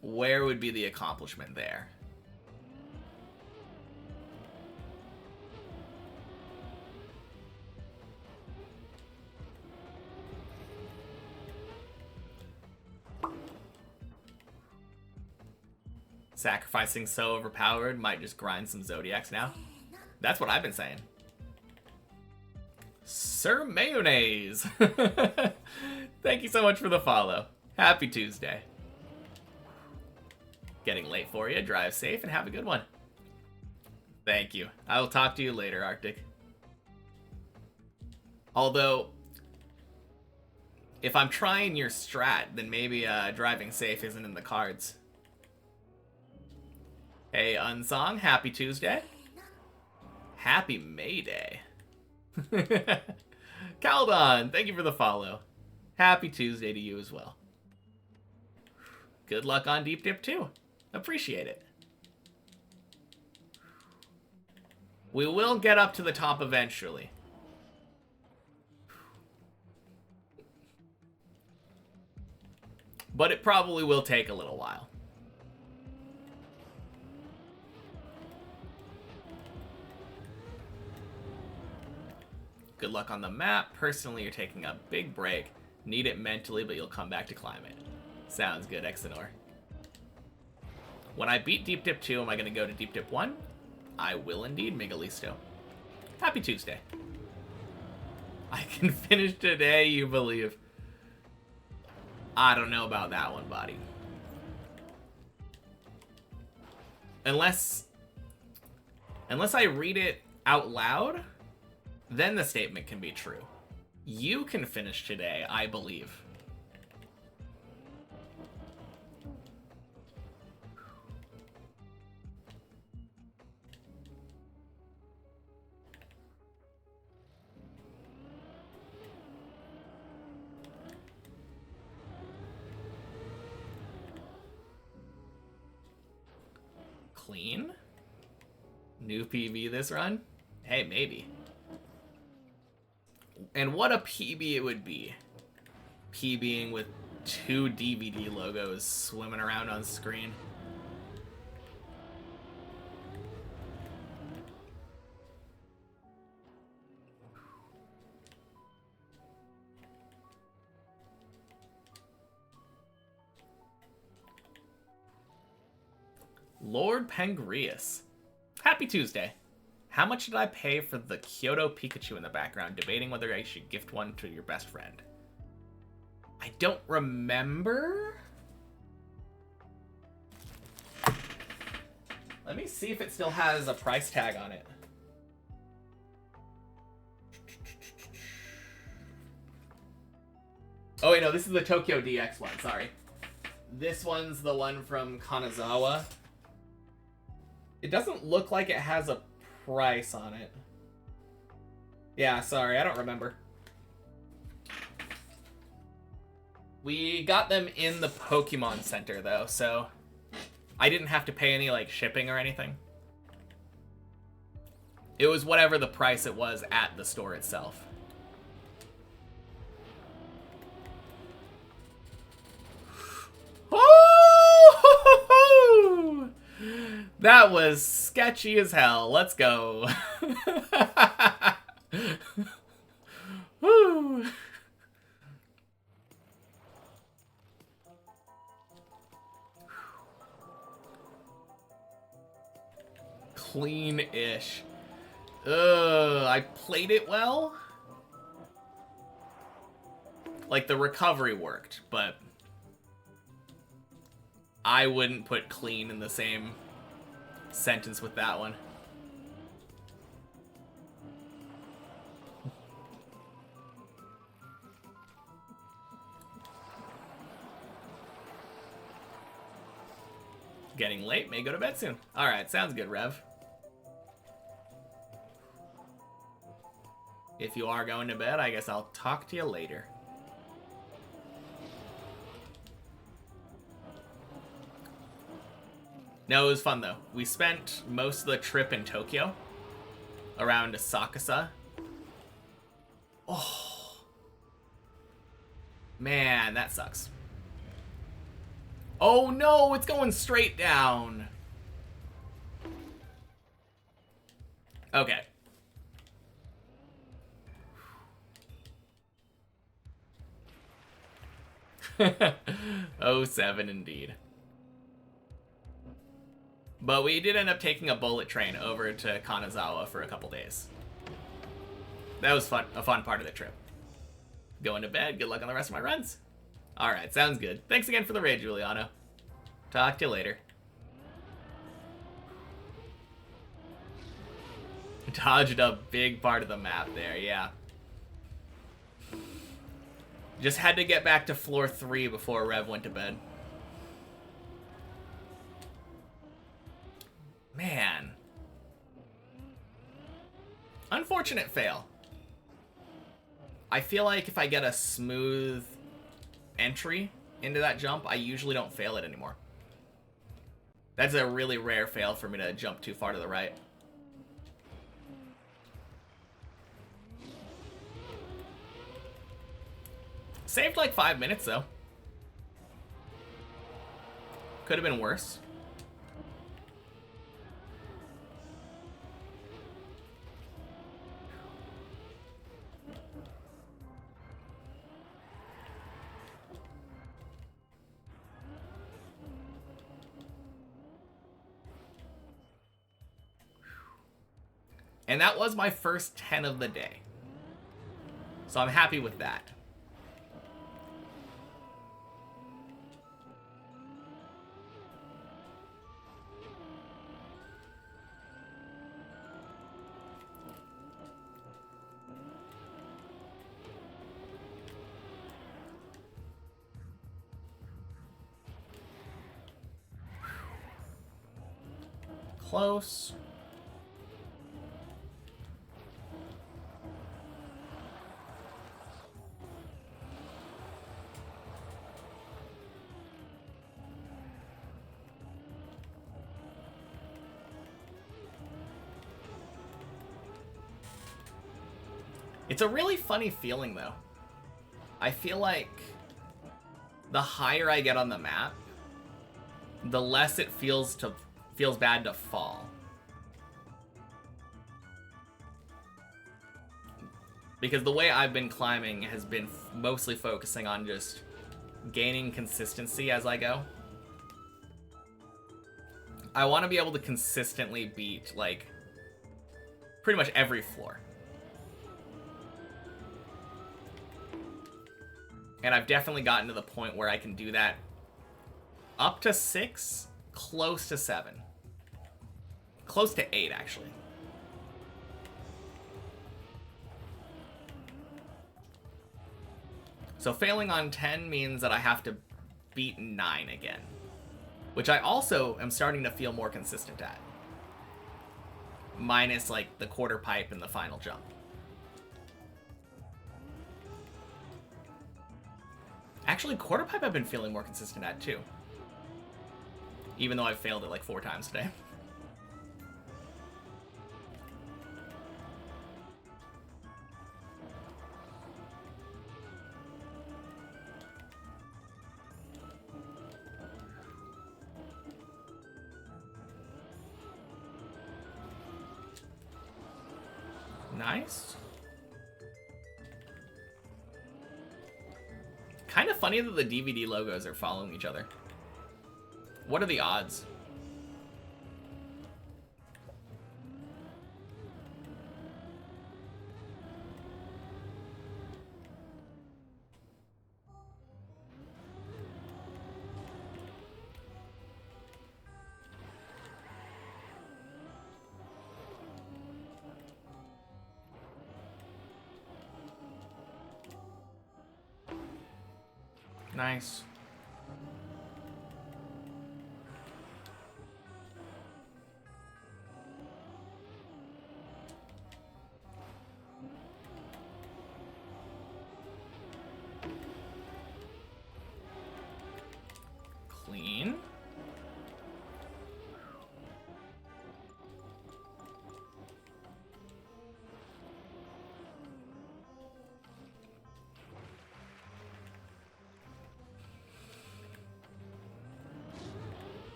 Where would be the accomplishment there? Sacrificing so overpowered, might just grind some Zodiacs now. That's what I've been saying. Sir Mayonnaise! Thank you so much for the follow. Happy Tuesday. Getting late for you. Drive safe and have a good one. Thank you. I will talk to you later, Arctic. Although, if I'm trying your strat, then maybe driving safe isn't in the cards. Hey, Unsong, happy Tuesday. Happy May Day. Caldon, thank you for the follow. Happy Tuesday to you as well. Good luck on Deep Dip too. Appreciate it. We will get up to the top eventually. But it probably will take a little while. Good luck on the map. Personally, you're taking a big break. Need it mentally, but you'll come back to climb it. Sounds good, Exenor. When I beat Deep Dip 2, am I going to go to Deep Dip 1? I will indeed, Miguelisto. Happy Tuesday. I can finish today, you believe. I don't know about that one, buddy. Unless I read it out loud, then the statement can be true. You can finish today, I believe. clean? New PB this run? Hey, maybe. And what a PB it would be. PBing with 2 DVD logos swimming around on screen. Lord Pangreas. Happy Tuesday. How much did I pay for the Kyoto Pikachu in the background, debating whether I should gift one to your best friend? I don't remember. Let me see if it still has a price tag on it. Oh wait, no, this is the Tokyo DX one, sorry. This one's the one from Kanazawa. It doesn't look like it has a price on it. Yeah, sorry, I don't remember. We got them in the Pokemon Center, though, so I didn't have to pay any, like, shipping or anything. It was whatever the price it was at the store itself. Oh! That was sketchy as hell. Let's go. Woo. Clean-ish. I played it well. Like, the recovery worked, but I wouldn't put clean in the same sentence with that one. Getting late, may go to bed soon. Alright, sounds good, Rev. If you are going to bed, I guess I'll talk to you later. No, it was fun, though. We spent most of the trip in Tokyo, around Asakusa. Oh. Man, that sucks. Oh no, it's going straight down. Okay. Oh, 07 indeed. But we did end up taking a bullet train over to Kanazawa for a couple days. That was fun, a fun part of the trip. Going to bed, good luck on the rest of my runs. Alright, sounds good. Thanks again for the raid, Giuliano. Talk to you later. Dodged a big part of the map there, yeah. Just had to get back to floor 3 before Rev went to bed. Man. Unfortunate fail. I feel like if I get a smooth entry into that jump, I usually don't fail it anymore. That's a really rare fail for me to jump too far to the right. Saved like 5 minutes, though. Could have been worse. And that was my first 10 of the day. So I'm happy with that. Close. It's a really funny feeling, though. I feel like the higher I get on the map, the less it feels bad to fall. Because the way I've been climbing has been mostly focusing on just gaining consistency as I go. I want to be able to consistently beat, like, pretty much every floor. And I've definitely gotten to the point where I can do that up to 6, close to 7. Close to 8, actually. So failing on 10 means that I have to beat 9 again. Which I also am starting to feel more consistent at. Minus, like, the quarter pipe and the final jump. Actually, quarter pipe I've been feeling more consistent at, too. Even though I've failed it, like, 4 times today. Nice. Kind of funny that the DVD logos are following each other. What are the odds? Nice. Clean.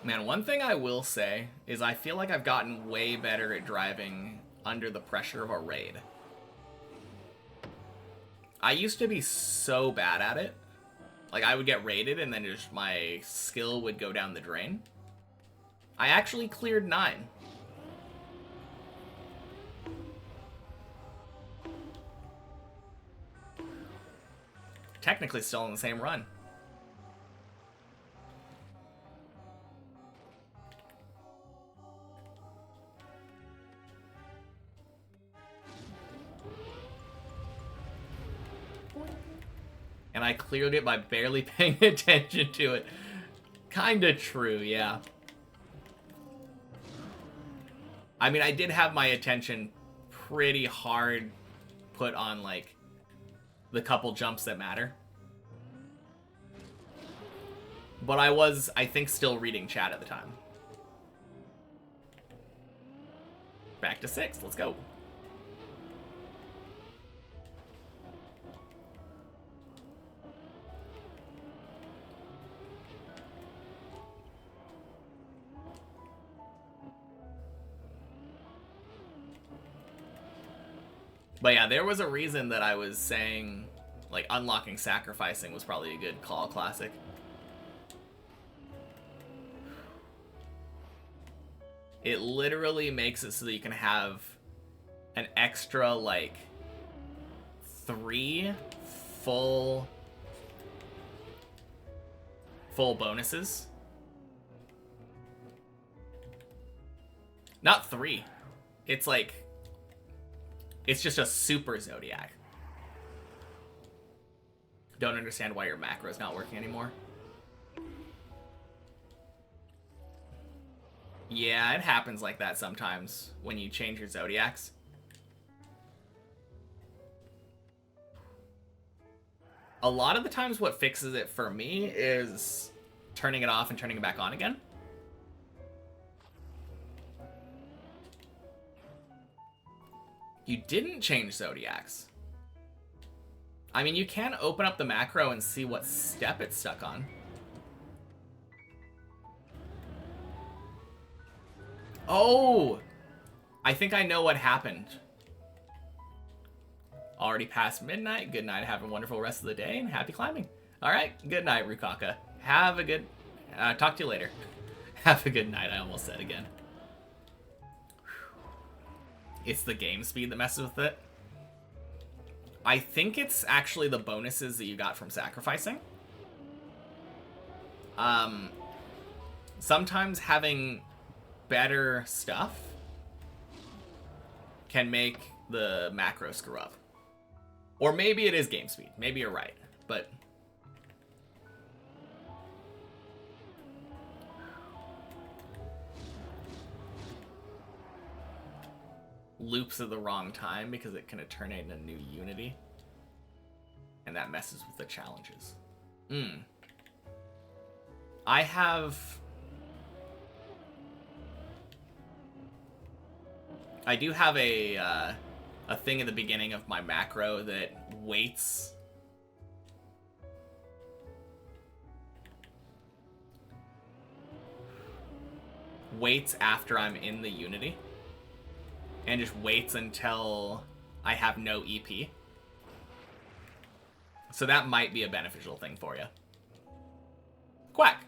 Man, one thing I will say is I feel like I've gotten way better at driving under the pressure of a raid. I used to be so bad at it. Like, I would get raided and then just my skill would go down the drain. I actually cleared 9. Technically still in the same run. And I cleared it by barely paying attention to it. Kinda true, yeah. I mean, I did have my attention pretty hard put on, like, the couple jumps that matter. But I was, I think, still reading chat at the time. Back to 6, let's go. But yeah, there was a reason that I was saying, like, unlocking sacrificing was probably a good call classic. It literally makes it so that you can have an extra, like, 3 full bonuses. Not 3. It's like, it's just a super Zodiac. Don't understand why your macro is not working anymore. Yeah, it happens like that sometimes when you change your Zodiacs. A lot of the times what fixes it for me is turning it off and turning it back on again. You didn't change zodiacs. I mean, you can open up the macro and see what step it's stuck on. Oh! I think I know what happened. Already past midnight. Good night. Have a wonderful rest of the day and happy climbing. Alright, good night, Rukaka. Have a good... talk to you later. Have a good night, I almost said again. It's the game speed that messes with it. I think it's actually the bonuses that you got from sacrificing. Sometimes having better stuff can make the macro screw up. Or maybe it is game speed. Maybe you're right. But... loops at the wrong time because it can eternate in a new unity. And that messes with the challenges. I do have a thing at the beginning of my macro that waits after I'm in the unity. And just waits until I have no EP. So that might be a beneficial thing for you. Quack!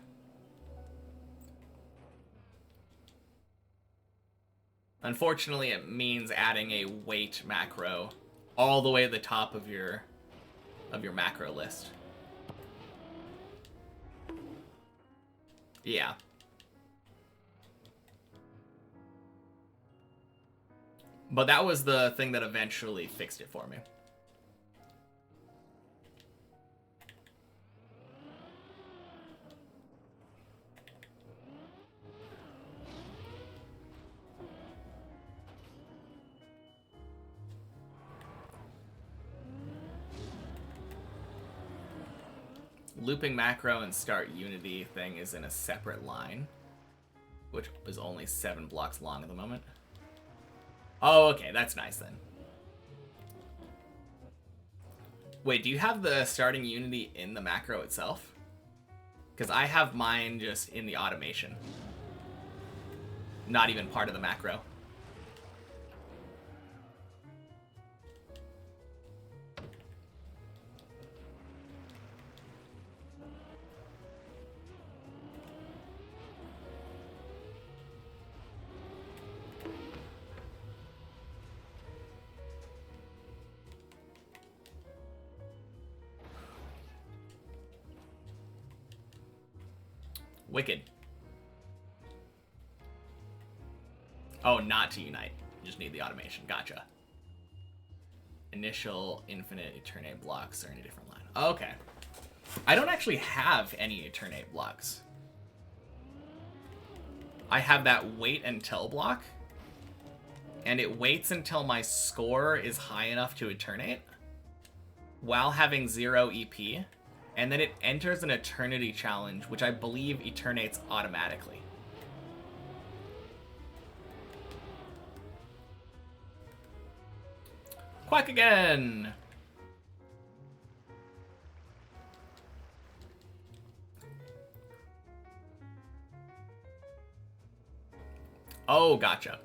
Unfortunately, it means adding a wait macro all the way at the top of your macro list. Yeah. But that was the thing that eventually fixed it for me. Looping macro and start unity thing is in a separate line, which is only 7 blocks long at the moment. Oh, okay, that's nice then. Wait, do you have the starting unity in the macro itself? Because I have mine just in the automation. Not even part of the macro. Wicked. Oh, not to unite. You just need the automation. Gotcha. Initial, infinite, eternate blocks are in a different line. Okay. I don't actually have any eternate blocks. I have that wait until block. And it waits until my score is high enough to eternate while having 0 EP. And then it enters an eternity challenge, which I believe eternates automatically. Quack again! Oh, gotcha.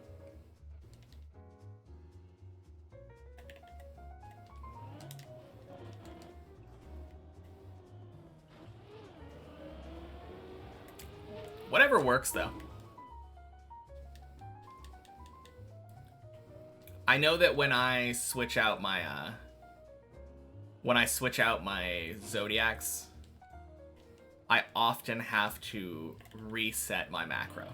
Whatever works, though. I know that when I switch out my zodiacs, I often have to reset my macro.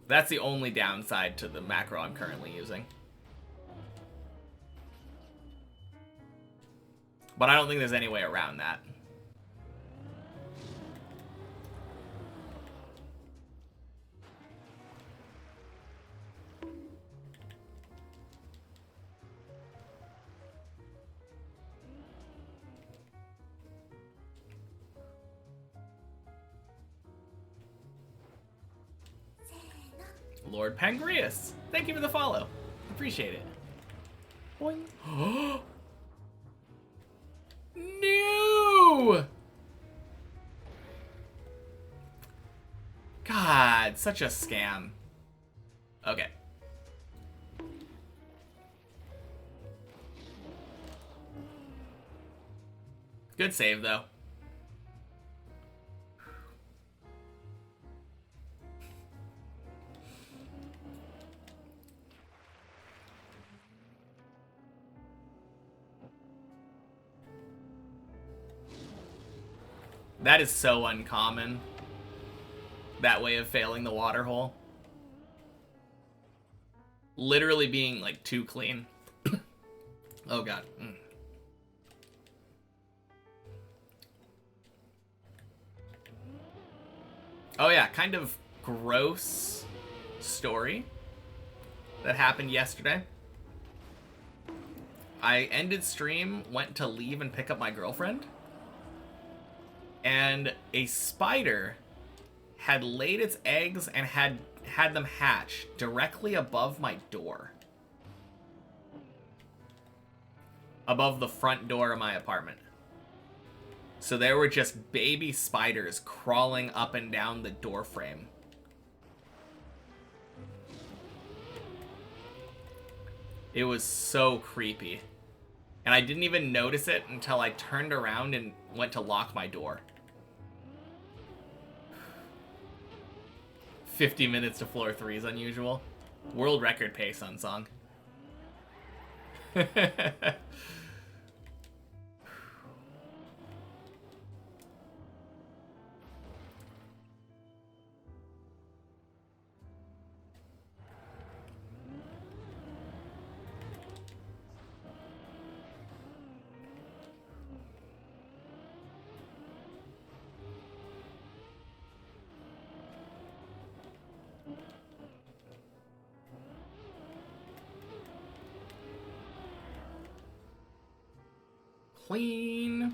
That's the only downside to the macro I'm currently using. But I don't think there's any way around that. Lord Pangreas, thank you for the follow. Appreciate it. Boing. No! God, such a scam. Okay. Good save, though. That is so uncommon. That way of failing the water hole. Literally being, like, too clean. Oh, God. Mm. Oh, yeah, kind of gross story that happened yesterday. I ended stream, went to leave and pick up my girlfriend, and a spider had laid its eggs and had them hatch directly above my door. Above the front door of my apartment. So there were just baby spiders crawling up and down the door frame. It was so creepy. And I didn't even notice it until I turned around and went to lock my door. 50 minutes to floor 3 is unusual. World record pace on song. Clean.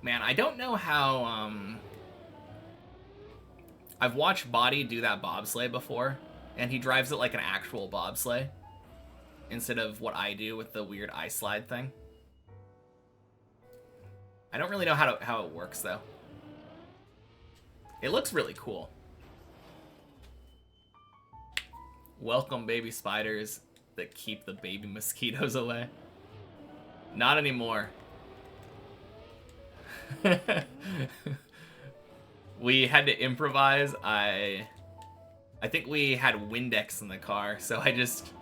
Man, I don't know how, I've watched Body do that bobsleigh before, and he drives it like an actual bobsleigh, instead of what I do with the weird ice slide thing. I don't really know how it works, though. It looks really cool. Welcome, baby spiders that keep the baby mosquitoes away. Not anymore. We had to improvise. I think we had Windex in the car, so I just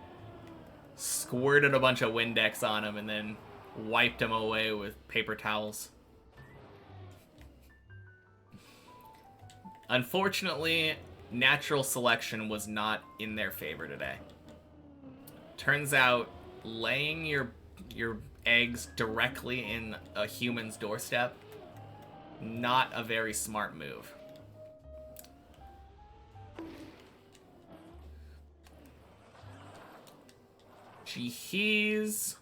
squirted a bunch of Windex on him and then wiped him away with paper towels. Unfortunately, natural selection was not in their favor today. Turns out laying your eggs directly in a human's doorstep, not a very smart move. Jeez.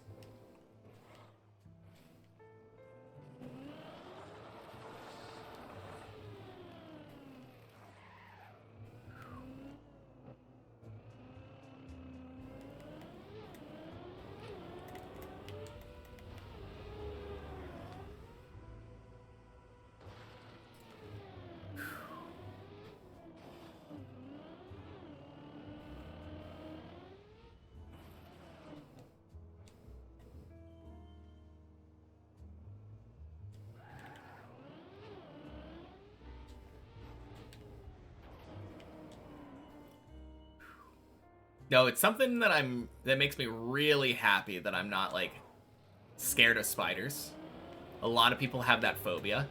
No, it's something that makes me really happy that I'm not, like, scared of spiders. A lot of people have that phobia.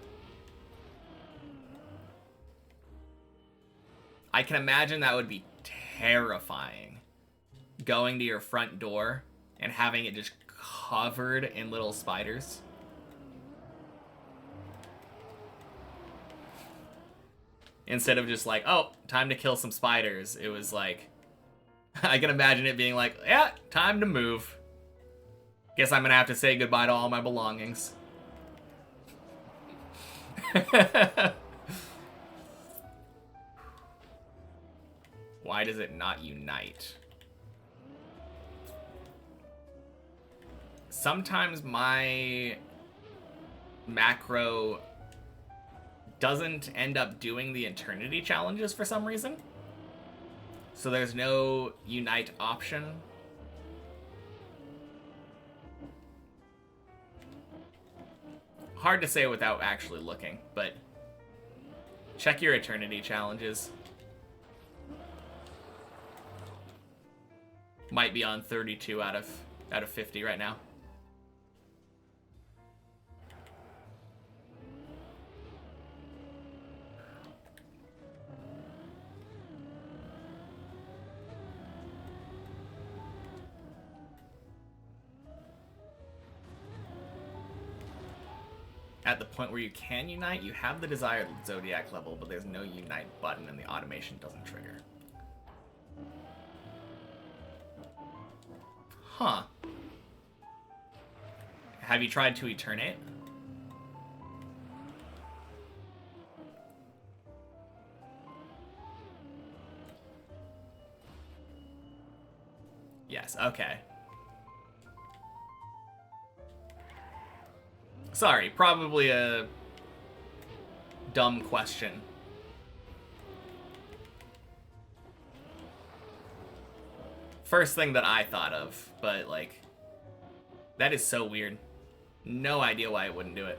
I can imagine that would be terrifying. Going to your front door and having it just covered in little spiders. Instead of just like, oh, time to kill some spiders, it was like, I can imagine it being like, yeah, time to move. Guess I'm gonna have to say goodbye to all my belongings. Why does it not unite? Sometimes my macro doesn't end up doing the eternity challenges for some reason. So there's no unite option. Hard to say without actually looking, but check your eternity challenges. Might be on 32 out of 50 right now. At the point where you can unite, you have the desired zodiac level, but there's no unite button and the automation doesn't trigger. Huh. Have you tried to Eternate? Yes, okay. Sorry, probably a dumb question. First thing that I thought of, but like, that is so weird. No idea why it wouldn't do it.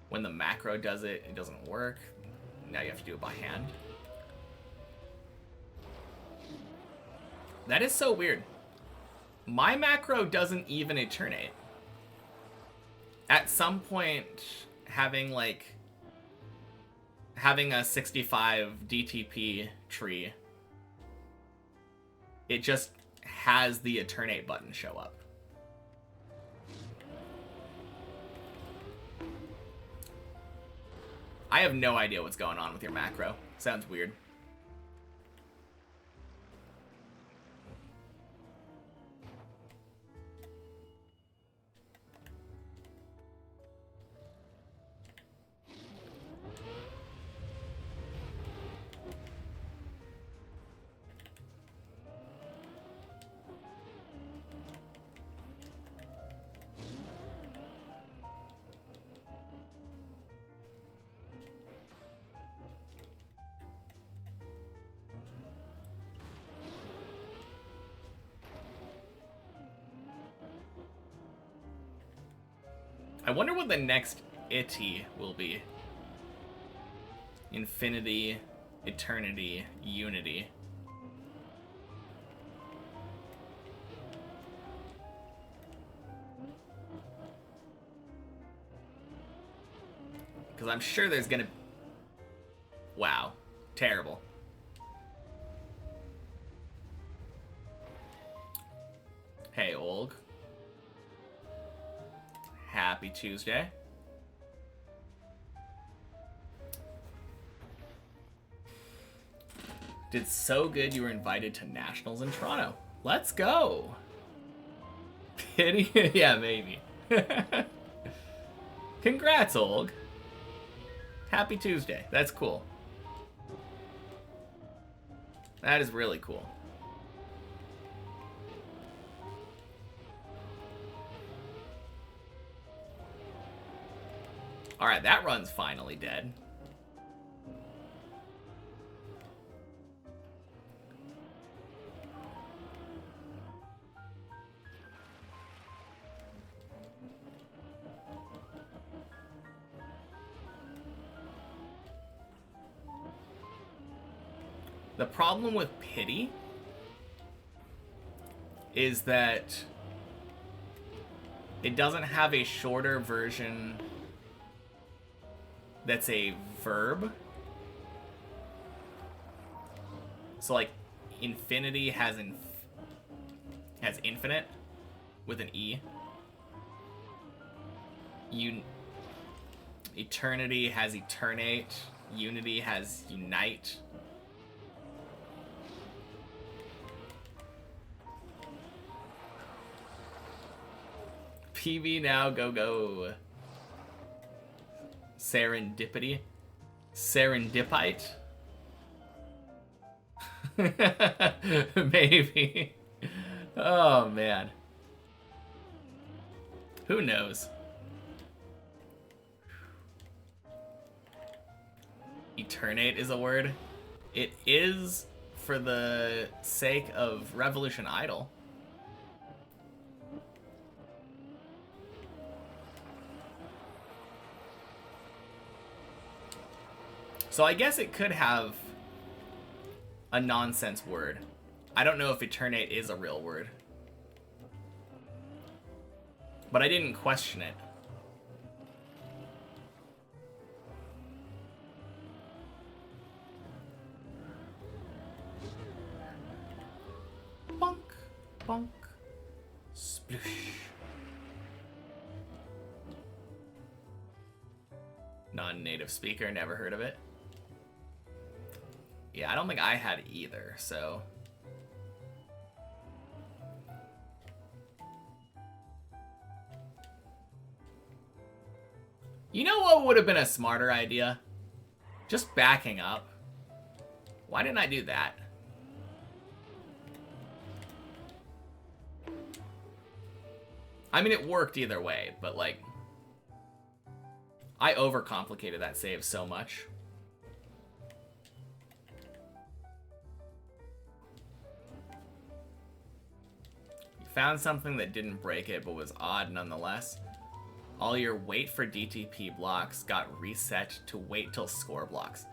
When the macro does it, it doesn't work. Now you have to do it by hand. That is so weird. My macro doesn't even Eternate. At some point, having a 65 DTP tree, it just has the Eternate button show up. I have no idea what's going on with your macro. Sounds weird. I wonder what the next itty will be. Infinity, Eternity, Unity. Because I'm sure there's gonna... Wow. Terrible. Hey, Olg. Happy Tuesday. Did so good you were invited to Nationals in Toronto. Let's go. Pity? Yeah, maybe. Congrats, Olg. Happy Tuesday. That's cool. That is really cool. Alright, that run's finally dead. The problem with Pity is that it doesn't have a shorter version that's a verb. So like infinity has infinite with an E. Eternity has Eternate. Unity has Unite. PV now, go go. Serendipity. Serendipite? Maybe. Oh, man. Who knows? Eternate is a word. It is for the sake of Revolution Idol. So I guess it could have a nonsense word. I don't know if Eternate is a real word. But I didn't question it. Bonk, bonk, sploosh. Non-native speaker, never heard of it. Yeah, I don't think I had either, so... You know what would have been a smarter idea? Just backing up. Why didn't I do that? I mean, it worked either way, but like... I overcomplicated that save so much. You found something that didn't break it, but was odd nonetheless. All your wait for DTP blocks got reset to wait till score blocks.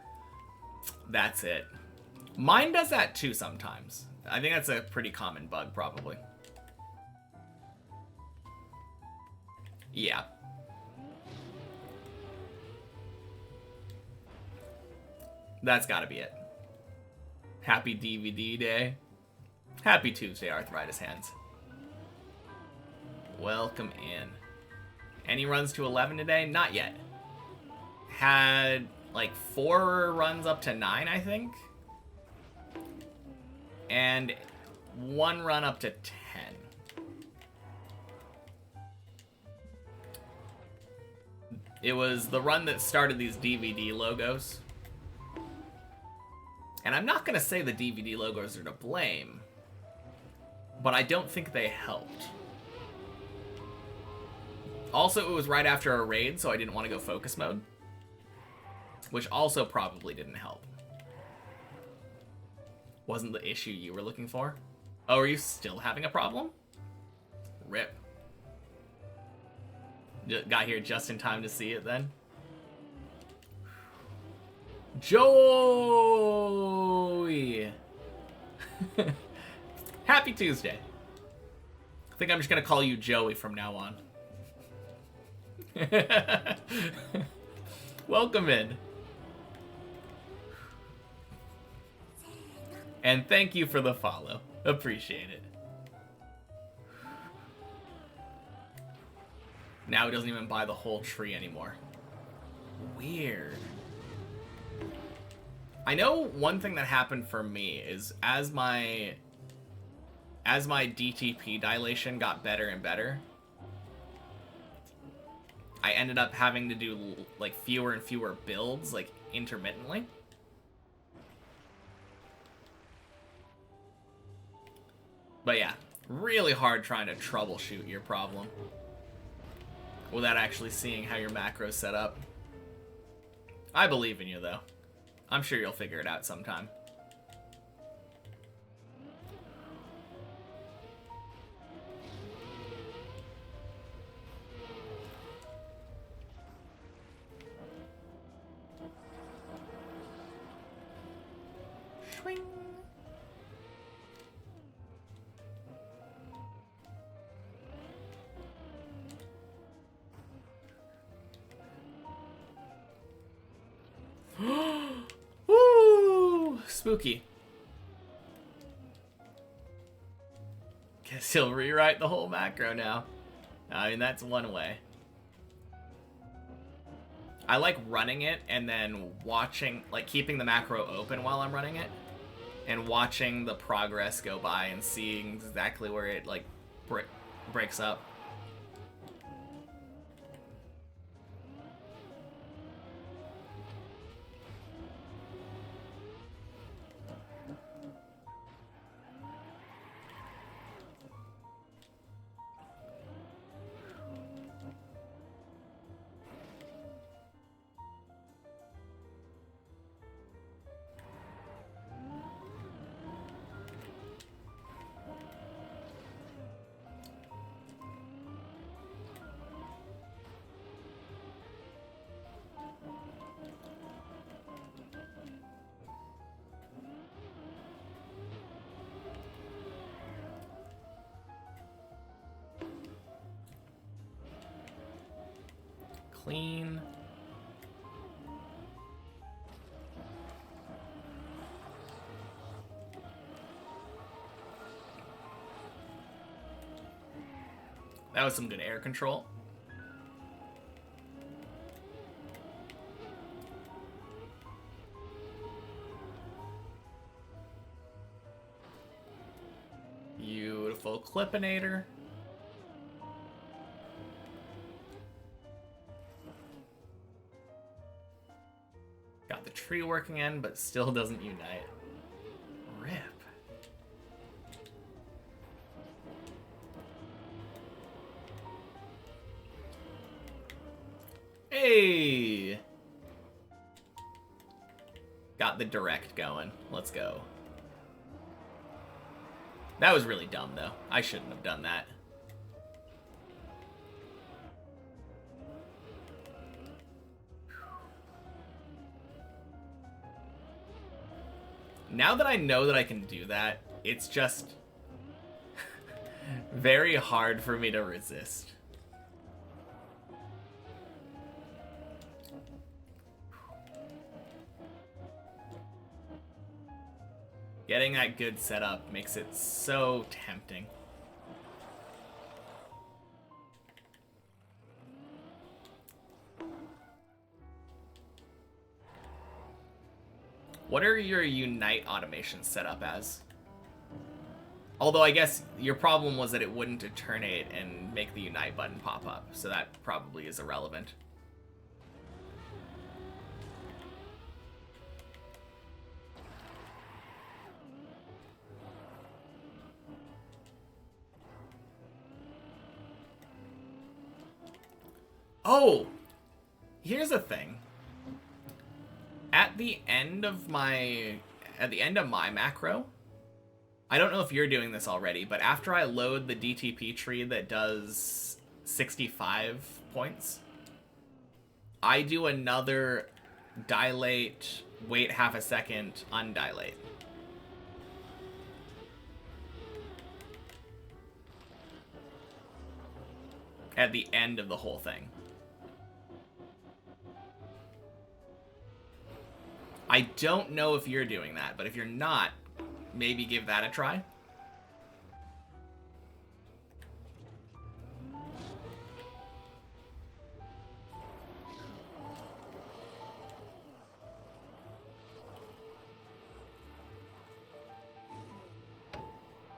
That's it. Mine does that too sometimes. I think that's a pretty common bug, probably. Yeah. That's gotta be it. Happy DVD day. Happy Tuesday, Arthritis Hands. Welcome in. Any runs to 11 today? Not yet. Had like 4 runs up to 9, I think. And 1 run up to 10. It was the run that started these DVD logos. And I'm not going to say the DVD logos are to blame, but I don't think they helped. Also, it was right after a raid, so I didn't want to go focus mode, which also probably didn't help. Wasn't the issue you were looking for? Oh, are you still having a problem? RIP. Got here just in time to see it then. Joey! Happy Tuesday. I think I'm just gonna call you Joey from now on. Welcome in. And thank you for the follow. Appreciate it. Now he doesn't even buy the whole tree anymore. Weird. I know one thing that happened for me is as my DTP dilation got better and better, I ended up having to do like fewer and fewer builds like intermittently. But yeah, really hard trying to troubleshoot your problem without actually seeing how your macro's set up. I believe in you though. I'm sure you'll figure it out sometime. Swing. Woo! Spooky. Guess he'll rewrite the whole macro now. I mean, that's one way. I like running it and then watching, like keeping the macro open while I'm running it, and watching the progress go by and seeing exactly where it like breaks up. Clean. That was some good air control. Beautiful clippinator. Got the tree working in, but still doesn't unite. Rip. Hey! Got the direct going. Let's go. That was really dumb, though. I shouldn't have done that. Now that I know that I can do that, it's just very hard for me to resist. Getting that good setup makes it so tempting. What are your Unite automations set up as? Although I guess your problem was that it wouldn't alternate and make the Unite button pop up, so that probably is irrelevant. Oh! Here's the thing. At the end of my macro, I don't know if you're doing this already, but after I load the DTP tree that does 65 points, I do another dilate, wait half a second, undilate. At the end of the whole thing. I don't know if you're doing that, but if you're not, maybe give that a try.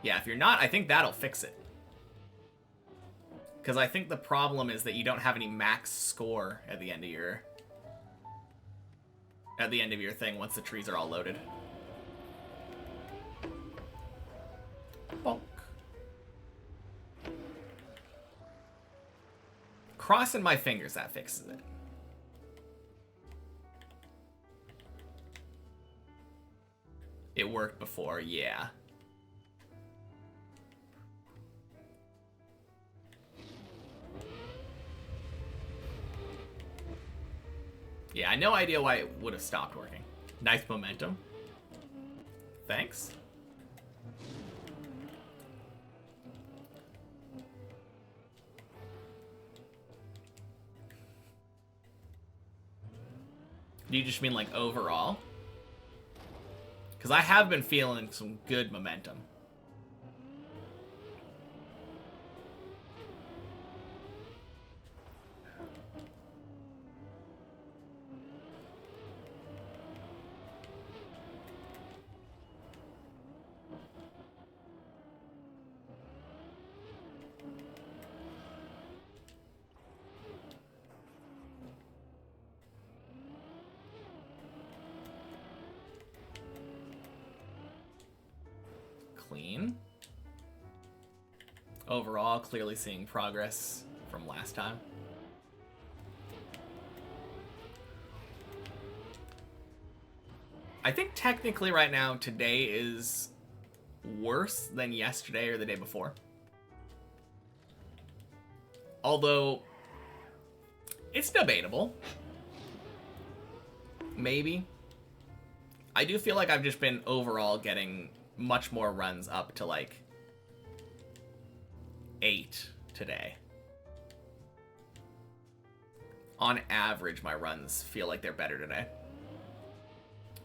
Yeah, if you're not, I think that'll fix it. Because I think the problem is that you don't have any max score at the end of your thing once the trees are all loaded. Bonk. Crossing my fingers that fixes it. It worked before, yeah. Yeah, no idea why it would have stopped working. Nice momentum. Thanks. Do you just mean like overall? Because I have been feeling some good momentum. overall, clearly seeing progress from last time. I think technically right now, today is worse than yesterday or the day before. Although, it's debatable. Maybe. I do feel like I've just been overall getting much more runs up to like 8 today. On average, my runs feel like they're better today.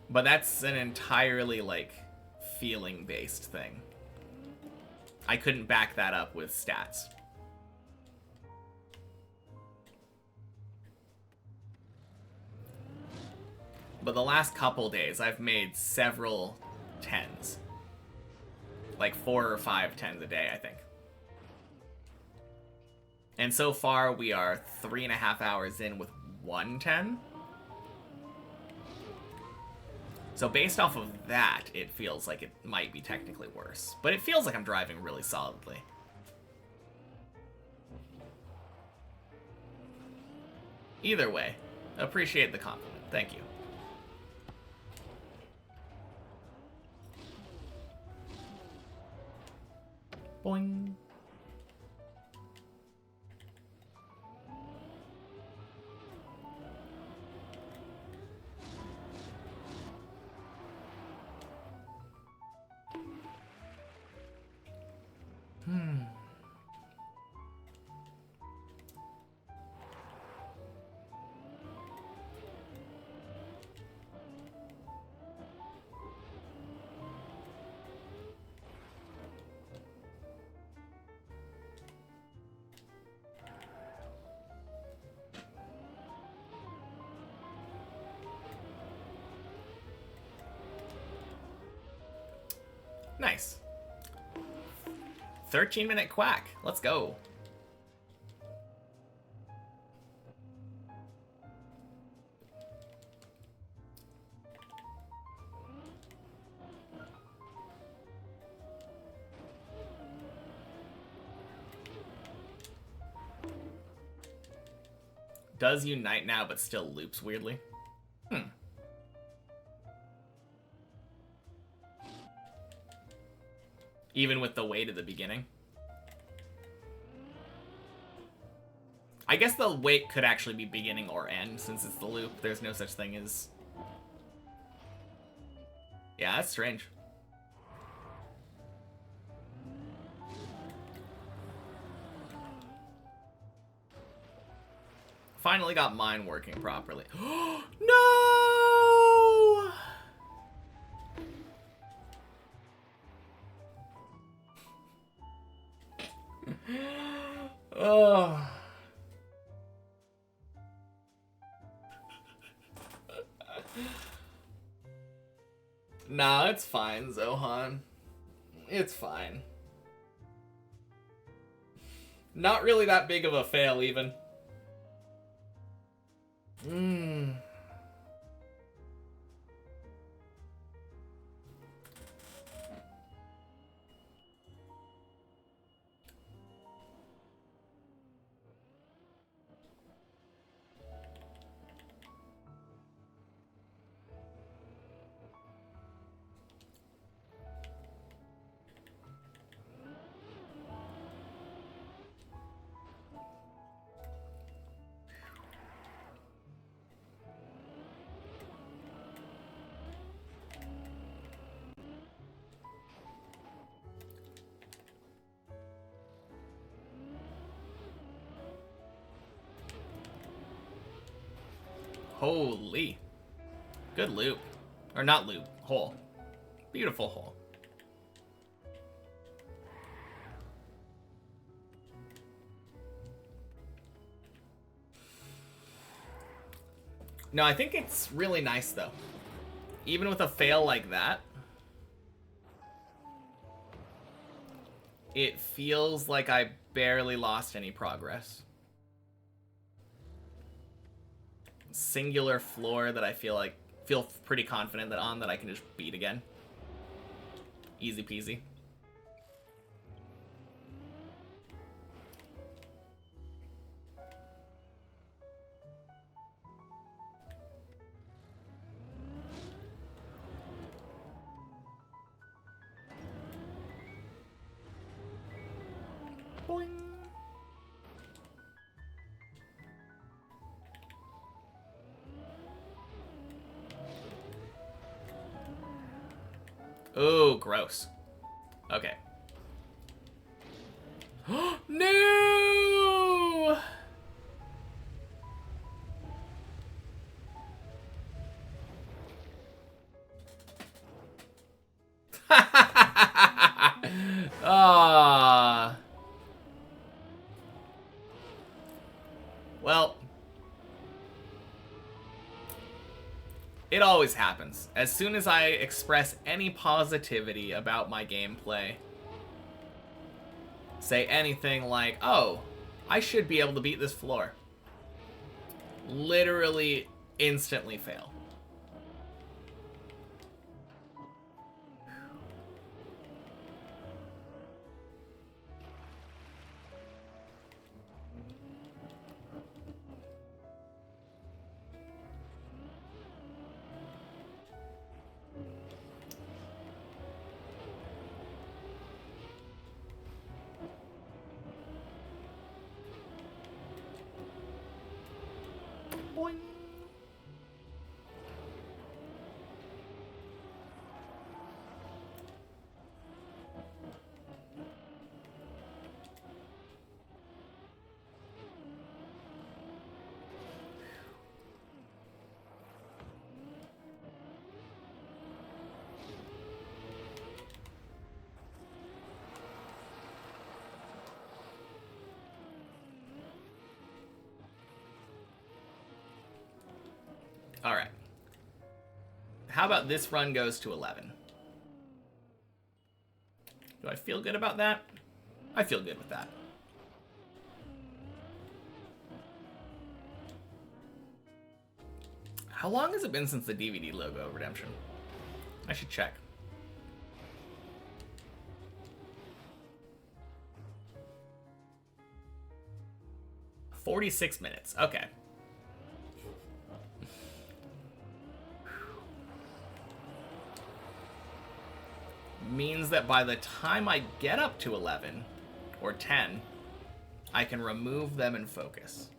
But that's an entirely like feeling based thing. I couldn't back that up with stats. But the last couple days, I've made several 10s. Like 4 or 5 10s a day, I think. And so far, we are 3.5 hours in with 1 10. So based off of that, it feels like it might be technically worse. But it feels like I'm driving really solidly. Either way, appreciate the compliment. Thank you. Boing. Nice. 13-minute quack. Let's go. Does unite now, but still loops weirdly. Even with the wait at the beginning. I guess the wait could actually be beginning or end, since it's the loop. There's no such thing as... Yeah, that's strange. Finally got mine working properly. No! Oh. Nah, it's fine, Zohan. It's fine. Not really that big of a fail, even. Holy. Good loop. Or not loop, hole. Beautiful hole. No, I think it's really nice though. Even with a fail like that, it feels like I barely lost any progress. Singular floor that I feel pretty confident that I can just beat again. Easy peasy. Oh, gross. Okay. No! Ah. Well, it always happens. As soon as I express any positivity about my gameplay, say anything like, oh, I should be able to beat this floor, literally instantly fail. Boing. All right. How about this run goes to 11? Do I feel good about that? I feel good with that. How long has it been since the DVD logo redemption? I should check. 46 minutes. Okay. Means that by the time I get up to 11 or 10, I can remove them and focus.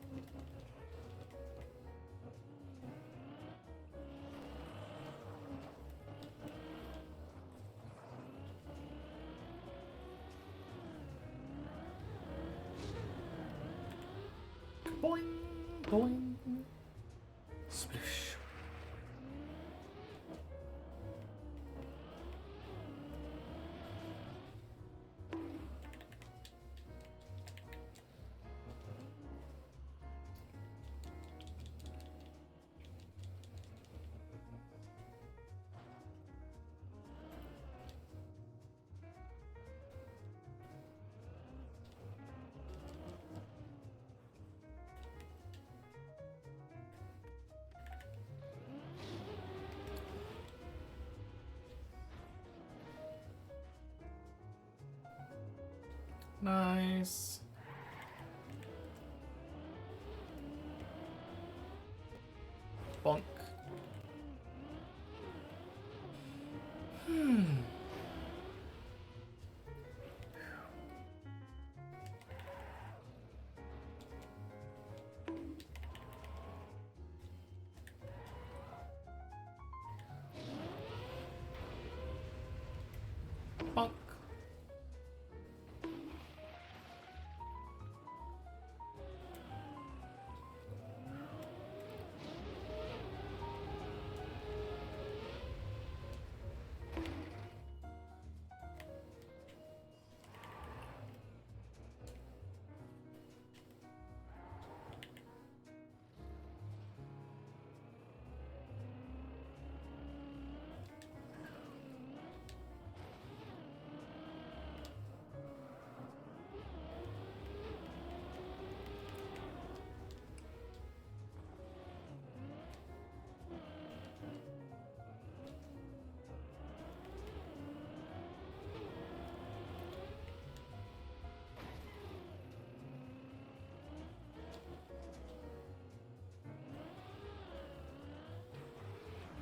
Boing, boing. Splish. Nice. Bonk. Bonk.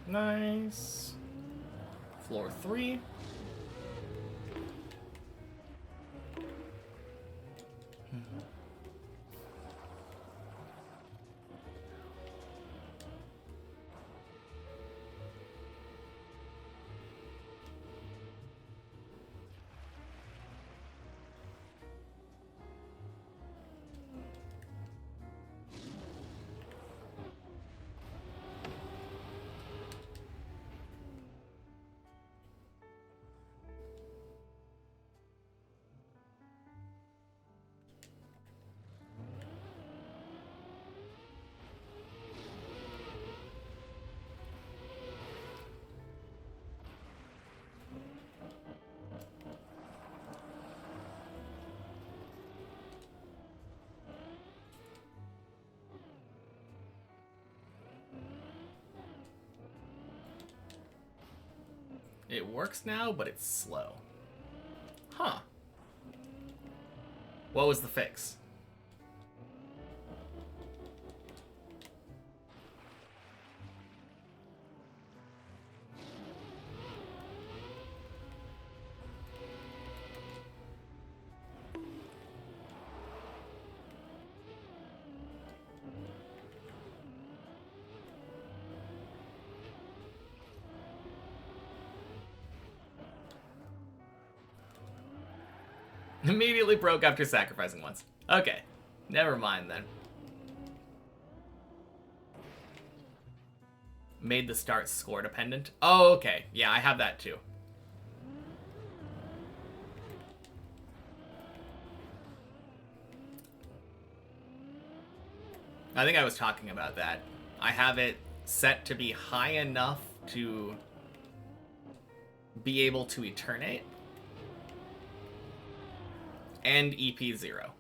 Nice. Floor 3. It works now, but it's slow. Huh. What was the fix? Immediately broke after sacrificing once. Okay. Never mind then. Made the start score dependent. Oh, okay. Yeah, I have that too. I think I was talking about that. I have it set to be high enough to be able to Eternate. And EP0.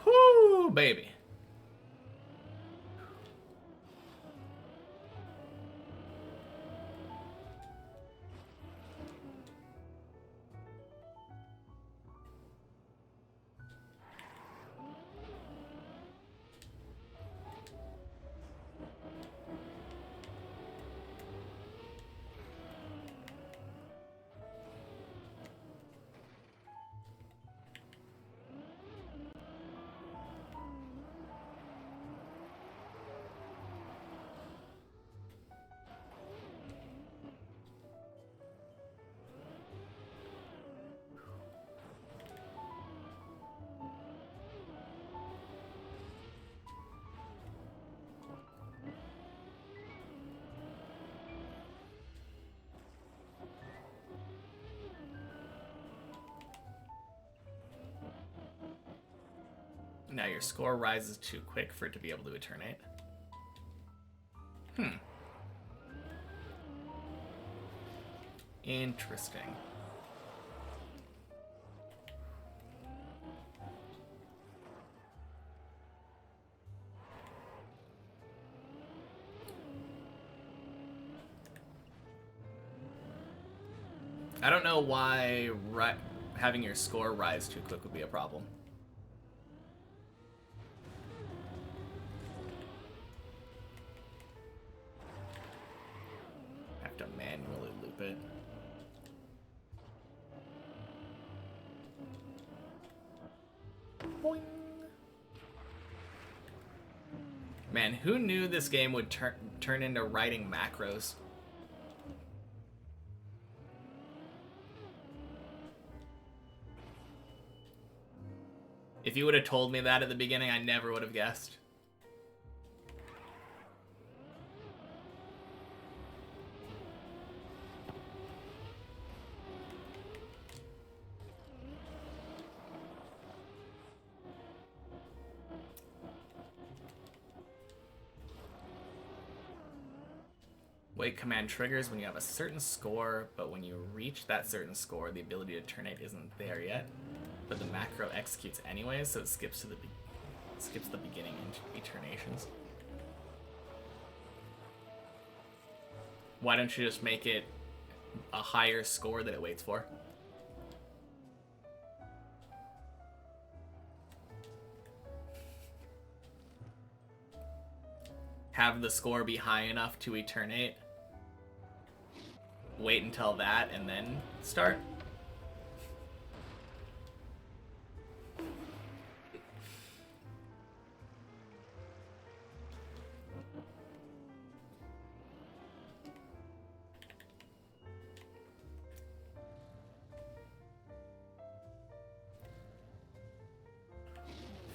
Whoo, baby. Now your score rises too quick for it to be able to Eternate. Interesting. I don't know why having your score rise too quick would be a problem. Have to manually loop it. Boing. Man, who knew this game would turn into writing macros? If you would have told me that at the beginning, I never would have guessed. Wait command triggers when you have a certain score, but when you reach that certain score, the ability to Eternate isn't there yet. But the macro executes anyways, so it skips to the beginning Eternations. Why don't you just make it a higher score that it waits for? Have the score be high enough to Eternate. Wait until that and then start.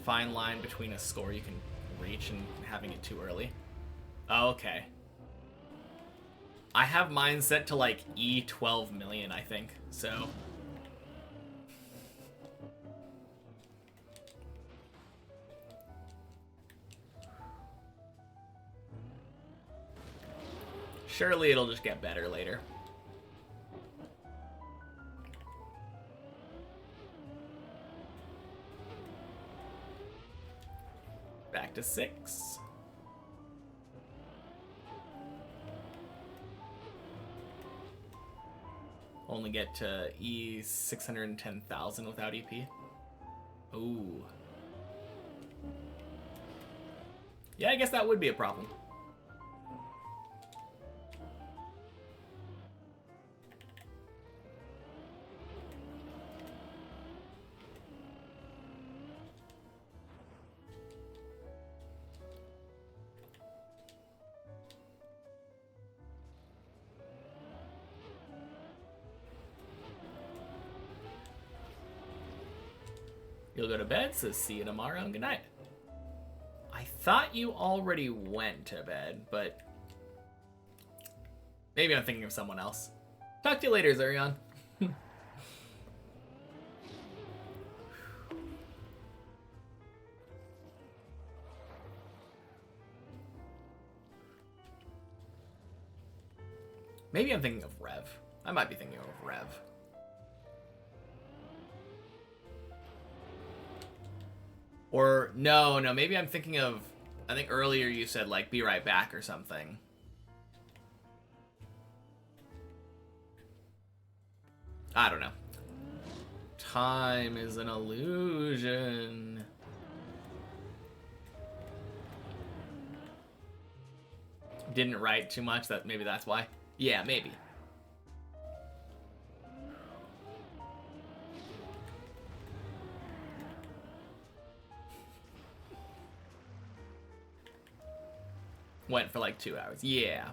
Fine line between a score you can reach and having it too early. Oh, okay. I have mine set to like E12 million, I think, so. Surely it'll just get better later. Back to 6. Only get to E 610,000 without EP. Ooh. Yeah, I guess that would be a problem. You'll go to bed, so see you tomorrow and good night. I thought you already went to bed, but maybe I'm thinking of someone else. Talk to you later, Zurion. Maybe I'm thinking of Rev. I might be thinking of Rev. Or, no, maybe I'm thinking of, I think earlier you said, like, be right back or something. I don't know. Time is an illusion. Didn't write too much, maybe that's why. Yeah, maybe. Went for like 2 hours. Yeah.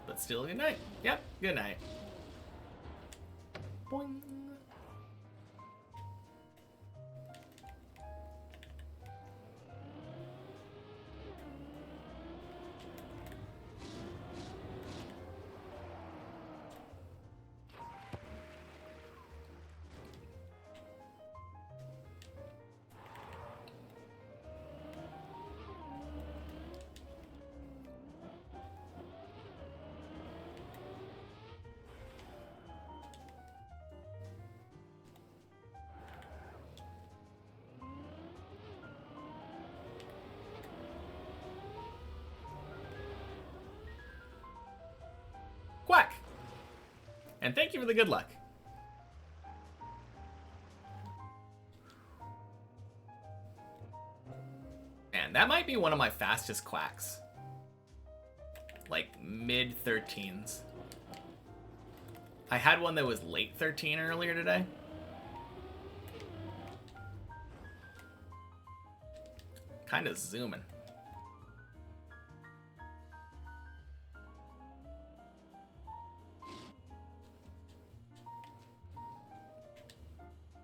But still, good night. Yep, good night. Boing. Quack! And thank you for the good luck. And that might be one of my fastest quacks. Like mid-13s. I had one that was late 13 earlier today. Kind of zooming.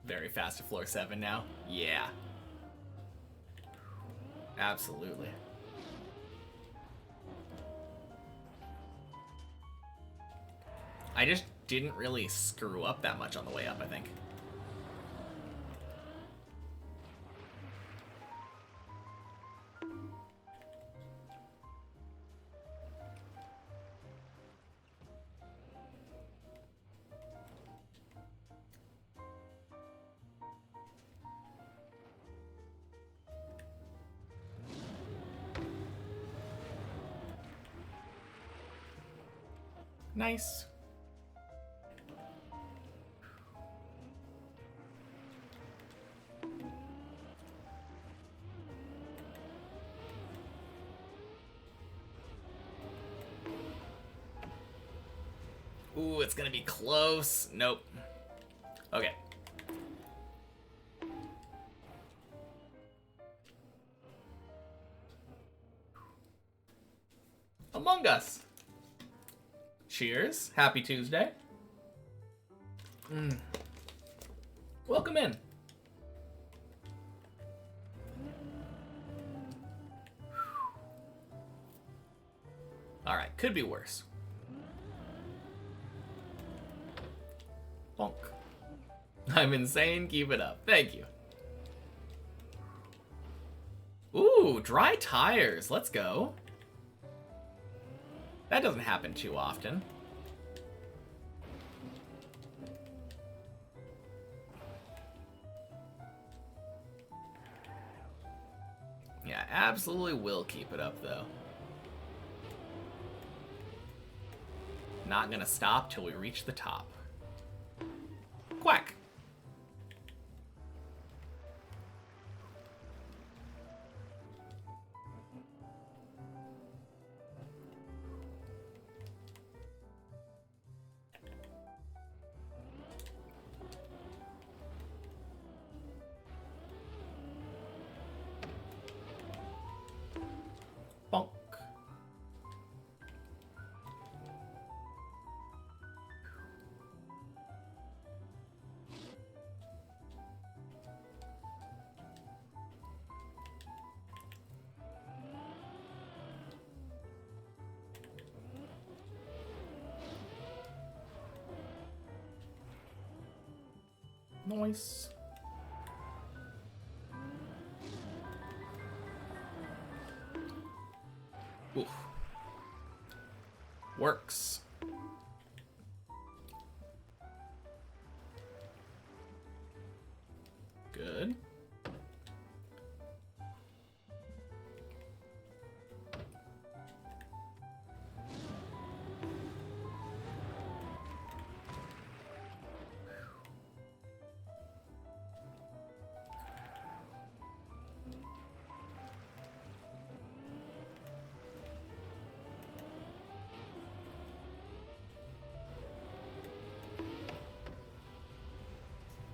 Very fast to floor 7 now. Yeah. Absolutely. I just didn't really screw up that much on the way up, I think. Nice. Ooh, it's gonna be close. Nope. Okay. Among Us. Cheers. Happy Tuesday. Welcome in. Alright, could be worse. Bonk. I'm insane. Keep it up. Thank you. Ooh, dry tires. Let's go. That doesn't happen too often. Yeah, absolutely will keep it up, though. Not gonna stop till we reach the top. Quack! Bonk. Nice. Oof. Works. Good.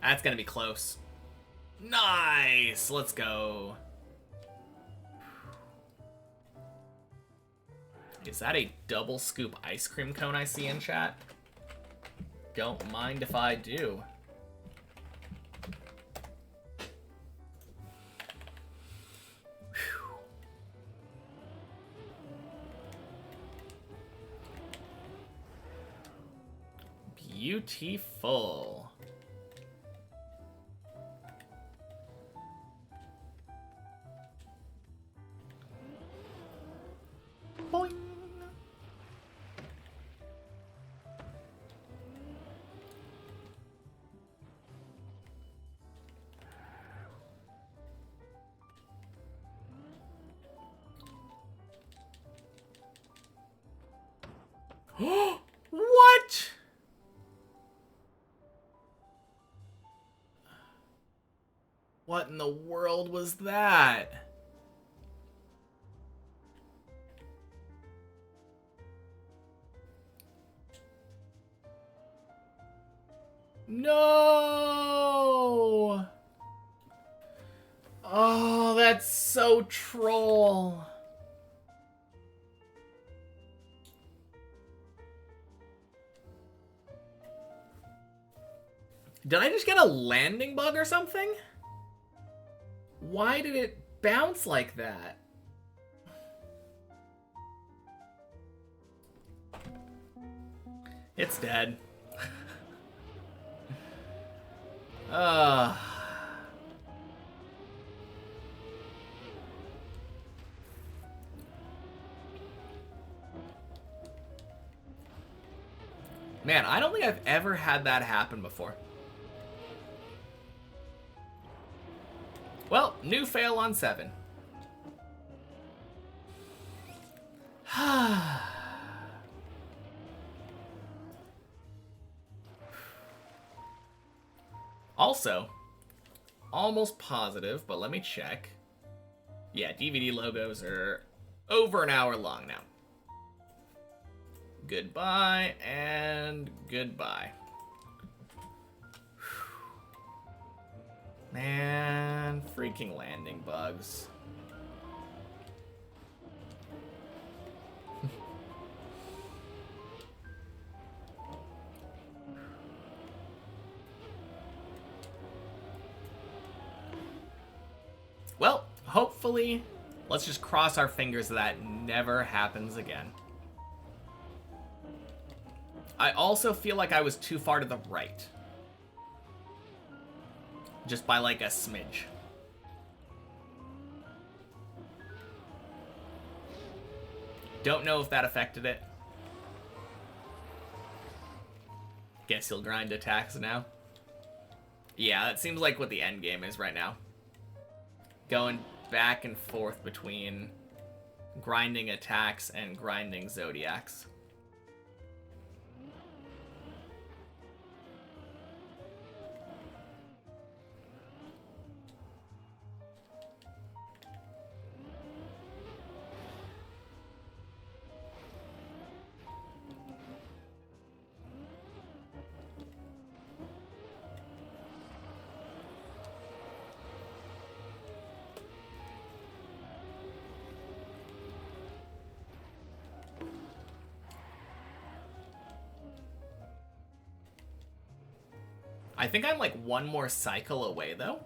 That's gonna be close. Nice! Let's go. Is that a double scoop ice cream cone I see in chat? Don't mind if I do. Beautiful. Boing. What? What in the world was that? No! Oh, that's so troll. Did I just get a landing bug or something? Why did it bounce like that? It's dead. Man, I don't think I've ever had that happen before. Well, new fail on 7. Also, almost positive, but let me check. Yeah, DVD logos are over an hour long now. Goodbye and goodbye. Man, freaking landing bugs. Well, hopefully, let's just cross our fingers that never happens again. I also feel like I was too far to the right. Just by like a smidge. Don't know if that affected it. Guess he'll grind attacks now. Yeah, that seems like what the end game is right now. Going back and forth between grinding attacks and grinding zodiacs. I think I'm like one more cycle away, though.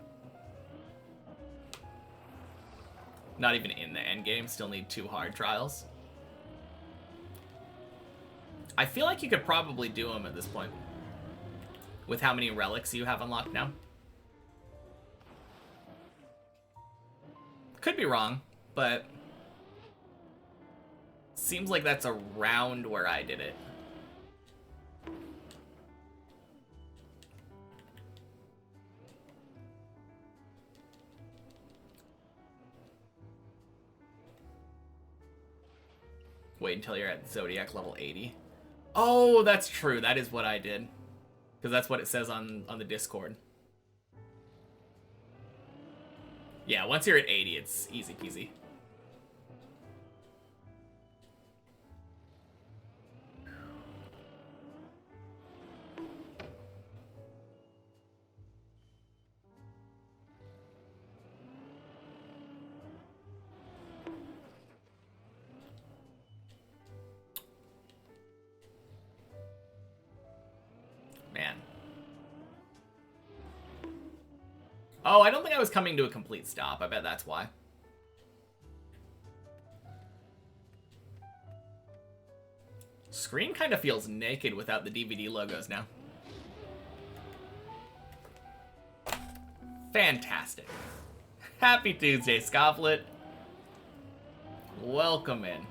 Not even in the end game. Still need 2 hard trials. I feel like you could probably do them at this point. With how many relics you have unlocked now. Could be wrong, but... seems like that's around where I did it. Wait until you're at Zodiac level 80. Oh, that's true. That is what I did. Because that's what it says on the Discord. Yeah, once you're at 80, it's easy peasy. Man. Oh, I don't think I was coming to a complete stop. I bet that's why. Screen kind of feels naked without the DVD logos now. Fantastic. Happy Tuesday, Scofflet. Welcome in.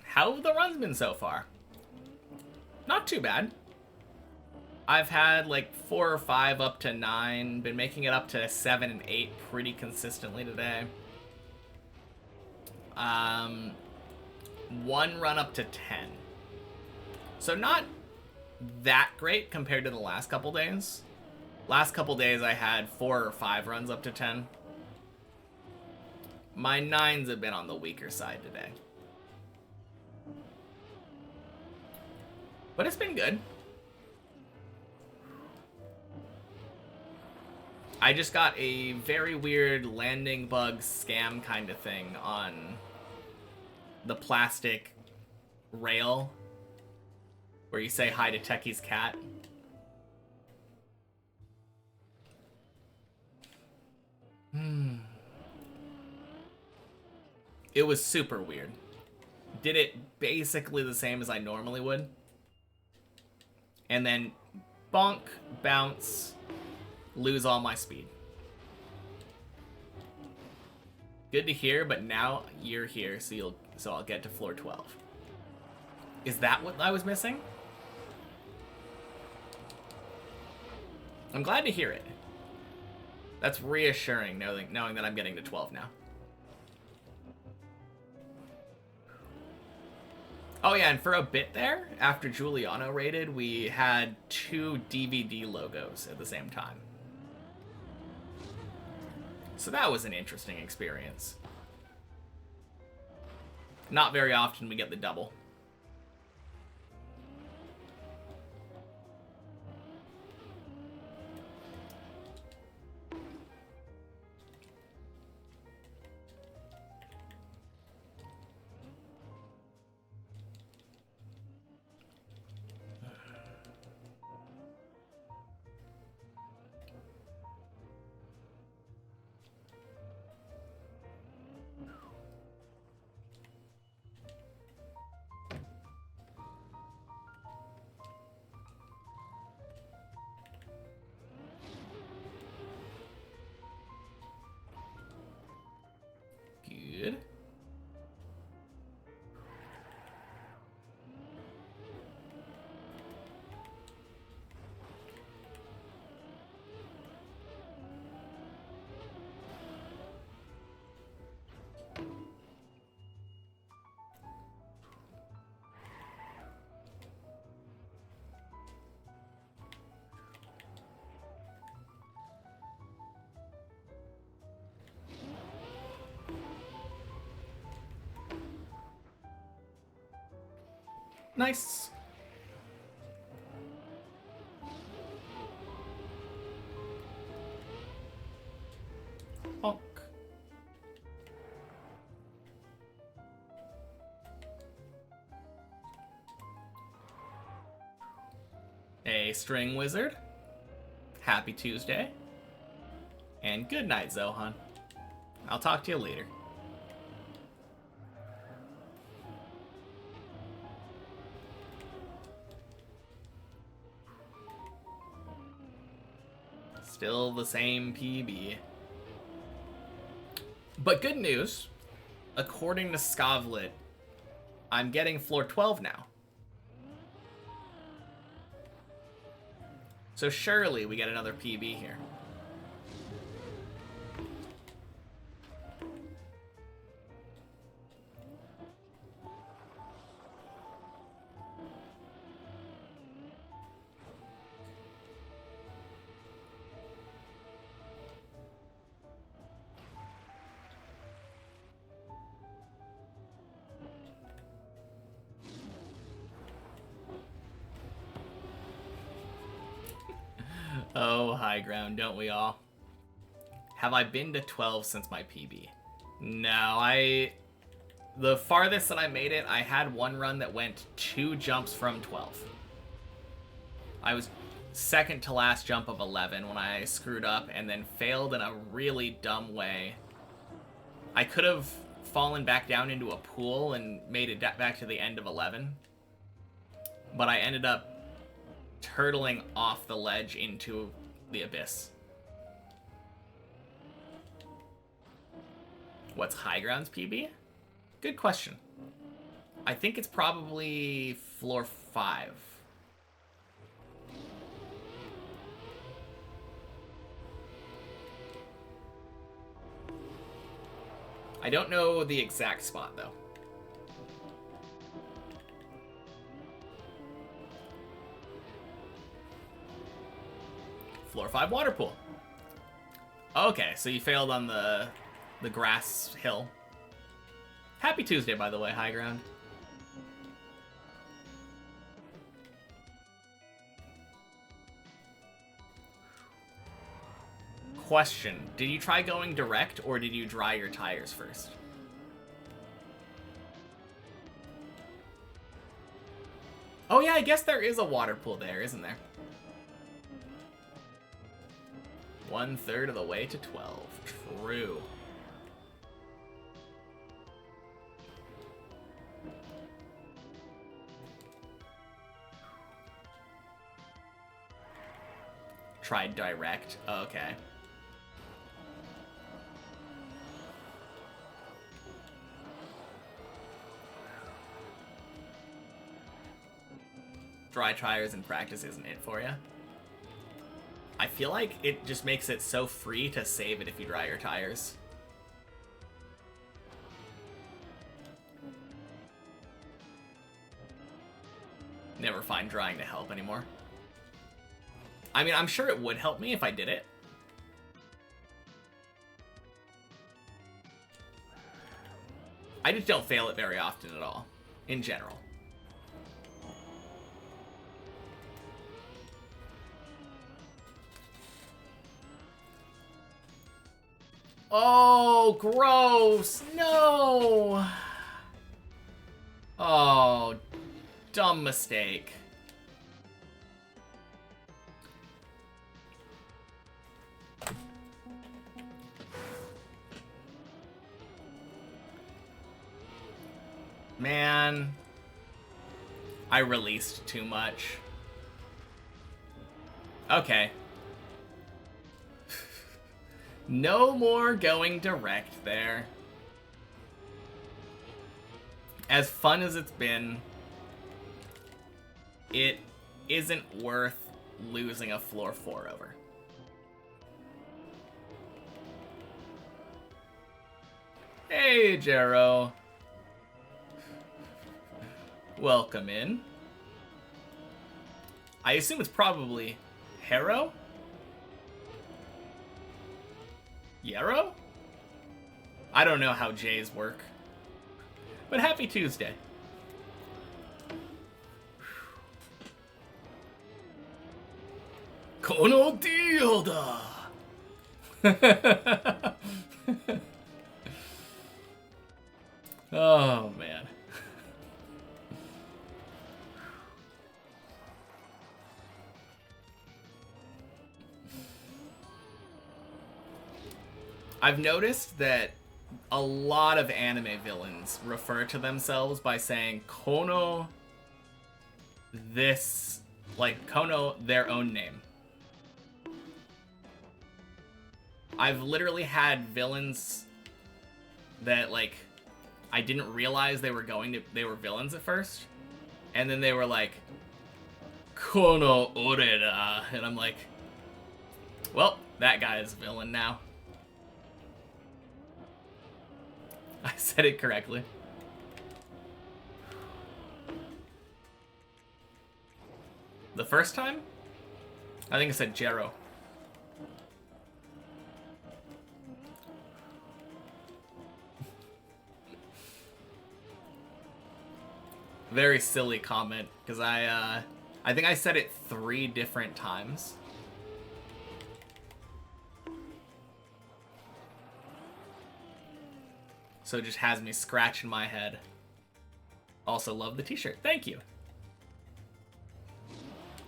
How have the runs been so far? Not too bad. I've had like 4 or 5 up to 9. Been making it up to 7 and 8 pretty consistently today. 1 run up to 10. So not that great compared to the last couple days. Last couple days I had 4 or 5 runs up to 10. My 9s have been on the weaker side today. But it's been good. I just got a very weird landing bug scam kind of thing on the plastic rail where you say hi to Techie's cat. It was super weird. Did it basically the same as I normally would. And then bonk, bounce, lose all my speed. Good to hear, but now you're here, so I'll get to floor 12. Is that what I was missing? I'm glad to hear it. That's reassuring, knowing that I'm getting to 12 now. Oh yeah, and for a bit there, after Giuliano raided, we had 2 DVD logos at the same time. So that was an interesting experience. Not very often we get the double. Nice. Bonk. A string wizard. Happy Tuesday. And good night, Zohan. I'll talk to you later. Still the same PB. But good news, according to Skavlit, I'm getting floor 12 now. So surely we get another PB here. Oh, high ground, don't we all? Have I been to 12 since my PB? No, the farthest that I made it, I had one run that went 2 jumps from 12. I was second to last jump of 11 when I screwed up and then failed in a really dumb way. I could have fallen back down into a pool and made it back to the end of 11. But I ended up turtling off the ledge into the abyss. What's high ground's PB? Good question. I think it's probably floor 5. I don't know the exact spot though. Floor 5 water pool. Okay, so you failed on the grass hill. Happy Tuesday, by the way, high ground. Question, did you try going direct or did you dry your tires first? Oh yeah, I guess there is a water pool there, isn't there? 1/3 of the way to 12. True. Tried direct. Okay. Dry tires in practice isn't it for you? I feel like it just makes it so free to save it if you dry your tires. Never find drying to help anymore. I mean, I'm sure it would help me if I did it. I just don't fail it very often at all, in general. Oh, gross! No! Oh, dumb mistake. Man, I released too much. Okay. No more going direct there. As fun as it's been, it isn't worth losing a floor 4 over. Hey, Jero. Welcome in. I assume it's probably Harrow? Yarrow? I don't know how J's work. But happy Tuesday. Kono deal da. Oh man. I've noticed that a lot of anime villains refer to themselves by saying Kono this, like Kono their own name. I've literally had villains that like I didn't realize they were villains at first, and then they were like Kono Oreda, and I'm like, well, that guy is a villain now. I said it correctly. The first time? I think I said Jero. Very silly comment, because I think I said it 3 different times. So it just has me scratching my head. Also love the t-shirt. Thank you.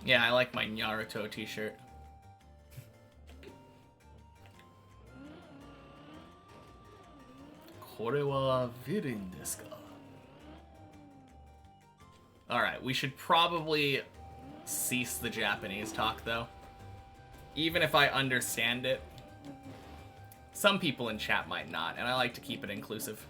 Yeah, I like my Naruto t-shirt. Kore wa virin desu ka? Alright, we should probably cease the Japanese talk, though. Even if I understand it. Some people in chat might not, and I like to keep it inclusive.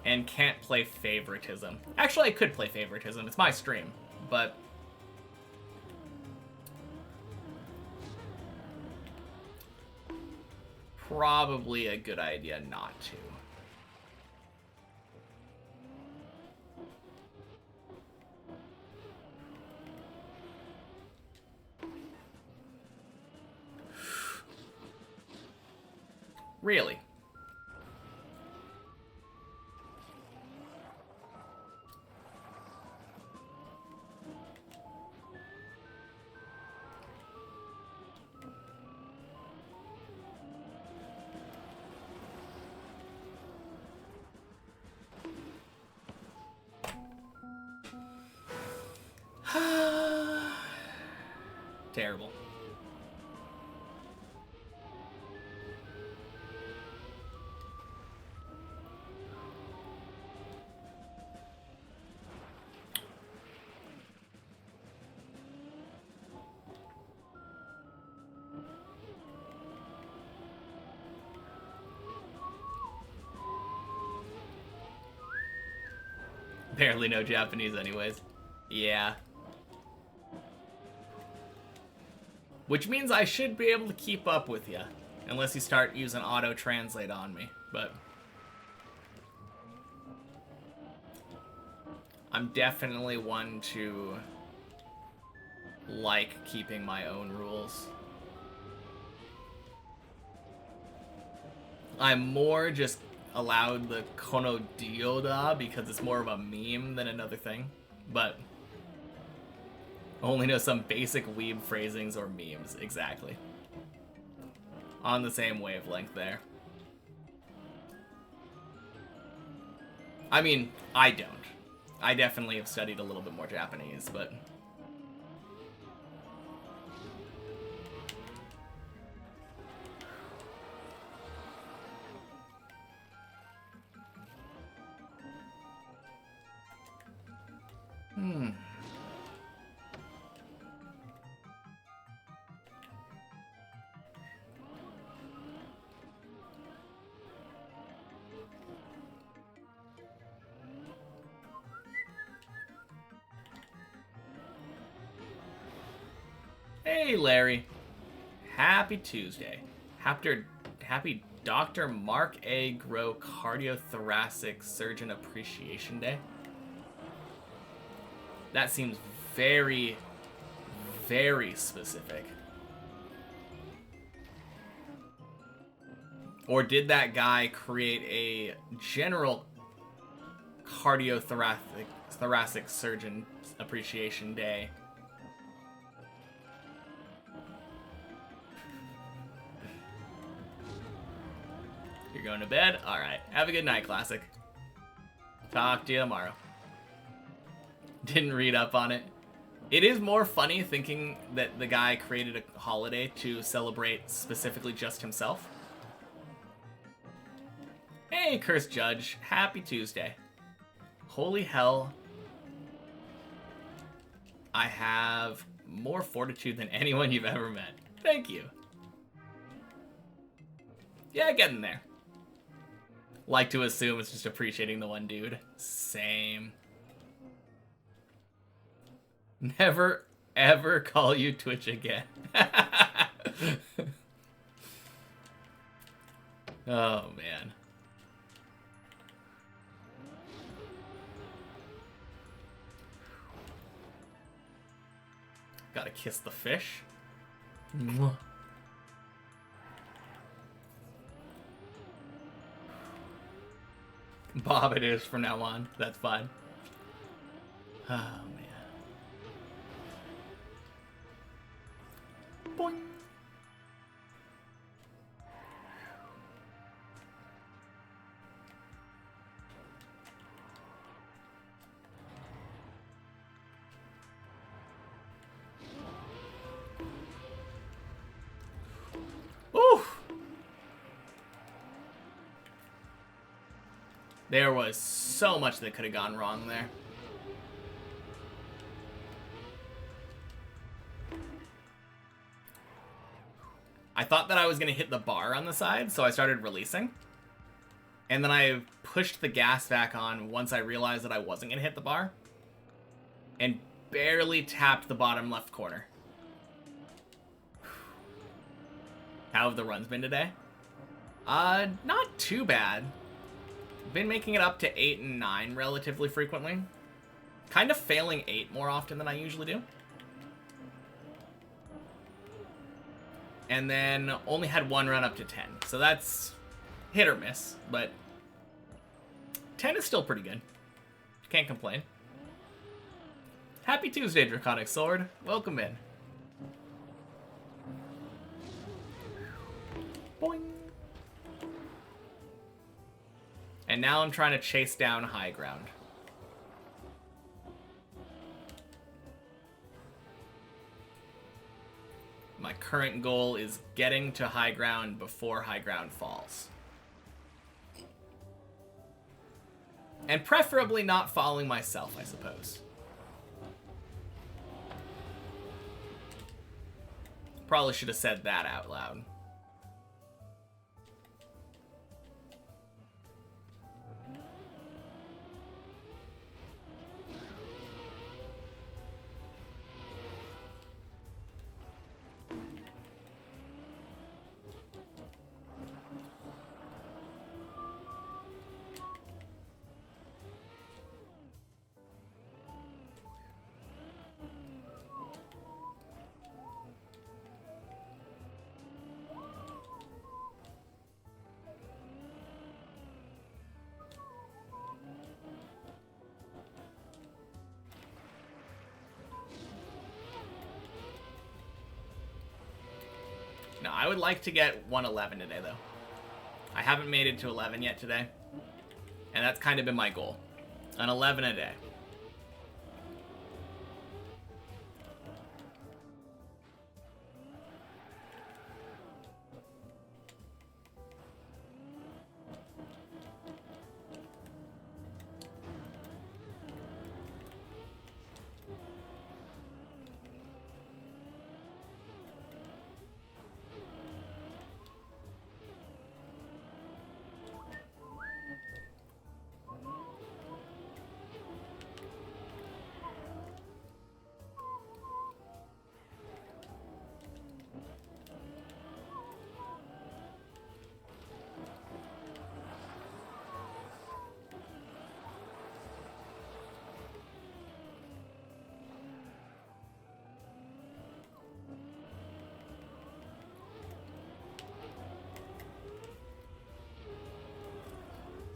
And can't play favoritism. Actually, I could play favoritism. It's my stream, but probably a good idea not to. Really? Terrible. Barely know Japanese anyways. Yeah. Which means I should be able to keep up with you. Unless you start using auto-translate on me. But I'm definitely one to like keeping my own rules. I'm more just allowed the Kono Dioda because it's more of a meme than another thing. But only know some basic weeb phrasings or memes, exactly. On the same wavelength there. I mean, I don't. I definitely have studied a little bit more Japanese, but Hey, Larry. Happy Tuesday. Happy Dr. Mark A. Groh Cardiothoracic Surgeon Appreciation Day. That seems very, very specific. Or did that guy create a general cardiothoracic surgeon appreciation day? You're going to bed? Alright. Have a good night, Classic. Talk to you tomorrow. Didn't read up on it. It is more funny thinking that the guy created a holiday to celebrate specifically just himself. Hey, Cursed Judge. Happy Tuesday. Holy hell. I have more fortitude than anyone you've ever met. Thank you. Yeah, getting there. Like to assume it's just appreciating the one dude. Same. Never, ever call you Twitch again. Oh, man. Gotta kiss the fish. Mwah. Bob it is from now on. That's fine. Oh, man. Boing. Oof. There was so much that could have gone wrong there. I thought that I was going to hit the bar on the side, so I started releasing. And then I pushed the gas back on once I realized that I wasn't going to hit the bar. And barely tapped the bottom left corner. How have the runs been today? Not too bad. Been making it up to 8 and 9 relatively frequently. Kind of failing 8 more often than I usually do. And then only had one run up to 10. So that's hit or miss, but 10 is still pretty good. Can't complain. Happy Tuesday, Draconic Sword. Welcome in. Boing. And now I'm trying to chase down high ground. My current goal is getting to high ground before high ground falls. And preferably not falling myself, I suppose. Probably should have said that out loud. No, I would like to get 111 today, though. I haven't made it to 11 yet today. And that's kind of been my goal. An 11 a day.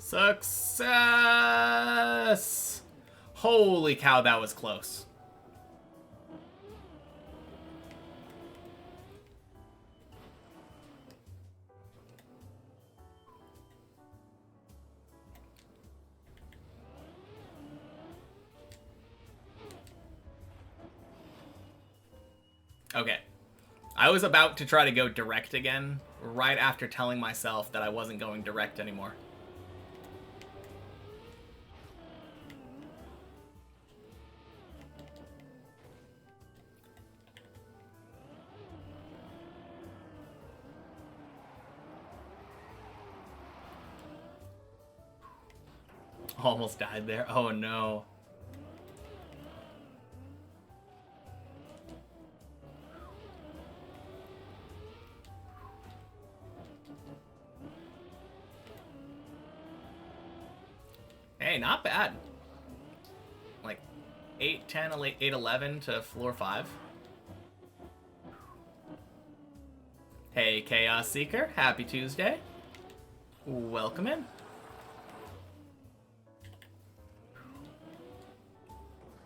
Success! Holy cow, that was close. Okay. I was about to try to go direct again, right after telling myself that I wasn't going direct anymore. Almost died there. Oh no. Hey, not bad. Like 8, 10, 8, 11 to floor 5. Hey, Chaos Seeker. Happy Tuesday. Welcome in.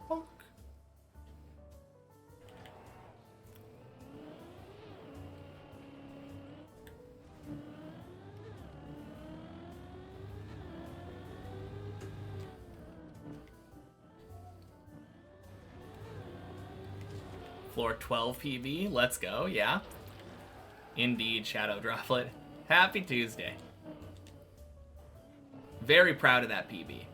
Honk. Floor 12 PB. Let's go. Yeah. Indeed, Shadow Droplet. Happy Tuesday. Very proud of that PB.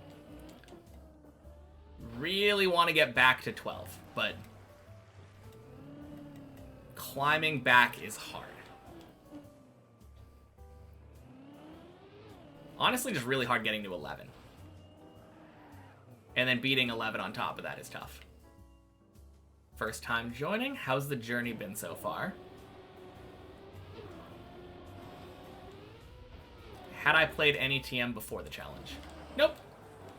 Really want to get back to 12, but climbing back is hard. Honestly, just really hard getting to 11. And then beating 11 on top of that is tough. First time joining. How's the journey been so far? Had I played any TM before the challenge? Nope.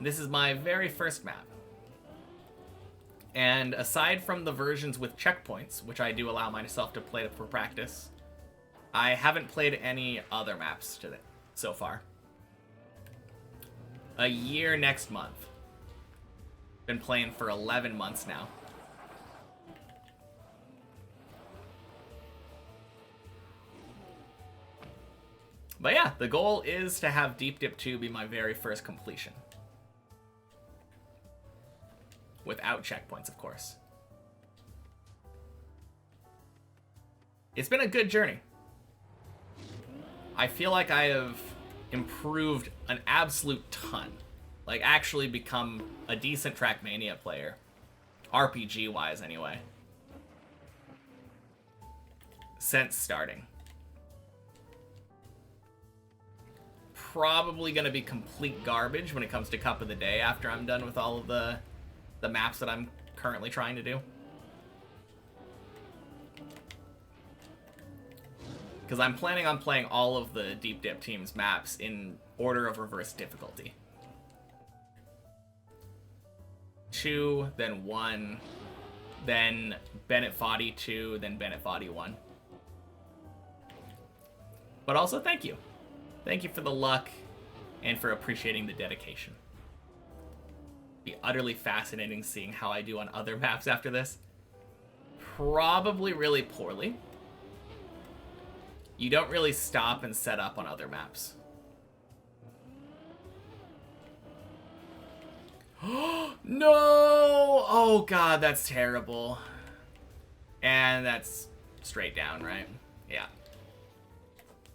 This is my very first map. And aside from the versions with checkpoints, which I do allow myself to play for practice, I haven't played any other maps so far. A year next month. Been playing for 11 months now. But yeah, the goal is to have Deep Dip 2 be my very first completion. Without checkpoints, of course. It's been a good journey. I feel like I have improved an absolute ton. Like, actually become a decent Trackmania player. RPG-wise, anyway. Since starting. Probably going to be complete garbage when it comes to Cup of the Day after I'm done with all of the maps that I'm currently trying to do. Because I'm planning on playing all of the Deep Dip team's maps in order of reverse difficulty. 2, then 1, then Bennett Foddy 2, then Bennett Foddy 1. But also, thank you. Thank you for the luck and for appreciating the dedication. Be utterly fascinating seeing how I do on other maps after this. Probably really poorly. You don't really stop and set up on other maps. No! Oh god, that's terrible. And that's straight down, right? Yeah.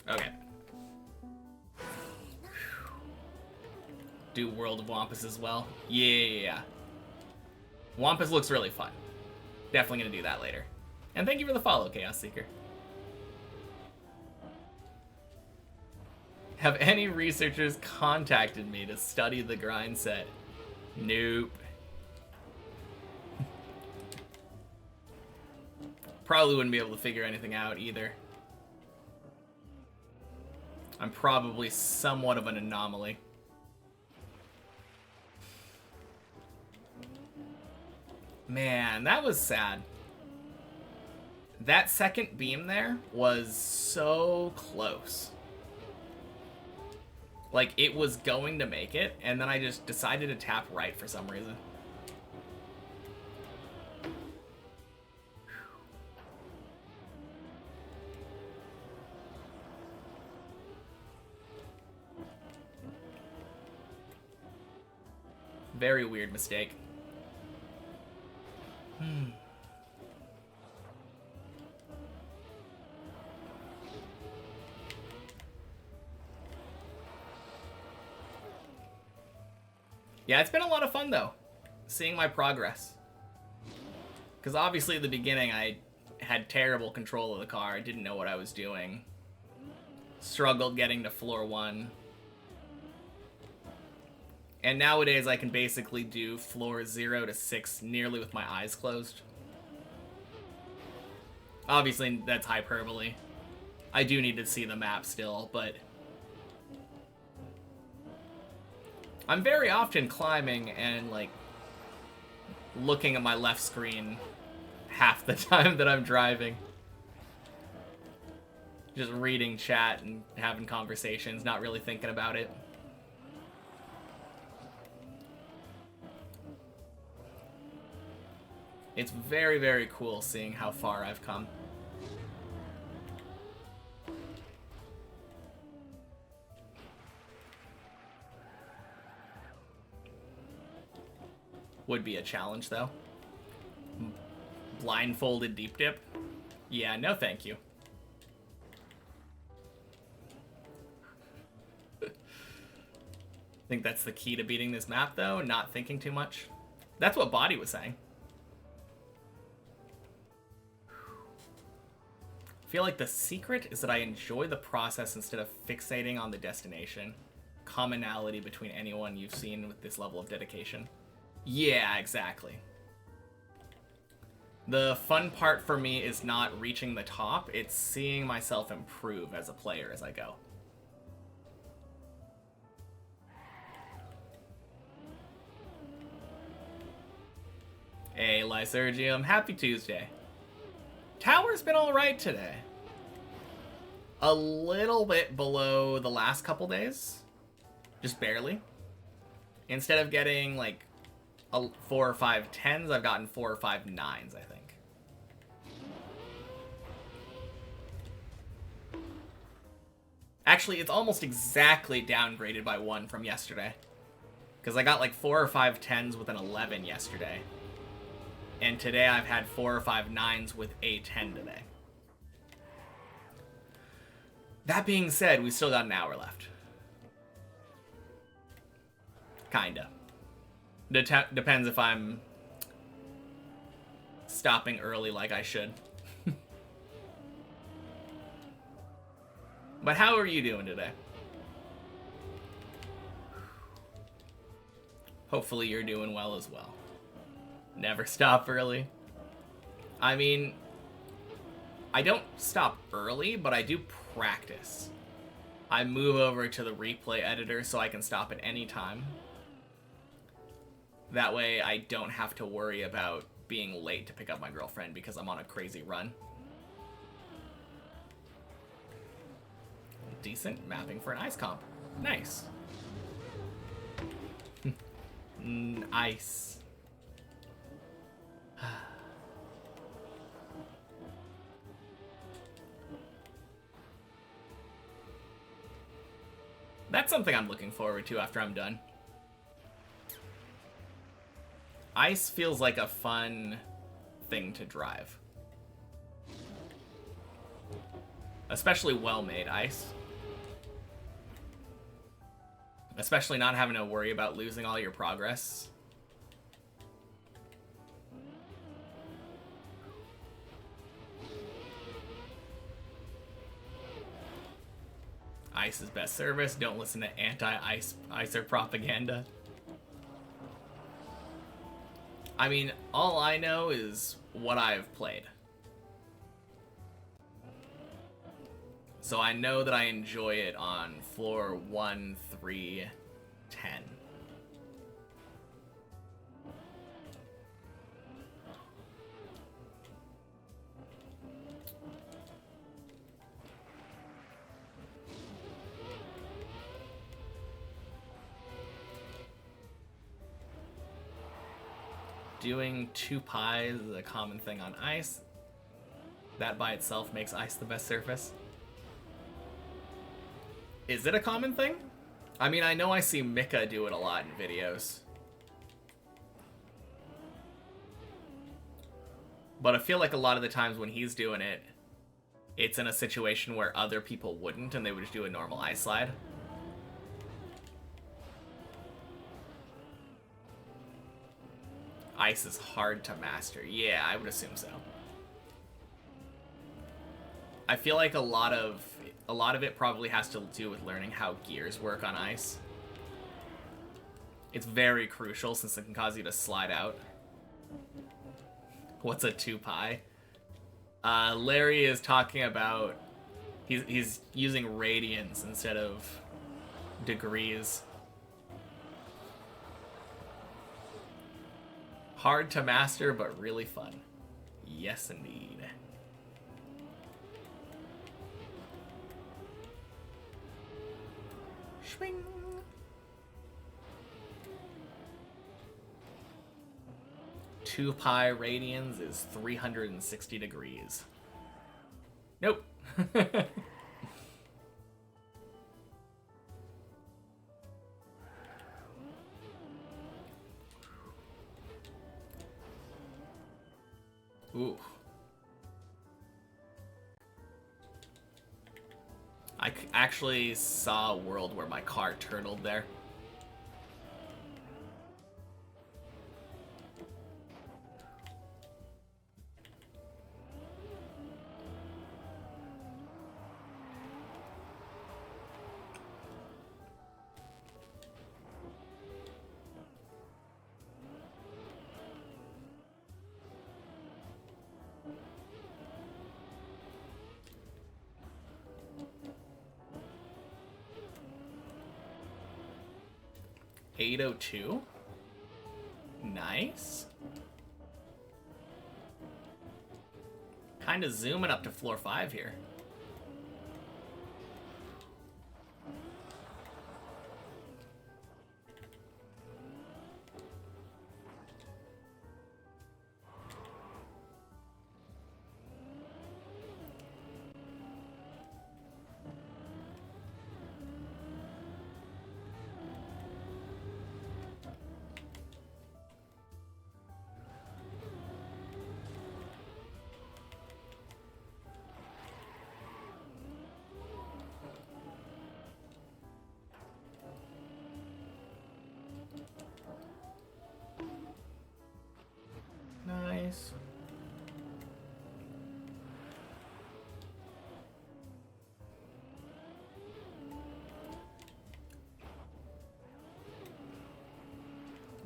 Okay. Do World of Wampus as well? Yeah. Wampus looks really fun. Definitely gonna do that later. And thank you for the follow, Chaos Seeker. Have any researchers contacted me to study the grind set? Nope. Probably wouldn't be able to figure anything out either. I'm probably somewhat of an anomaly. Man, that was sad. That second beam there was so close. Like, it was going to make it, and then I just decided to tap right for some reason. Very weird mistake. Yeah, it's been a lot of fun, though, seeing my progress. Because obviously at the beginning, I had terrible control of the car. I didn't know what I was doing. Struggled getting to floor 1. And nowadays, I can basically do floor 0 to 6 nearly with my eyes closed. Obviously, that's hyperbole. I do need to see the map still, but I'm very often climbing and, like, looking at my left screen half the time that I'm driving. Just reading chat and having conversations, not really thinking about it. It's very, very cool seeing how far I've come. Would be a challenge, though. Blindfolded deep dip? Yeah, no thank you. I think that's the key to beating this map, though, not thinking too much. That's what Body was saying. I feel like the secret is that I enjoy the process instead of fixating on the destination. Commonality between anyone you've seen with this level of dedication. Yeah, exactly. The fun part for me is not reaching the top, it's seeing myself improve as a player as I go. Hey, Lysergium, happy Tuesday. Tower's been alright today. A little bit below the last couple days. Just barely. Instead of getting, like, 4 or 5 10s, I've gotten 4 or 5 9s, I think. Actually, it's almost exactly downgraded by 1 from yesterday. Because I got like 4 or 5 10s with an 11 yesterday. And today I've had 4 or 5 9s with a 10 today. That being said, we still got an hour left. Kinda. Depends if I'm stopping early like I should. But how are you doing today? Hopefully you're doing well as well. Never stop early. I mean, I don't stop early, but I do practice. I move over to the replay editor so I can stop at any time. That way I don't have to worry about being late to pick up my girlfriend because I'm on a crazy run. Decent mapping for an ice comp. Nice. Nice. That's something I'm looking forward to after I'm done. Ice feels like a fun thing to drive. Especially well-made ice. Especially not having to worry about losing all your progress. Ice is best service. Don't listen to anti-icer propaganda. I mean, all I know is what I've played. So I know that I enjoy it on floor 1, 3, 10. doing 2 pies is a common thing on ice. That by itself makes ice the best surface. Is it a common thing? I mean, I know I see Mika do it a lot in videos. But I feel like a lot of the times when he's doing it, it's in a situation where other people wouldn't and they would just do a normal ice slide. Ice is hard to master. Yeah, I would assume so. I feel like a lot of it probably has to do with learning how gears work on ice. It's very crucial since it can cause you to slide out. What's a 2 pi? Larry is talking about he's using radians instead of degrees. Hard to master, but really fun. Yes, indeed. Swing. Two pi radians is 360 degrees. Nope. Ooh. I actually saw a world where my car turtled there. .802. Nice. Kind of zooming up to floor 5 here. Nice.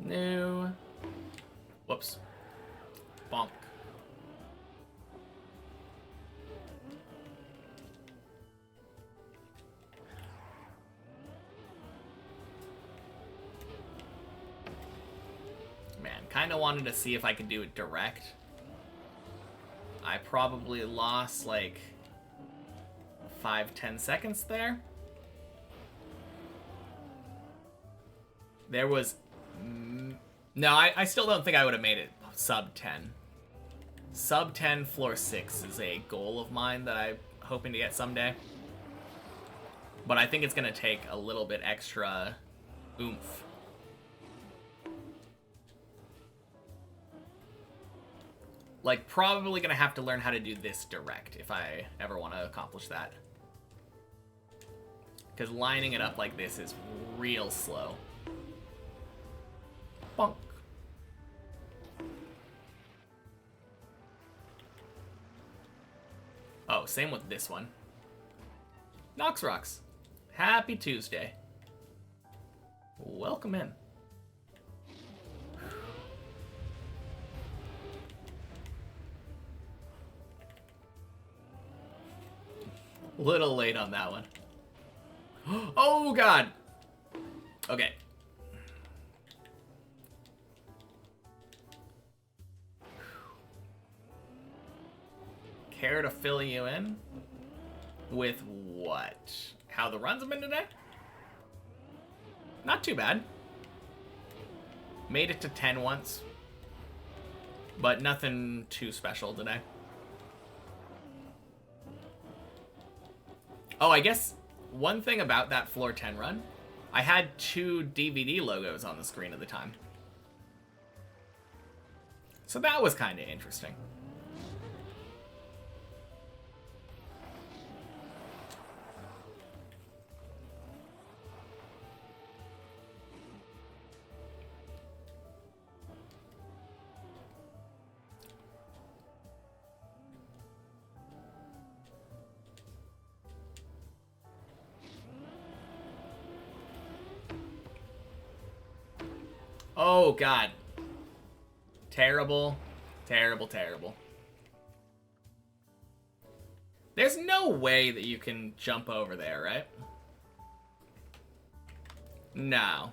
No. Whoops. Bonk. Kind of wanted to see if I could do it direct. I probably lost like 5-10 seconds there. There was... No, I still don't think I would have made it sub 10. Sub 10 floor 6 is a goal of mine that I'm hoping to get someday. But I think it's going to take a little bit extra oomph. Like, probably gonna have to learn how to do this direct if I ever want to accomplish that. Because lining it up like this is real slow. Bonk. Oh, same with this one. Nox Rocks. Happy Tuesday. Welcome in. Little late on that one. Oh, God. Okay. Care to fill you in? With what? How the runs have been today? Not too bad. Made it to 10 once. But nothing too special today. Oh, I guess one thing about that floor 10 run, I had 2 DVD logos on the screen at the time. So that was kind of interesting. Oh, God. Terrible. Terrible, terrible. There's no way that you can jump over there, right? No.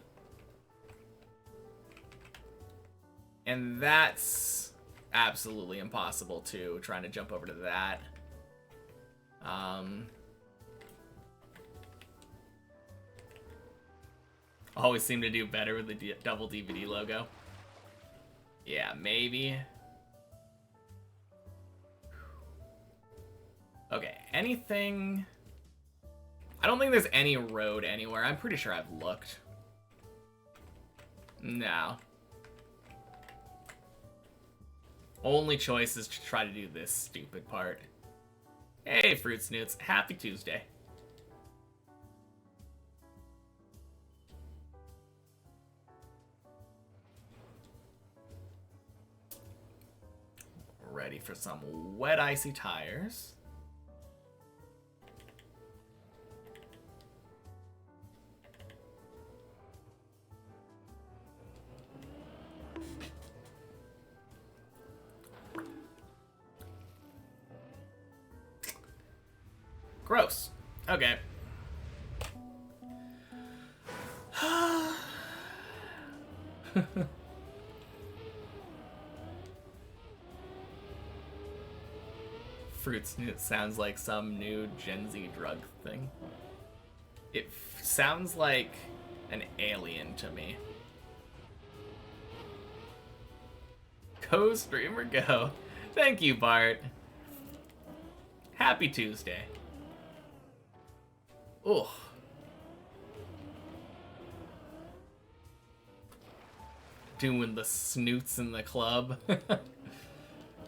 And that's absolutely impossible, too, trying to jump over to that. Always seem to do better with the double DVD logo. Yeah, maybe. Okay, anything... I don't think there's any road anywhere. I'm pretty sure I've looked. No. Only choice is to try to do this stupid part. Hey, Fruit Snoots. Happy Tuesday. Ready for some wet, icy tires. Gross. Okay. Fruit Snoot sounds like some new Gen Z drug thing. It sounds like an alien to me. Go streamer go. Thank you, Bart. Happy Tuesday. Ugh. Doing the snoots in the club.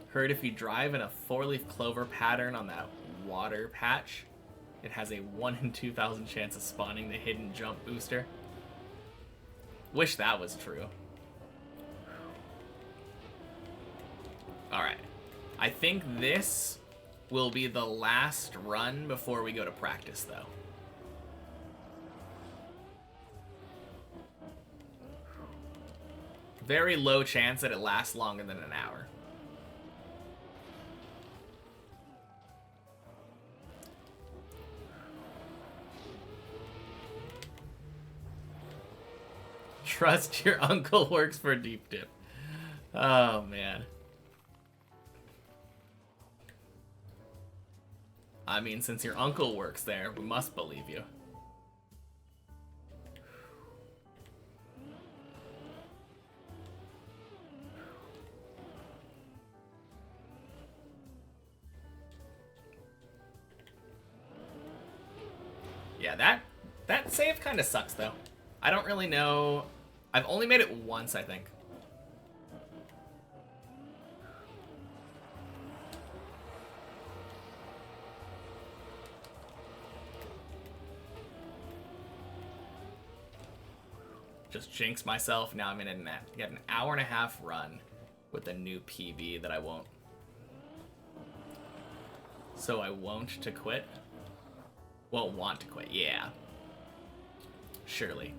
Heard if you drive in a 4-leaf clover pattern on that water patch, it has a 1 in 2,000 chance of spawning the hidden jump booster. Wish that was true. Alright. I think this will be the last run before we go to practice, though. Very low chance that it lasts longer than an hour. Trust your uncle works for Deep Dip. Oh, man. I mean, since your uncle works there, we must believe you. Yeah, that save kind of sucks, though. I don't really know. I've only made it once, I think. Just jinx myself. Now I'm in get an hour-and-a-half run with a new PB that I won't. So I won't to quit. Won't want to quit. Yeah. Surely.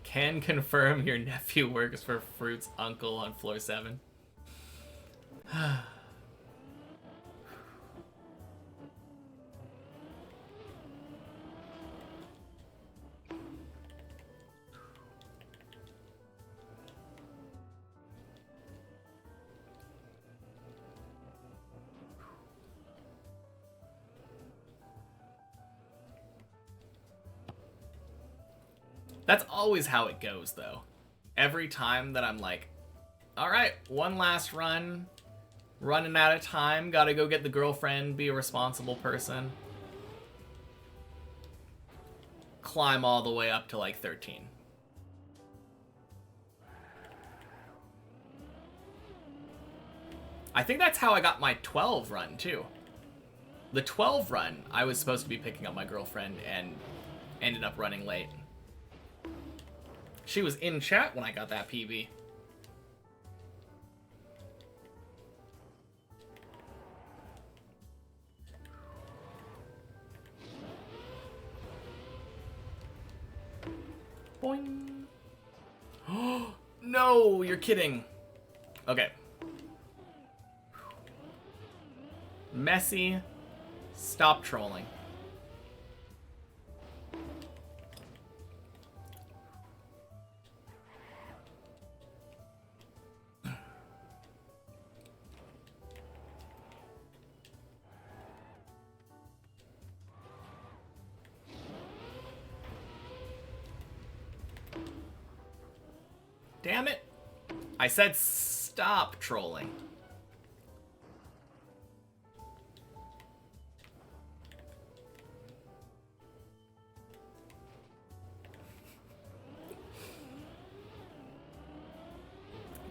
Can confirm your nephew works for Fruit's uncle on floor 7. That's always how it goes, though. every time that I'm like, all right, one last run, running out of time, gotta go get the girlfriend, be a responsible person, climb all the way up to like 13. I think that's how I got my 12 run too. The 12 run, I was supposed to be picking up my girlfriend and ended up running late. She was in chat when I got that PB. Boing. Oh, no, you're kidding. Okay. Messy, stop trolling. Damn it. I said stop trolling.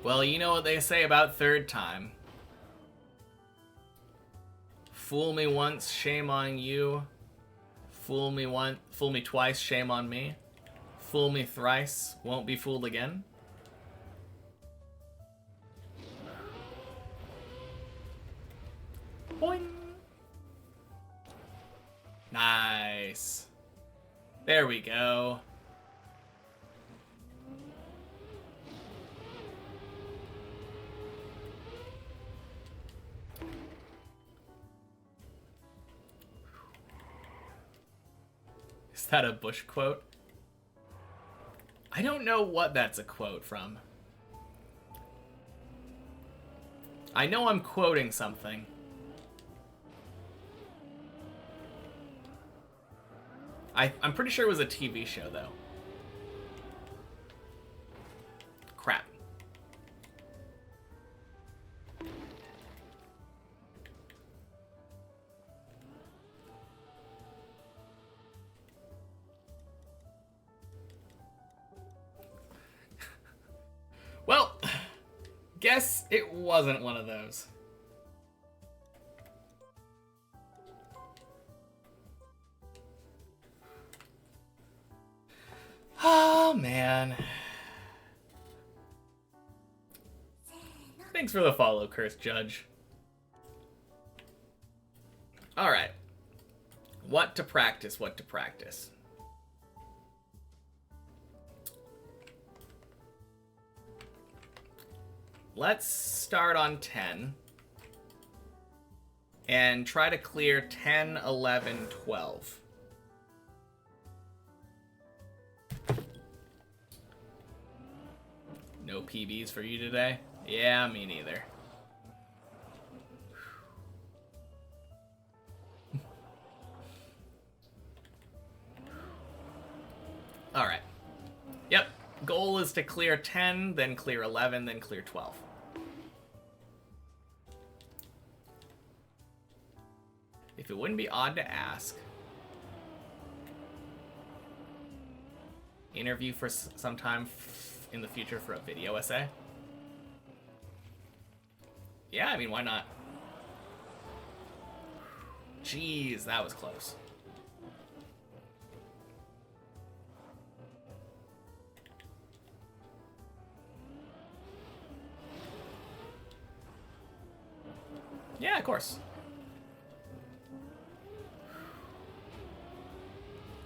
Well, you know what they say about third time. Fool me once, shame on you. Fool me twice, shame on me. Fool me thrice, won't be fooled again. Boing. Nice. There we go. Is that a Bush quote? I don't know what that's a quote from. I know I'm quoting something. I'm pretty sure it was a TV show, though. Crap. Well, guess it wasn't one of those. Oh, man. Thanks for the follow, Cursed Judge. Alright. What to practice, what to practice. Let's start on 10. And try to clear 10, 11, 12. No PBs for you today? Yeah, me neither. Alright. Yep. Goal is to clear 10, then clear 11, then clear 12. If it wouldn't be odd to ask, interview for some time in the future for a video essay? Yeah, I mean, why not? Jeez, that was close. Yeah, of course.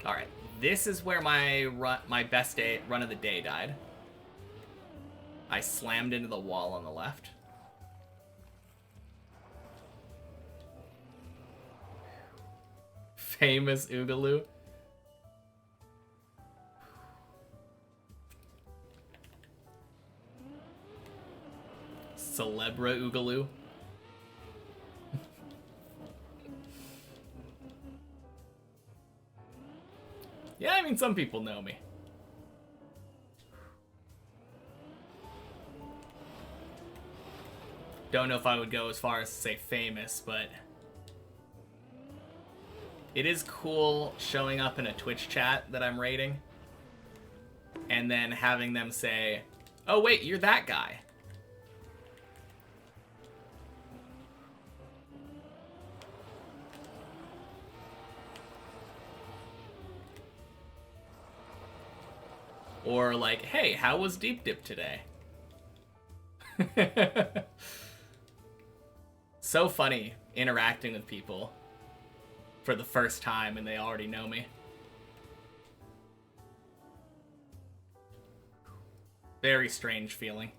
All right, this is where my best run of the day died. I slammed into the wall on the left. Famous Oogaloo. Celebra Oogaloo. Yeah, I mean, some people know me. Don't know if I would go as far as to say famous, but it is cool showing up in a Twitch chat that I'm rating and then having them say, oh wait, you're that guy. Or like, hey, how was Deep Dip today? So funny interacting with people for the first time and they already know me. Very strange feeling.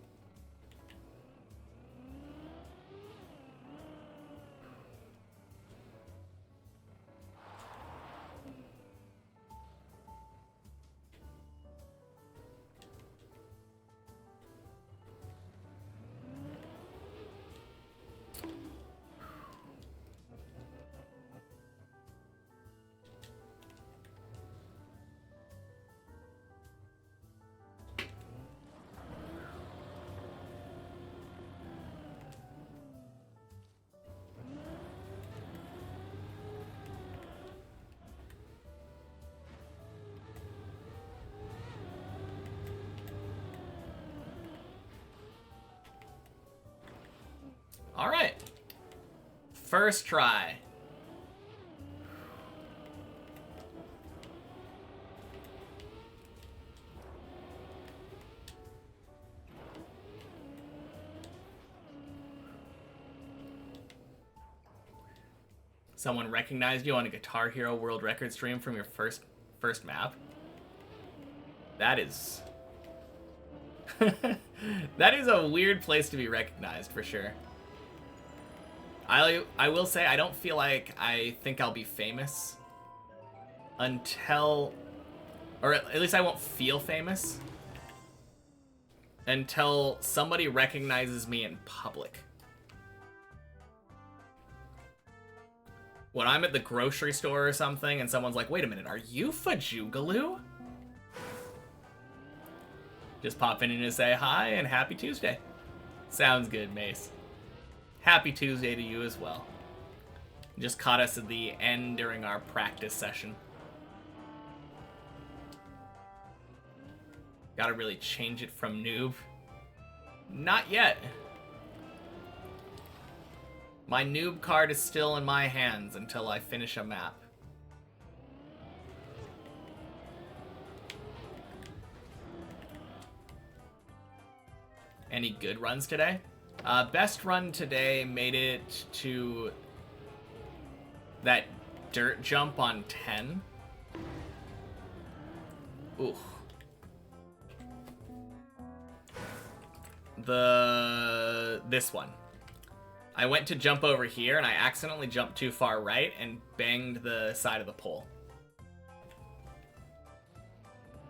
All right. First try. Someone recognized you on a Guitar Hero World Record stream from your first map. That is that is a weird place to be recognized for sure. I will say I don't feel like I think I'll be famous until, or at least I won't feel famous until somebody recognizes me in public. When I'm at the grocery store or something and someone's like, wait a minute, are you Fajugaloo? Just pop in and say hi and happy Tuesday. Sounds good, Mace. Happy Tuesday to you as well. Just caught us at the end during our practice session. Gotta really change it from Noob. Not yet. My Noob card is still in my hands until I finish a map. Any good runs today? Best run today made it to that dirt jump on 10. Ooh. This one. I went to jump over here and I accidentally jumped too far right and banged the side of the pole.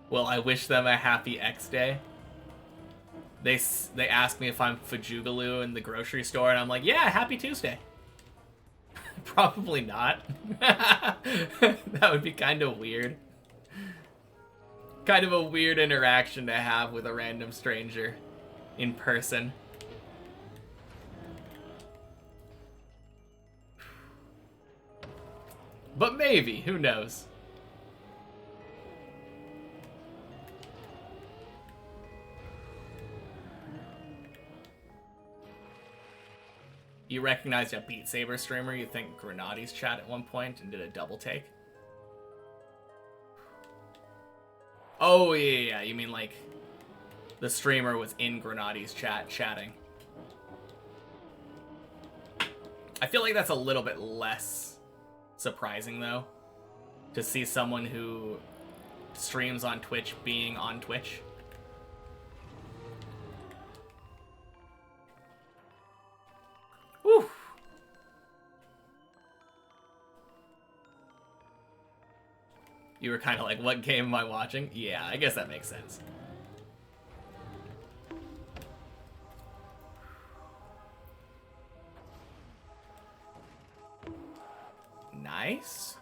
Well, I wish them a happy X day. They asked me if I'm Fajugaloo in the grocery store, and I'm like, yeah, happy Tuesday. Probably not. That would be kind of weird. Kind of a weird interaction to have with a random stranger in person. But maybe, who knows? You recognized a Beat Saber streamer you think Grenadi's chat at one point and did a double take? Oh, yeah, you mean like the streamer was in Grenadi's chat chatting. I feel like that's a little bit less surprising, though, to see someone who streams on Twitch being on Twitch. Whew. You were kind of like, what game am I watching? Yeah, I guess that makes sense. Nice.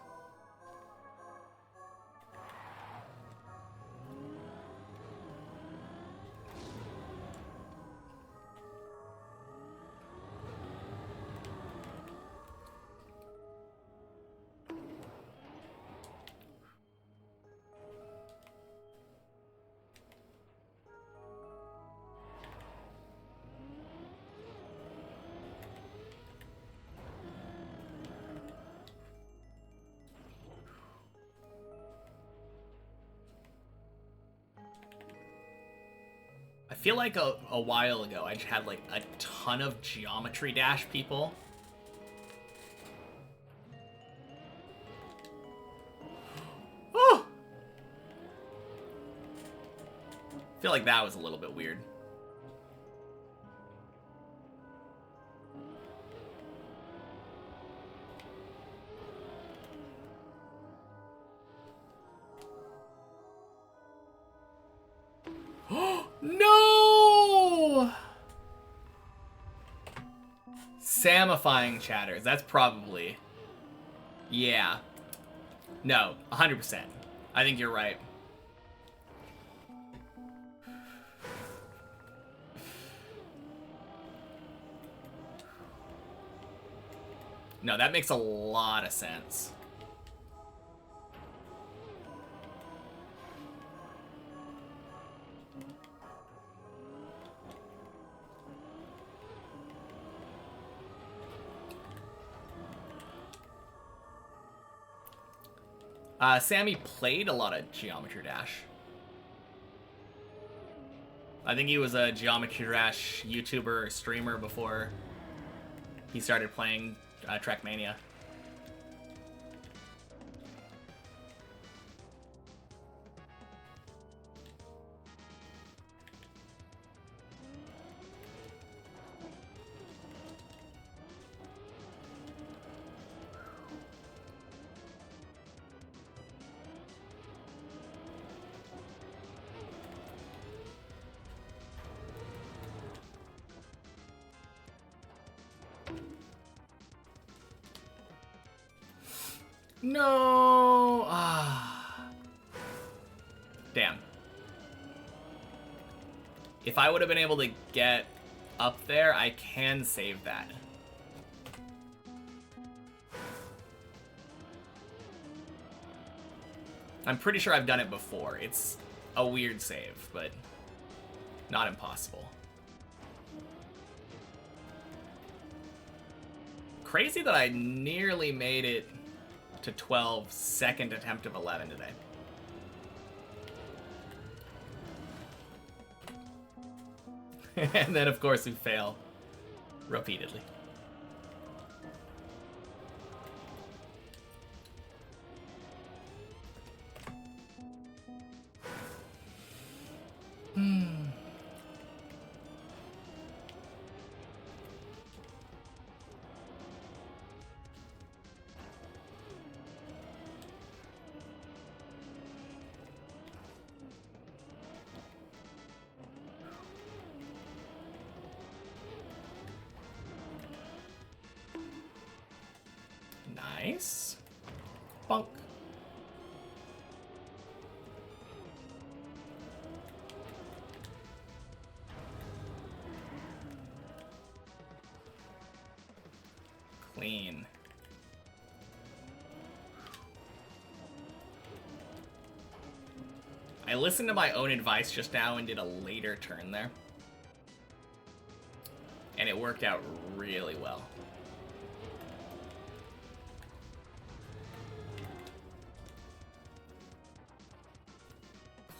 I feel like a while ago I just had like a ton of Geometry Dash people. Oh! I feel like that was a little bit weird. No! Samifying chatters. That's probably... Yeah. No, 100%. I think you're right. No, that makes a lot of sense. Sammy played a lot of Geometry Dash. I think he was a Geometry Dash YouTuber or streamer before he started playing Trackmania. No! Ah. Damn. If I would have been able to get up there, I can save that. I'm pretty sure I've done it before. It's a weird save, but not impossible. Crazy that I nearly made it to 12, second attempt of 11 today. And then, of course, we fail repeatedly. Nice. Bonk. Clean. I listened to my own advice just now and did a later turn there. And it worked out really well.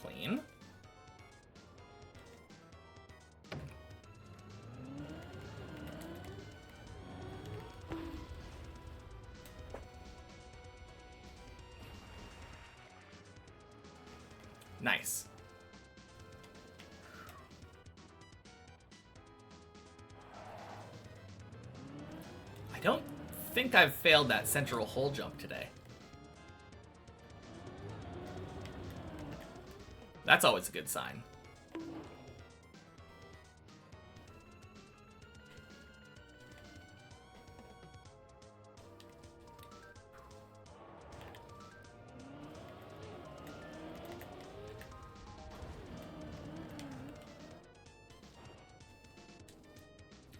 Clean. Nice. I don't think I've failed that central hole jump today. That's always a good sign.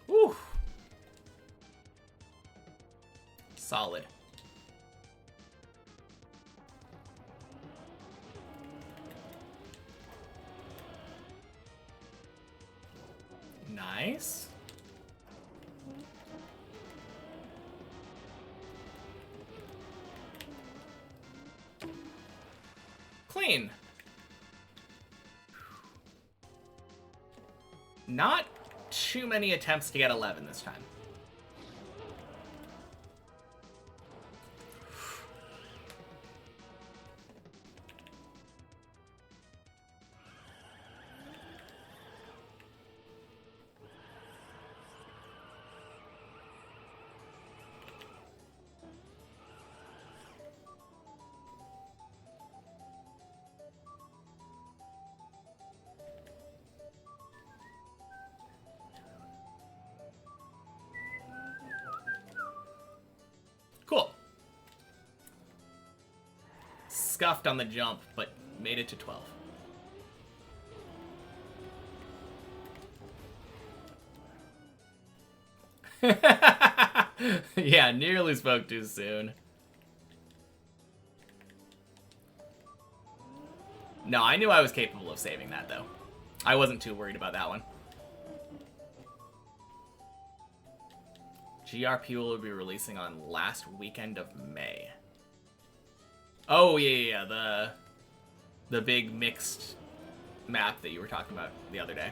Whew. Solid. Nice. Clean. not too many attempts to get 11 this time. Cool. Scuffed on the jump, but made it to 12. Yeah, nearly spoke too soon. No, I knew I was capable of saving that, though. I wasn't too worried about that one. GRP will be releasing on last weekend of May. Oh, yeah, the big mixed map that you were talking about the other day.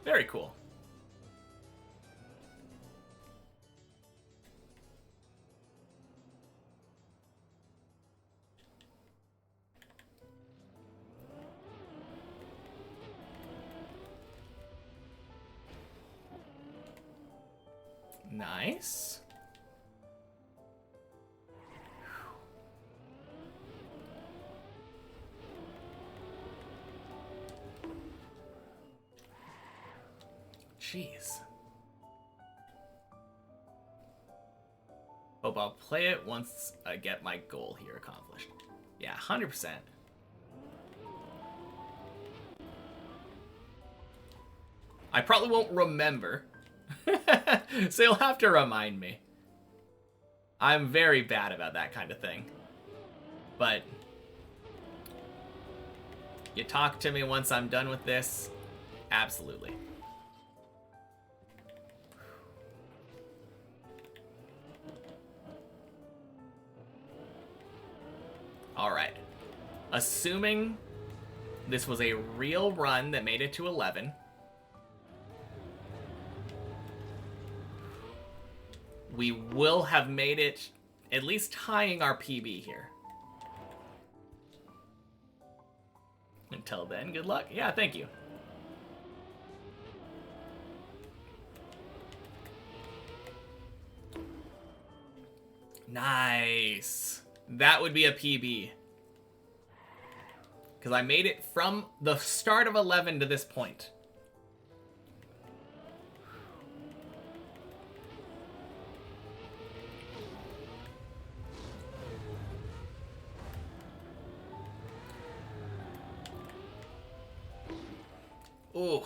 Very cool. Nice. Jeez. Hope I'll play it once I get my goal here accomplished. Yeah, 100%. I probably won't remember. So you'll have to remind me. I'm very bad about that kind of thing. But you talk to me once I'm done with this, absolutely. Alright. Assuming this was a real run that made it to 11... we will have made it at least tying our PB here. Until then, good luck. Yeah, thank you. Nice. That would be a PB. Because I made it from the start of 11 to this point. Ooh.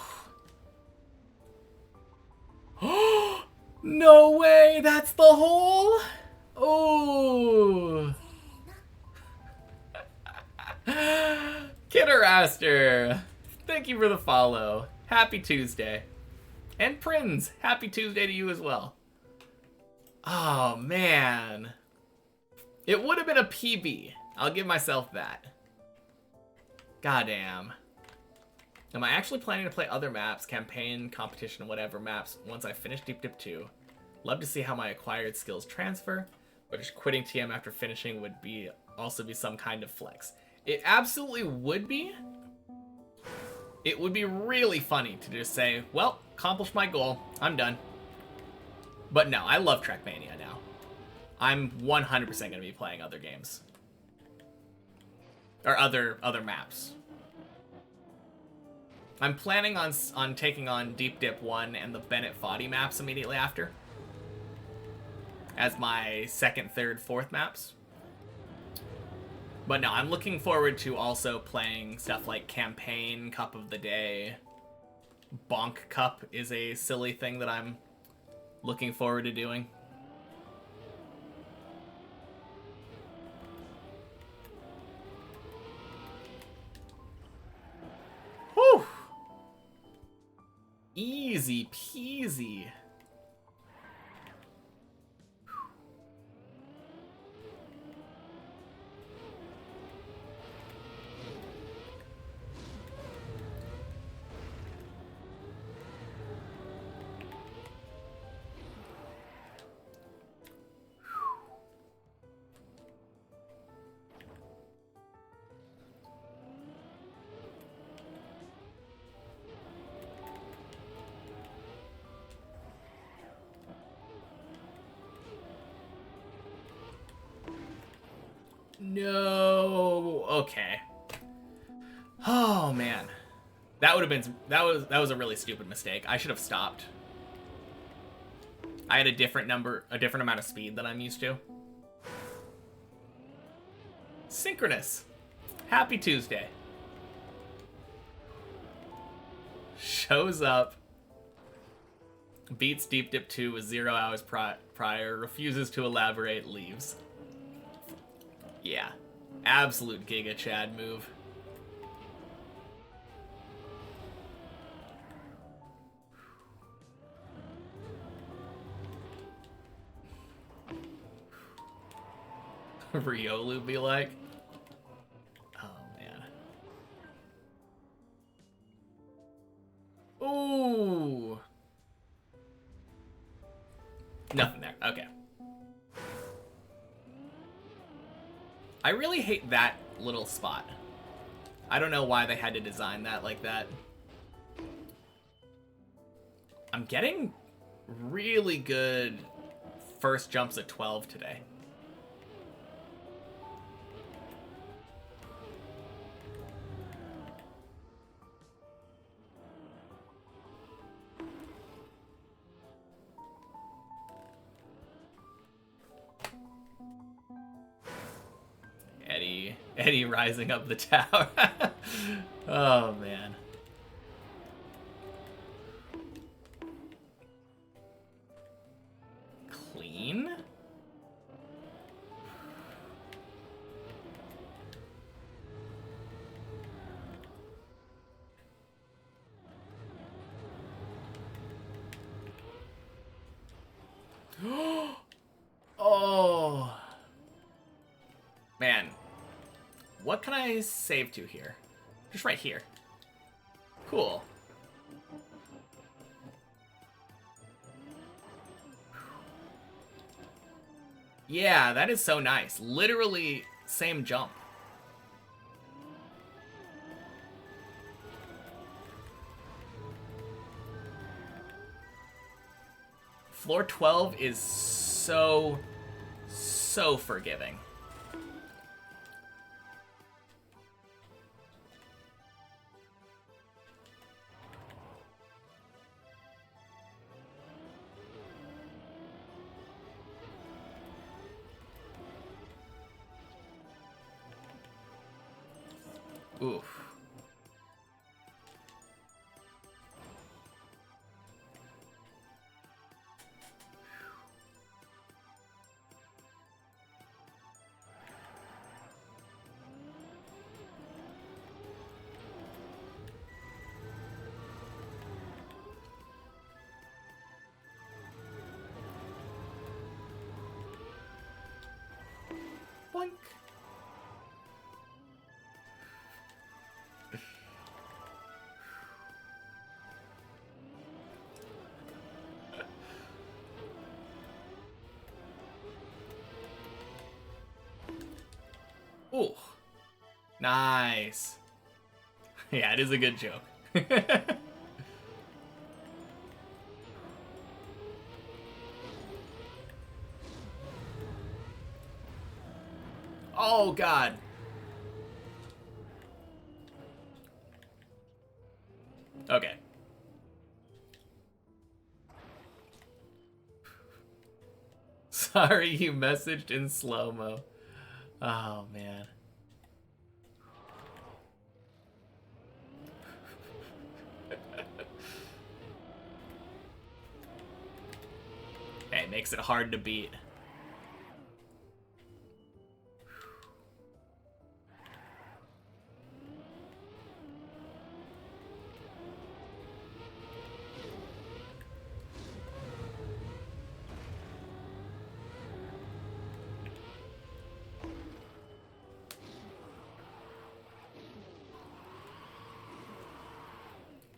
No way! That's the hole? Oh. Kitteraster, thank you for the follow. Happy Tuesday. And Prinz, happy Tuesday to you as well. Oh, man. It would have been a PB. I'll give myself that. Goddamn. Am I actually planning to play other maps, campaign, competition, whatever maps, once I finish Deep Dip 2? Love to see how my acquired skills transfer, but just quitting TM after finishing would also be some kind of flex. It absolutely would be. It would be really funny to just say, well, accomplished my goal, I'm done. But no, I love Trackmania now. I'm 100% going to be playing other games. Or other maps. I'm planning on taking on Deep Dip 1 and the Bennett Foddy maps immediately after. As my second, third, fourth maps. But no, I'm looking forward to also playing stuff like Campaign, Cup of the Day. Bonk Cup is a silly thing that I'm looking forward to doing. Whew! Easy peasy. No. Okay. Oh man. That would have been that was a really stupid mistake. I should have stopped. I had a different amount of speed than I'm used to. Synchronous. Happy Tuesday. Shows up. Beats Deep Dip 2 with 0 hours prior. Refuses to elaborate. Leaves. Yeah. Absolute Giga Chad move. Riolu be like? Oh, man. Ooh. Nothing there. Okay. I really hate that little spot. I don't know why they had to design that like that. I'm getting really good first jumps at 12 today. Eddie rising up the tower. Oh, man. Clean? Oh. Man. What can I save to here? Just right here. Cool. Yeah, that is so nice. Literally, same jump. Floor 12 is so forgiving. Oof. Boink. Ooh. Nice. Yeah, it is a good joke. Oh, God. Okay. Sorry you messaged in slow-mo. Oh, man. Hey, it makes it hard to beat.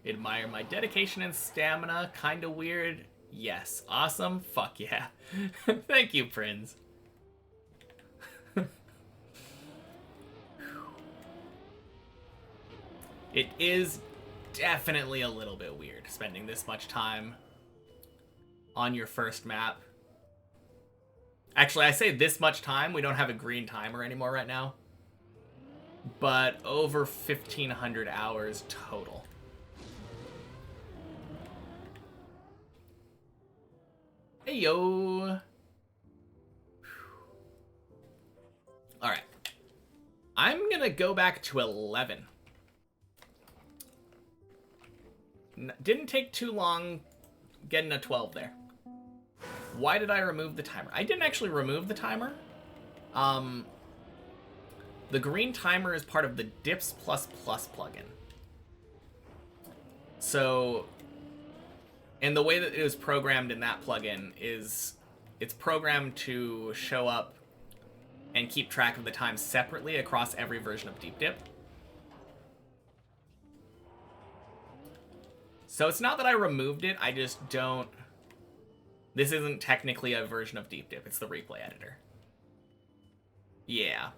Admire my dedication and stamina. Kinda weird. Yes. Awesome. Fuck yeah. Thank you, Prinz. It is definitely a little bit weird spending this much time on your first map. Actually, I say this much time. We don't have a green timer anymore right now. But over 1,500 hours total. Hey, yo. Alright. I'm gonna go back to 11. Didn't take too long getting a 12 there. Why did I remove the timer? I didn't actually remove the timer. The green timer is part of the Dips++ plugin. So, and the way that it was programmed in that plugin is it's programmed to show up and keep track of the time separately across every version of Deep Dip. So it's not that I removed it, I just don't... This isn't technically a version of Deep Dip, it's the replay editor. Yeah.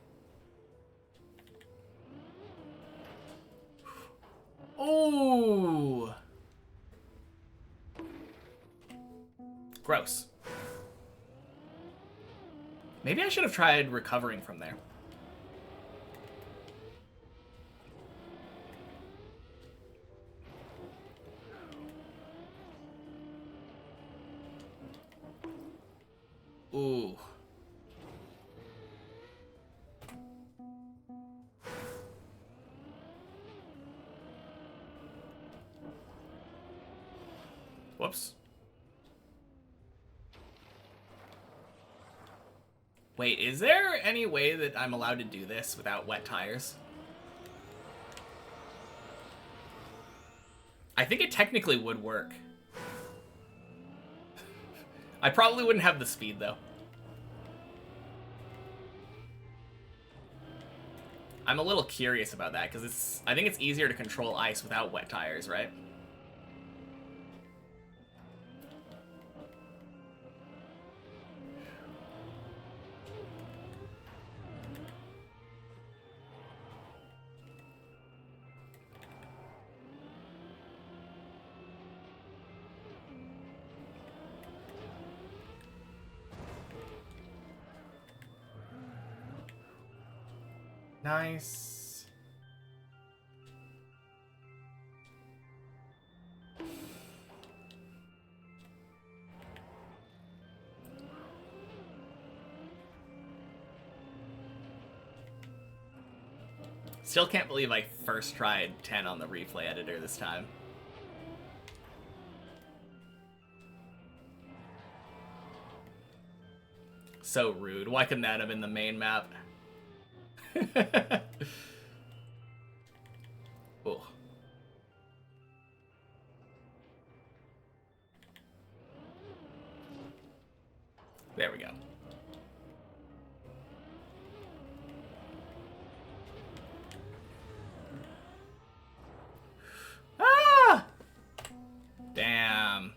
Ooh! Gross. Maybe I should have tried recovering from there. Ooh. Whoops. Wait, is there any way that I'm allowed to do this without wet tires? I think it technically would work. I probably wouldn't have the speed, though. I'm a little curious about that, because I think it's easier to control ice without wet tires, right? Nice. Still can't believe I first tried 10 on the replay editor this time. So rude. Why couldn't that have been the main map? Oh. There we go. Ah! Damn.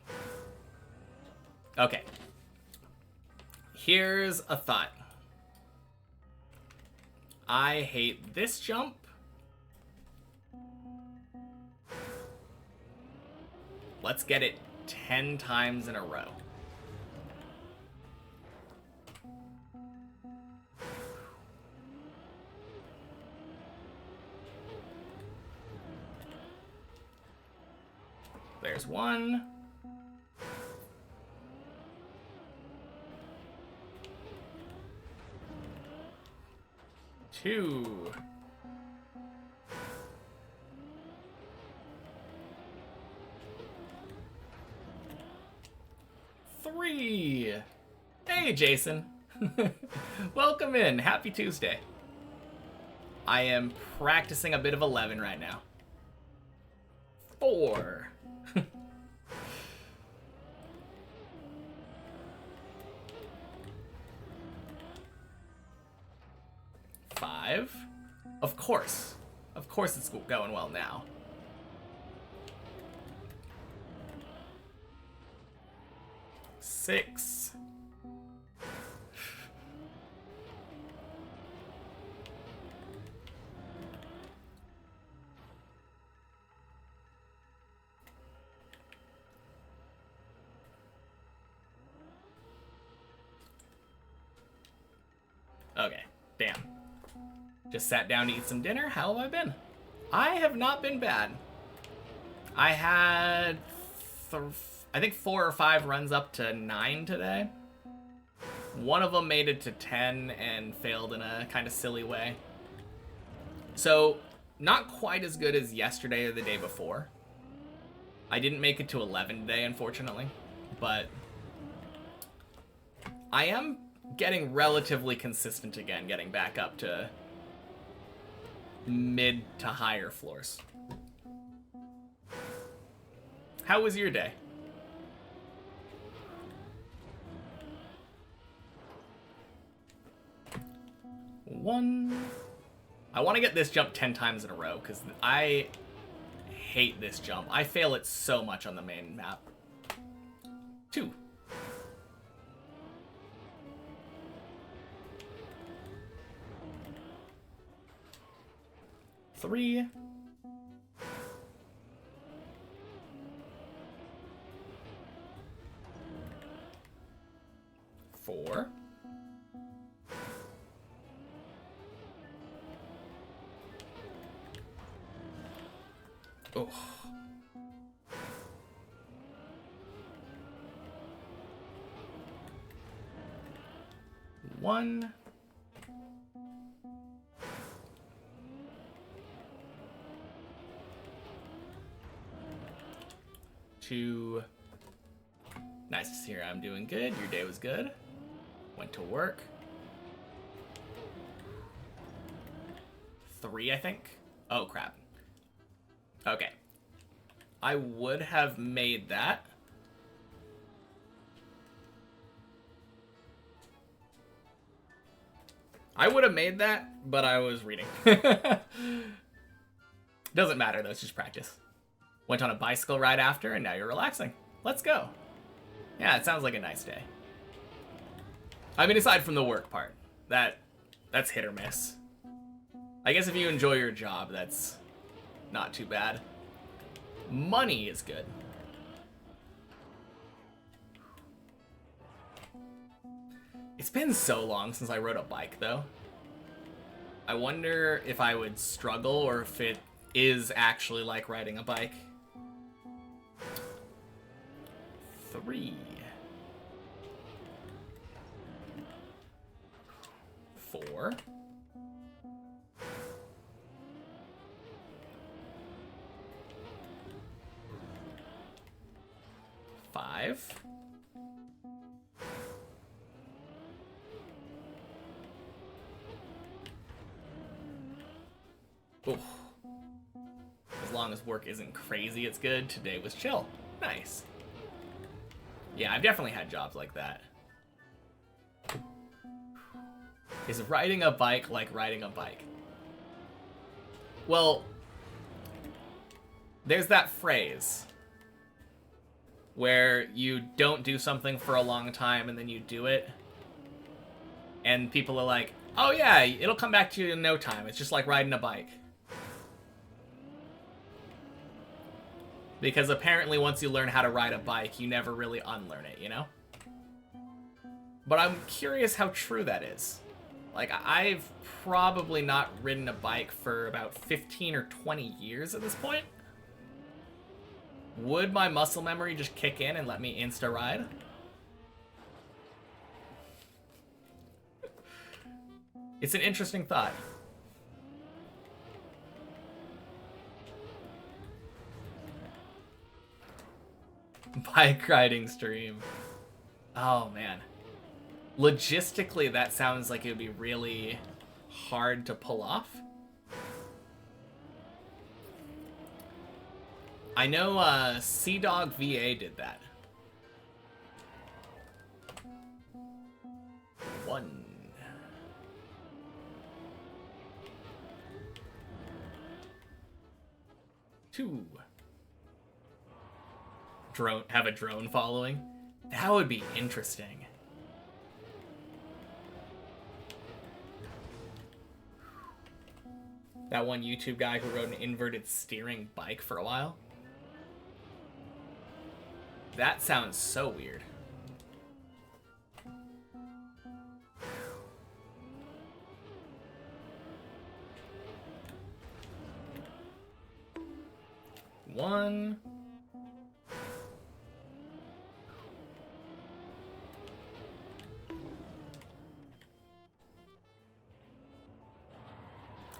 Okay. Here's a thought. I hate this jump. Let's get it 10 times in a row. There's one. Two. Three. Hey, Jason. Welcome in. Happy Tuesday. I am practicing a bit of 11 right now. 4. 5. Of course. Of course it's going well now. 6. Okay, damn. Just sat down to eat some dinner. How have I been? I have not been bad. I had, I think 4 or 5 runs up to 9 today. One of them made it to 10 and failed in a kind of silly way. So, not quite as good as yesterday or the day before. I didn't make it to 11 today, unfortunately. But I am getting relatively consistent again, getting back up to mid to higher floors. How was your day? I want to get this jump 10 times in a row, because I hate this jump. I fail it so much on the main map. 2. 3. 4. 1. 2. Nice to hear I'm doing good. Your day was good. Went to work. 3, I think. Oh, crap. Okay. I would have made that. I would have made that, but I was reading. Doesn't matter, though. It's just practice. Went on a bicycle ride after, and now you're relaxing. Let's go. Yeah, it sounds like a nice day. I mean, aside from the work part. That's hit or miss. I guess if you enjoy your job, that's not too bad. Money is good. It's been so long since I rode a bike, though. I wonder if I would struggle or if it is actually like riding a bike. 3. 4. 5. 4. As long as work isn't crazy, it's good. Today was chill. Nice. Yeah, I've definitely had jobs like that. Is riding a bike like riding a bike? Well, there's that phrase where you don't do something for a long time and then you do it, and people are like, oh yeah, it'll come back to you in no time. It's just like riding a bike. Because apparently once you learn how to ride a bike, you never really unlearn it, you know? But I'm curious how true that is. Like, I've probably not ridden a bike for about 15 or 20 years at this point. Would my muscle memory just kick in and let me insta-ride? It's an interesting thought. Bike riding stream. Oh, man. Logistically, that sounds like it would be really hard to pull off. I know Sea Dog VA did that. 1. 2. Have a drone following? That would be interesting. That one YouTube guy who rode an inverted steering bike for a while. That sounds so weird. one.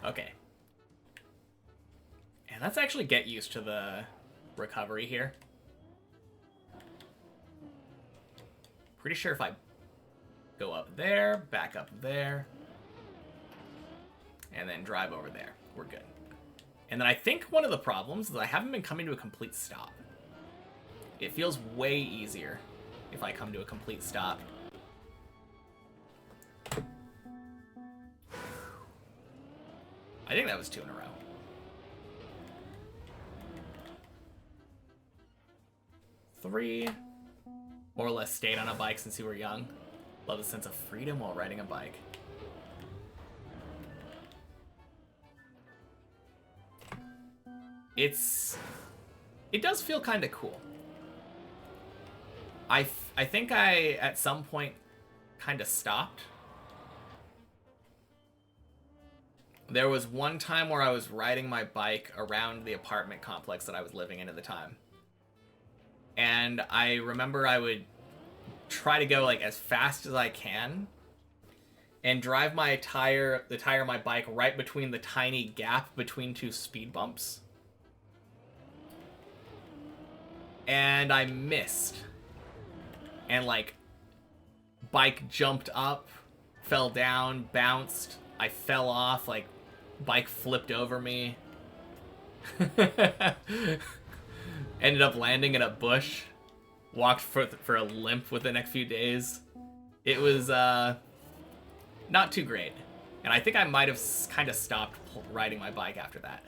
Okay. And let's actually get used to the recovery here. Pretty sure if I go up there, back up there, and then drive over there, we're good. And then I think one of the problems is I haven't been coming to a complete stop. It feels way easier if I come to a complete stop. I think that was 2 in a row. 3. More or less stayed on a bike since you were young. Love the sense of freedom while riding a bike. It does feel kind of cool. I think I, at some point, kind of stopped. There was one time where I was riding my bike around the apartment complex that I was living in at the time. And I remember I would try to go like as fast as I can and drive the tire of my bike right between the tiny gap between 2 speed bumps. And I missed. And like, bike jumped up, fell down, bounced. I fell off, like, bike flipped over me. Ended up landing in a bush. Walked for a limp within the next few days. It was not too great. And I think I might have kind of stopped riding my bike after that.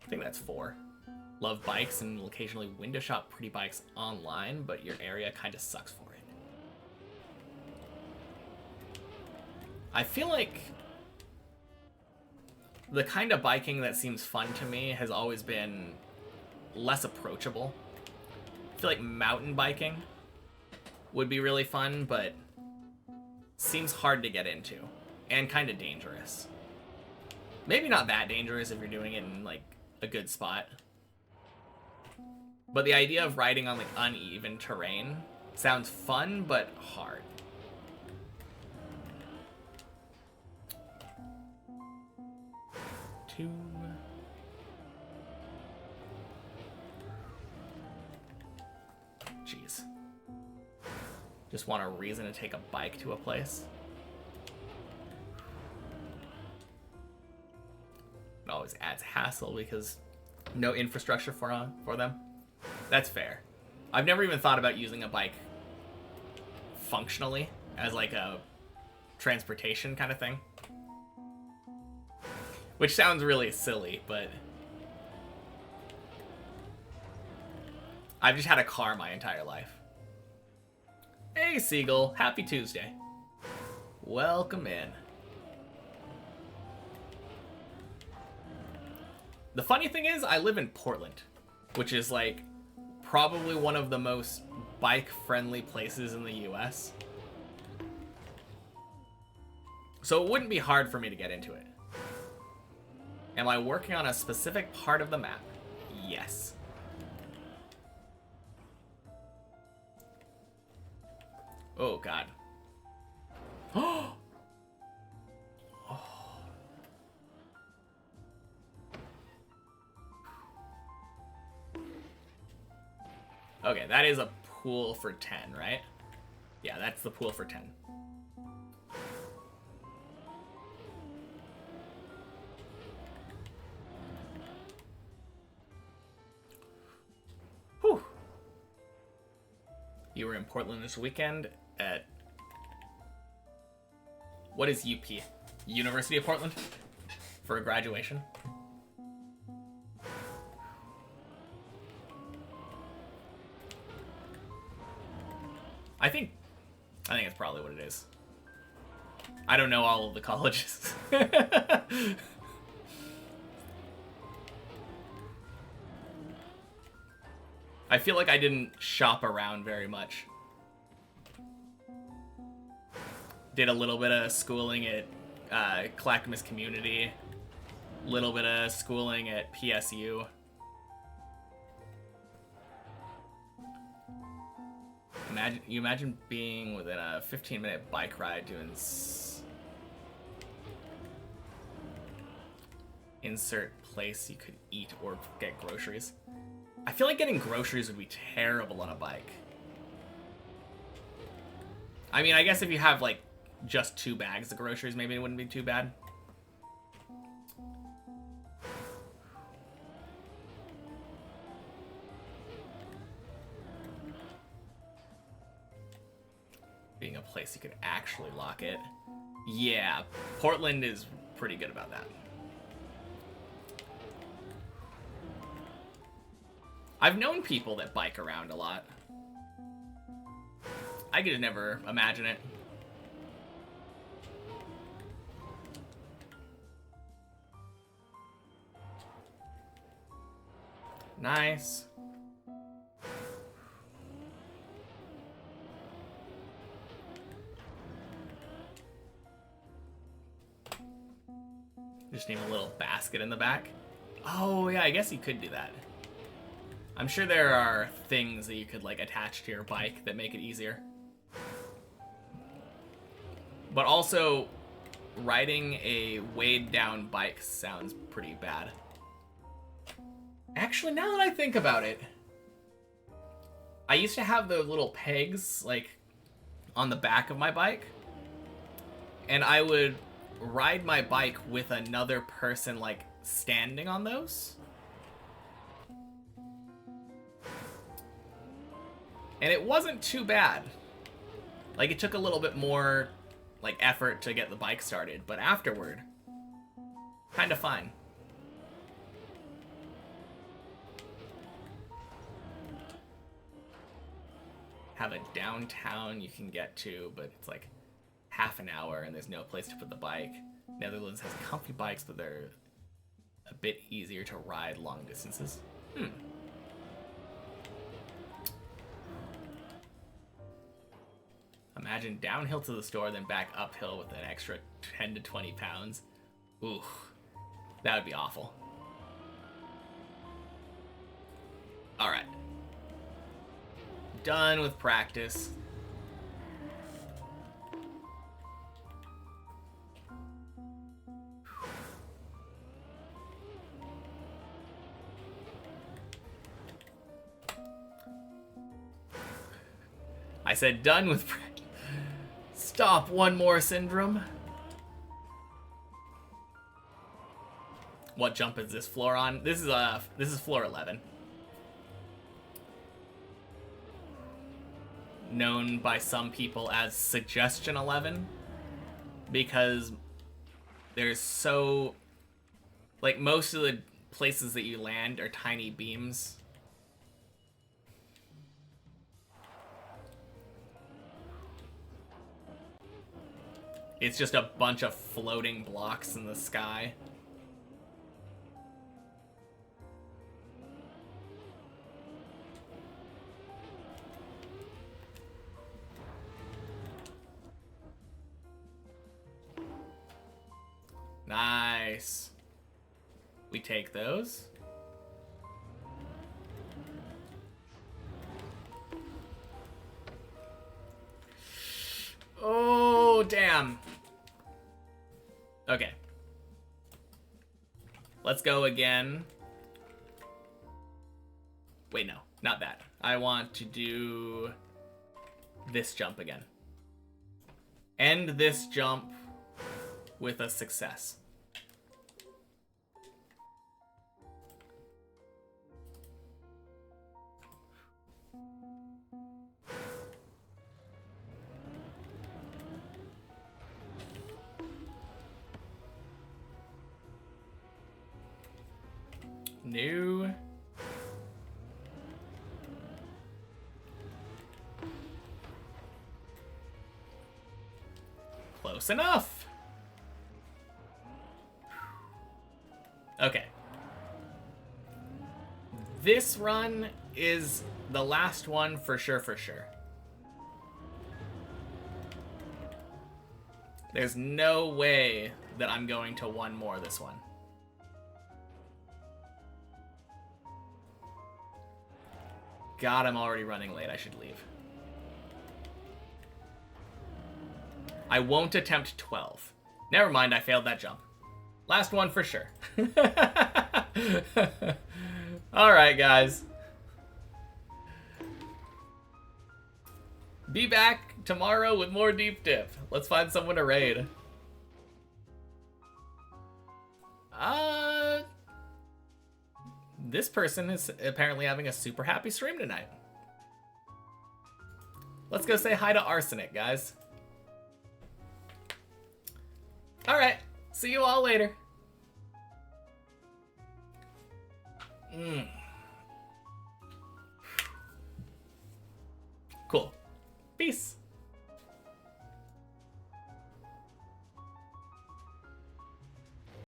I think that's 4. Love bikes and will occasionally window shop pretty bikes online, but your area kind of sucks for it. I feel like the kind of biking that seems fun to me has always been less approachable. I feel like mountain biking would be really fun, but seems hard to get into and kind of dangerous. Maybe not that dangerous if you're doing it in like a good spot. But the idea of riding on like uneven terrain sounds fun, but hard. Two. Jeez. Just want a reason to take a bike to a place. It always adds hassle because no infrastructure for them. That's fair. I've never even thought about using a bike functionally as like a transportation kind of thing. Which sounds really silly, but I've just had a car my entire life. Hey, Seagull. Happy Tuesday. Welcome in. The funny thing is, I live in Portland, which is like probably one of the most bike-friendly places in the US. So it wouldn't be hard for me to get into it. Am I working on a specific part of the map? Yes. Oh, God. Oh! Okay, that is a pool for 10, right? Yeah, that's the pool for 10. Whew. You were in Portland this weekend at... What is UP? University of Portland? For a graduation? I think it's probably what it is. I don't know all of the colleges. I feel like I didn't shop around very much. Did a little bit of schooling at Clackamas Community. Little bit of schooling at PSU. Imagine being within a 15-minute bike ride doing insert place you could eat or get groceries. I feel like getting groceries would be terrible on a bike. I mean, I guess if you have like just 2 bags of groceries, maybe it wouldn't be too bad. Being a place you could actually lock it. Yeah, Portland is pretty good about that. I've known people that bike around a lot. I could never imagine it. Nice. Just need a little basket in the back. Oh yeah, I guess you could do that. I'm sure there are things that you could like attach to your bike that make it easier. But also, riding a weighed down bike sounds pretty bad. Actually, now that I think about it, I used to have the little pegs like on the back of my bike, and I would ride my bike with another person like standing on those. And it wasn't too bad. Like, it took a little bit more like effort to get the bike started, but afterward, kind of fine. Have a downtown you can get to, but it's like half an hour and there's no place to put the bike. Netherlands has comfy bikes, but they're a bit easier to ride long distances. Imagine downhill to the store, then back uphill with an extra 10 to 20 pounds. Ooh, that would be awful. All right. Done with practice. I said done with practice. Stop, one more syndrome. What jump is this floor on? This is floor 11. Known by some people as Suggestion 11, because there's so, like, most of the places that you land are tiny beams. It's just a bunch of floating blocks in the sky. Nice. We take those. Oh, damn. Okay. Let's go again. Wait, no, not that. I want to do this jump again. End this jump with a success. New. Close enough. Okay. This run is the last one for sure, for sure. There's no way that I'm going to one more this one. God, I'm already running late. I should leave. I won't attempt 12. Never mind, I failed that jump. Last one for sure. Alright, guys. Be back tomorrow with more Deep Dip. Let's find someone to raid. This person is apparently having a super happy stream tonight. Let's go say hi to Arsenic, guys. Alright, see you all later. Cool. Peace.